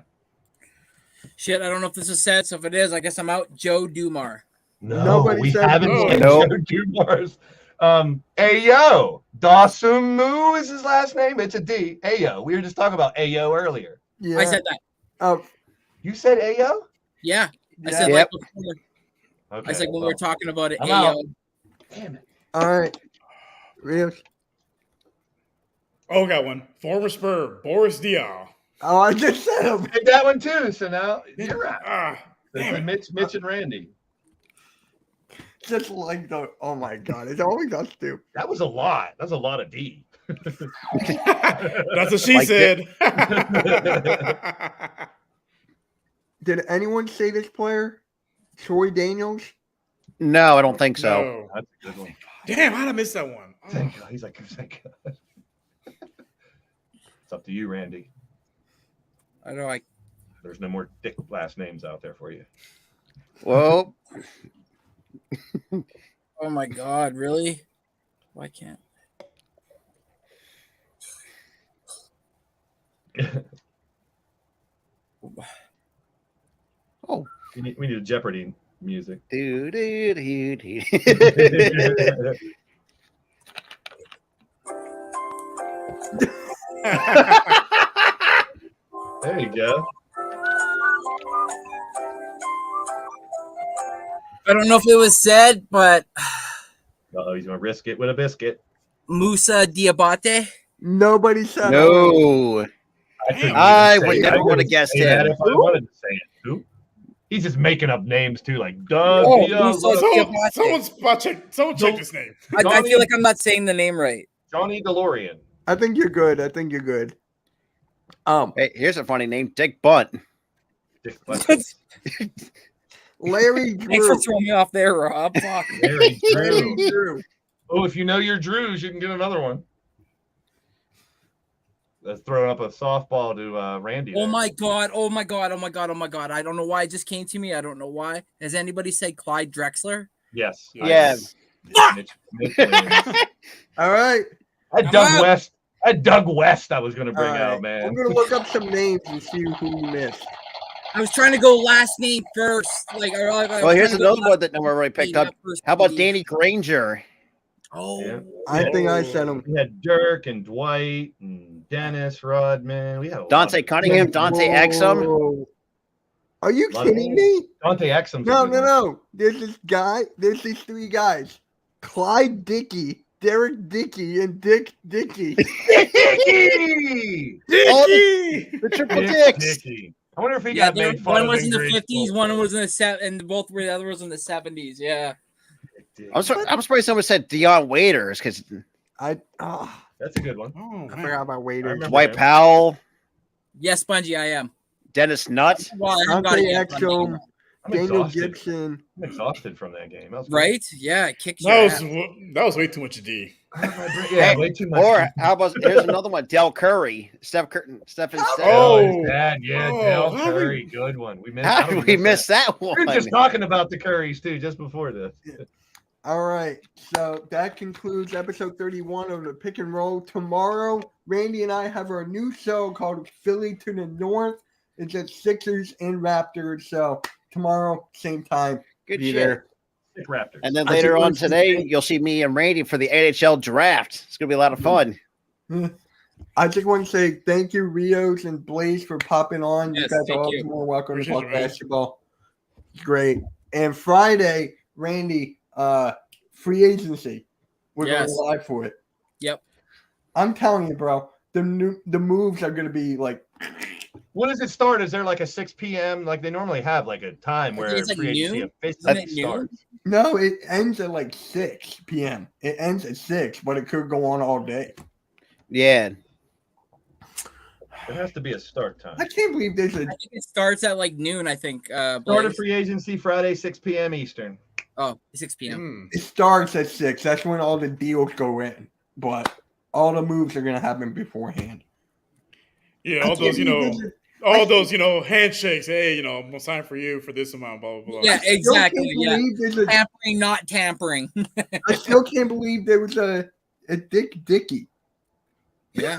Shit, I don't know if this is said. So if it is, I guess I'm out. Joe Dumar. No, Nobody we said haven't no. said Nope. Joe Dumars. Ayo, Dawsumu is his last name. It's a D. Ayo. We were just talking about Ayo earlier. Yeah. I said that. Oh, You said Ayo? Yeah. I Yeah. said Yep. like before. Okay. I said when we were talking about it. I'm out. Ayo. Damn it. all right. Rios. Oh, got one. Former Spur, Boris Diaw. Oh, I just said him. Did that one too. So now you're right. Ah, damn it. Mitch and Randy. Just like the. Oh my God! It's always us two. That was a lot. That was a lot of D. That's what she Like said. Did anyone say this player? Troy Daniels. No, I don't think so. No. That's a good one. Damn, how did I miss that one? Oh. Thank God. He's like, thank God. It's up to you, Randy. I know. There's no more dick last names out there for you. Well, Oh my God! Really? Why can't? oh, we need a Jeopardy music. dude. There you go. I don't know if it was said, but Uh-oh, he's gonna risk it with a biscuit. Musa Diabate. Nobody said it. No. Damn. I would never would have guessed that him. if I wanted to say it. Who? He's just making up names too, like Doug. Oh, Someone check this name. I feel like I'm not saying the name right. Johnny DeLorean. I think you're good. Hey, here's a funny name, Dick Bunt. Dick Butt. Larry Thanks Drew. for throwing me off there, Rob. Fuck. Larry Larry Drew. Drew. Oh, if you know your Drews, you can get another one. Let's throw up a softball to Randy. Oh there. my God. Oh my God. Oh my God. Oh my God. I don't know why it just came to me. I don't know why. Has anybody said Clyde Drexler? Yes. Yeah. Mitch wins. All right. That Doug West. That Doug West I was going to bring All right. out, man. I'm going to look up some names and see who you missed. I was trying to go last name first. Well, here's another one that no one really picked up. How about Danny Granger? Oh, Yeah. I think I said him. We had Dirk and Dwight and Dennis Rodman. We had a Dante lot. Cunningham, Dante Exum. Whoa. Are you Lot of- kidding me? Dante Exum. No. There's this guy. There's these three guys. Clyde Dickey, Derek Dickey, and Dick Dickey. Dickey! Oh, the triple dicks. Dickey. I wonder if he yeah. got made fun One of was in the grade 50s, school. one was in the and both were the other was in the 70s. Yeah. I'm surprised someone said Deion Waiters because That's a good one. Oh, I man. forgot about I Waiters. remember Dwight him. Powell, Yes, Spongy, I am. Dennis Nutt. Well, I haven't got it Dante yet, but I'm Exum, I'm Daniel exhausted. Gibson. I'm exhausted from that game. That was right? Yeah, it kicks your ass. That was way too much D. Yeah, way too much. Or how about here's another one, Del Curry, Stephen. Oh. his dad. Yeah, Oh, Del how Curry. Good one. We missed. How did we miss that one? We were just talking about the Currys too, just before this. All right. So that concludes episode 31 of the Pick and Roll. Tomorrow, Randy and I have our new show called Philly to the North. It's at Sixers and Raptors. So tomorrow, same time. Good be shit. there. Sick Raptors. And then I later think on we're- today, you'll see me and Randy for the NHL draft. It's gonna be a lot of fun. I just want to say thank you, Rios and Blaze, for popping on. Yes, you guys are thank always you. more welcome to Appreciate talk you, man. basketball. It's great. And Friday, Randy, free agency. We're Yes. going live for it. Yep. I'm telling you, bro, the moves are going to be like. When does it start? Is there like a 6 p.m.? Like they normally have like a time I where think it's like free agency noon. officially Isn't it noon? starts. No, it ends at like 6 p.m. It ends at 6, but it could go on all day. Yeah. There has to be a start time. I can't believe there's a. I think it starts at like noon, I think. Start of Blaze. free agency Friday, 6 p.m. Eastern. Oh, 6 p.m. It starts at 6. That's when all the deals go in. But all the moves are going to happen beforehand. Yeah, I all those, can't believe there's a- all those, handshakes. Hey, I'm gonna sign for you for this amount. Blah blah blah. Yeah, Still exactly. can't Yeah. believe there's a- Tampering, not tampering. I still can't believe there was a Dick Dickey. Yeah.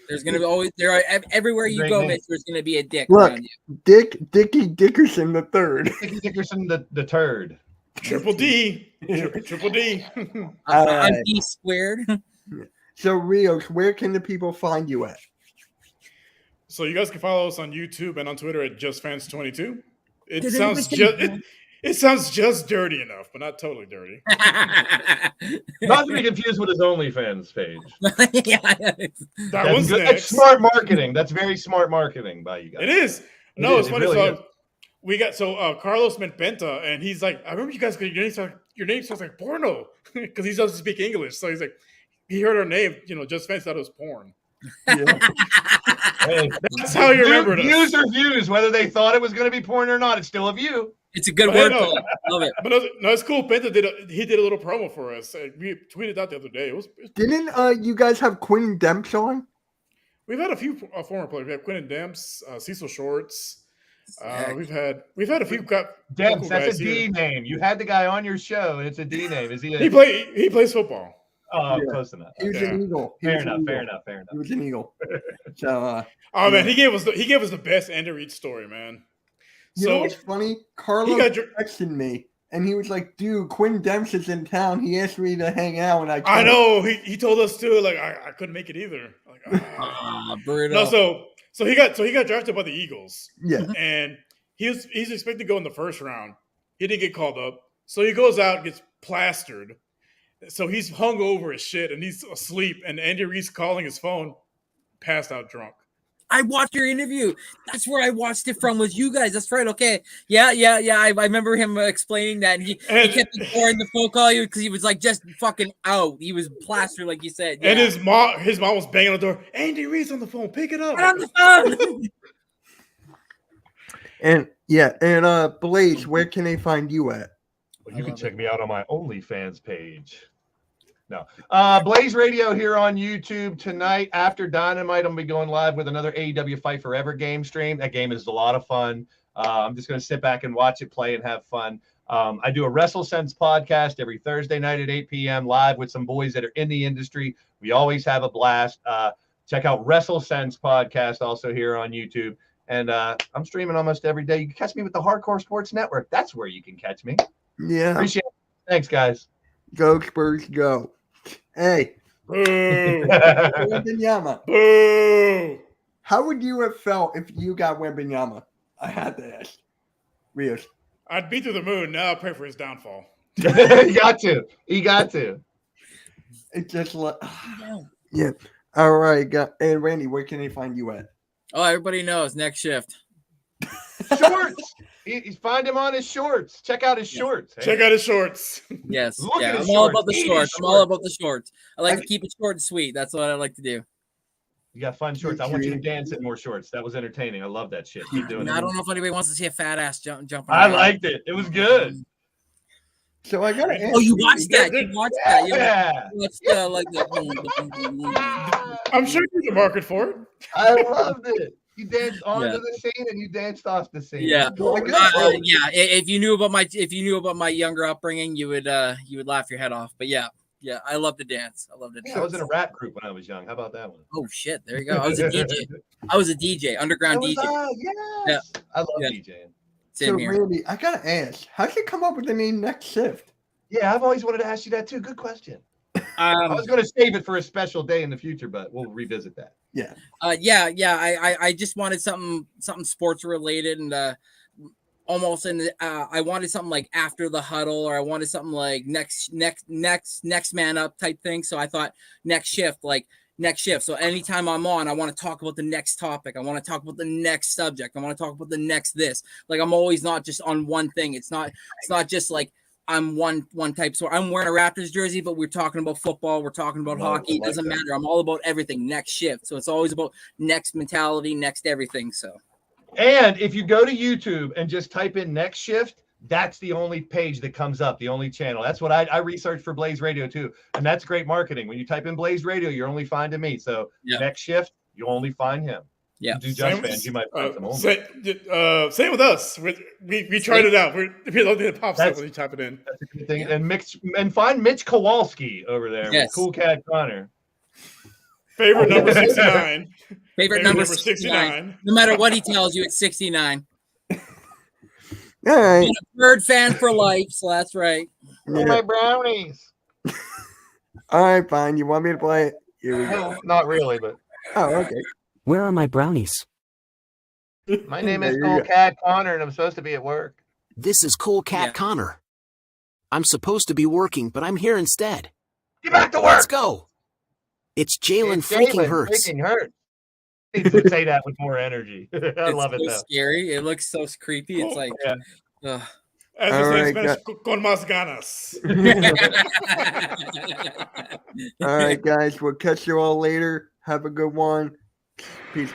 There's gonna be always there are everywhere you Great go, name. Mitch, there's gonna be a dick Look. around you. Dicky Dickerson the third. Dickie Dickerson, the turd. Triple D. Triple D. I'm D squared. So Rios, where can the people find you at? So you guys can follow us on YouTube and on Twitter at JustFans22. It Did sounds anybody just it sounds just dirty enough, but not totally dirty. Not to be confused with his OnlyFans page. Yeah. That That's one's good. next. That's smart marketing. That's very smart marketing by you guys. It is. No, is. it's It funny. really So is. we got Carlos meant Benta, and he's like, I remember you guys. Your name sounds like porno because he doesn't speak English. So he's like, he heard our name. Just fans thought it was porn. Yeah. Hey, That's how you remembered us. views are views, whether they thought it was going to be porn or not. It's still a view. It's a good But hey, word. no. Love it. But no, it's cool. Penta did a little promo for us. We tweeted out the other day. Didn't you guys have Quinn Demps on? We've had a few former players. We have Quinn and Demps, Cecil Shorts. Sick. We've had a few Demps, that's guys a here. D name. You had the guy on your show, and it's a D name. Is he? He plays football. Oh, Yeah. close enough. He was Yeah. an Eagle. Fair enough. He was an Eagle. So, Oh man, he gave us the best end of each story, man. you know So what's funny? Carlo got texted me, and he was like, "Dude, Quinn Demps is in town. He asked me to hang out, and I know he told us too. Like I couldn't make it either. Like, Brutal. no, so he got drafted by the Eagles. Yeah. And he's expected to go in the first round. He didn't get called up, so he goes out and gets plastered. So he's hung over as shit, and he's asleep. And Andy Reid's calling his phone, passed out drunk. I watched your interview. That's where I watched it from. Was you guys? That's right. Okay. Yeah. I remember him explaining that. And he kept ignoring the phone call because he was like just fucking out. He was plastered, like you said. Yeah. And his mom was banging on the door. Andy Reid's on the phone. Pick it up. Get on the phone. And Blaze, where can they find you at? Well, you can check me out on my OnlyFans page. No. Blaze Radio here on YouTube tonight. After Dynamite, I'm going to be going live with another AEW Fight Forever game stream. That game is a lot of fun. I'm just going to sit back and watch it play and have fun. I do a WrestleSense podcast every Thursday night at 8 p.m. live with some boys that are in the industry. We always have a blast. Check out WrestleSense podcast also here on YouTube. And I'm streaming almost every day. You can catch me with the Hardcore Sports Network. That's where you can catch me. Yeah. Appreciate it. Thanks, guys. Go Spurs, go. Hey. Boo. Wembenyama. Boo. How would you have felt if you got Wembenyama? I had to ask. Rios. I'd be through the moon. Now I pray for his downfall. He got to. It's just like, yeah. All right. And Randy, where can they find you at? Oh, everybody knows NextShift. Shorts. He's find him on his shorts. Check out his shorts. Hey? Check out his shorts. Yes. Look at I'm his all shorts. about the Eat his shorts. I'm all shorts. about the shorts. I like to keep it short and sweet. That's what I like to do. You got fun shorts. I want you to dance in more shorts. That was entertaining. I love that shit. Keep doing it. I don't know if anybody wants to see a fat ass jumping. I around. liked it. It was good. So I got to ask. Oh, you watched that? You watched that? Yeah. You watched like the. I'm sure there's a market for it. I loved it. You danced onto the scene and you danced off the scene. Yeah, Well, I got- yeah. If you knew about my younger upbringing, you would laugh your head off. But yeah, I love to dance. I love to dance. I was in a rap group when I was young. How about that one? Oh shit! There you go. I was a DJ, underground DJ. Yes. I love Yeah. DJing. Same So here. Randy, I got to ask. How'd you come up with the name NextShift? Yeah, I've always wanted to ask you that too. Good question. I was going to save it for a special day in the future, but we'll revisit that. Yeah. I just wanted something sports related and almost I wanted something like After the Huddle, or I wanted something like next man up type thing. So I thought next shift. So anytime I'm on, I want to talk about the next topic. I want to talk about the next subject. I want to talk about the next this. Like I'm always not just on one thing. It's not just like I'm one type. So I'm wearing a Raptors jersey, but we're talking about football. We're talking about hockey. It doesn't matter. I'm all about everything. Next shift. So it's always about next mentality, next everything. So. And if you go to YouTube and just type in Next Shift, that's the only page that comes up, the only channel. That's what I researched for Blaze Radio too. And that's great marketing. When you type in Blaze Radio, you're only finding me. So Next Shift, you only find him. Yeah. You do Just fans, you might find some only. Same with us. We tried it out. We don't think it pops up when you type it in. That's a good thing. And find Mitch Kowalski over there with Cool Cat Connor. Favorite number 69. Favorite number 69. No matter what he tells you, it's 69. All right. Being a Bird fan for life, so that's right. Yeah. My brownies. All right, fine. You want me to play it? Here we go. Not really, but. Oh, okay. Where are my brownies? My name is There you Cool go. Cat Connor, and I'm supposed to be at work. This is Cool Cat Connor. I'm supposed to be working, but I'm here instead. Get back to work. Let's go. It's Jalen freaking Hurts. Freaking Hurts. Need to say that with more energy. I love it so though. Scary. It looks so creepy. It's like. As All they say right, in Spanish, con más ganas. All right, guys. We'll catch you all later. Have a good one. Peace.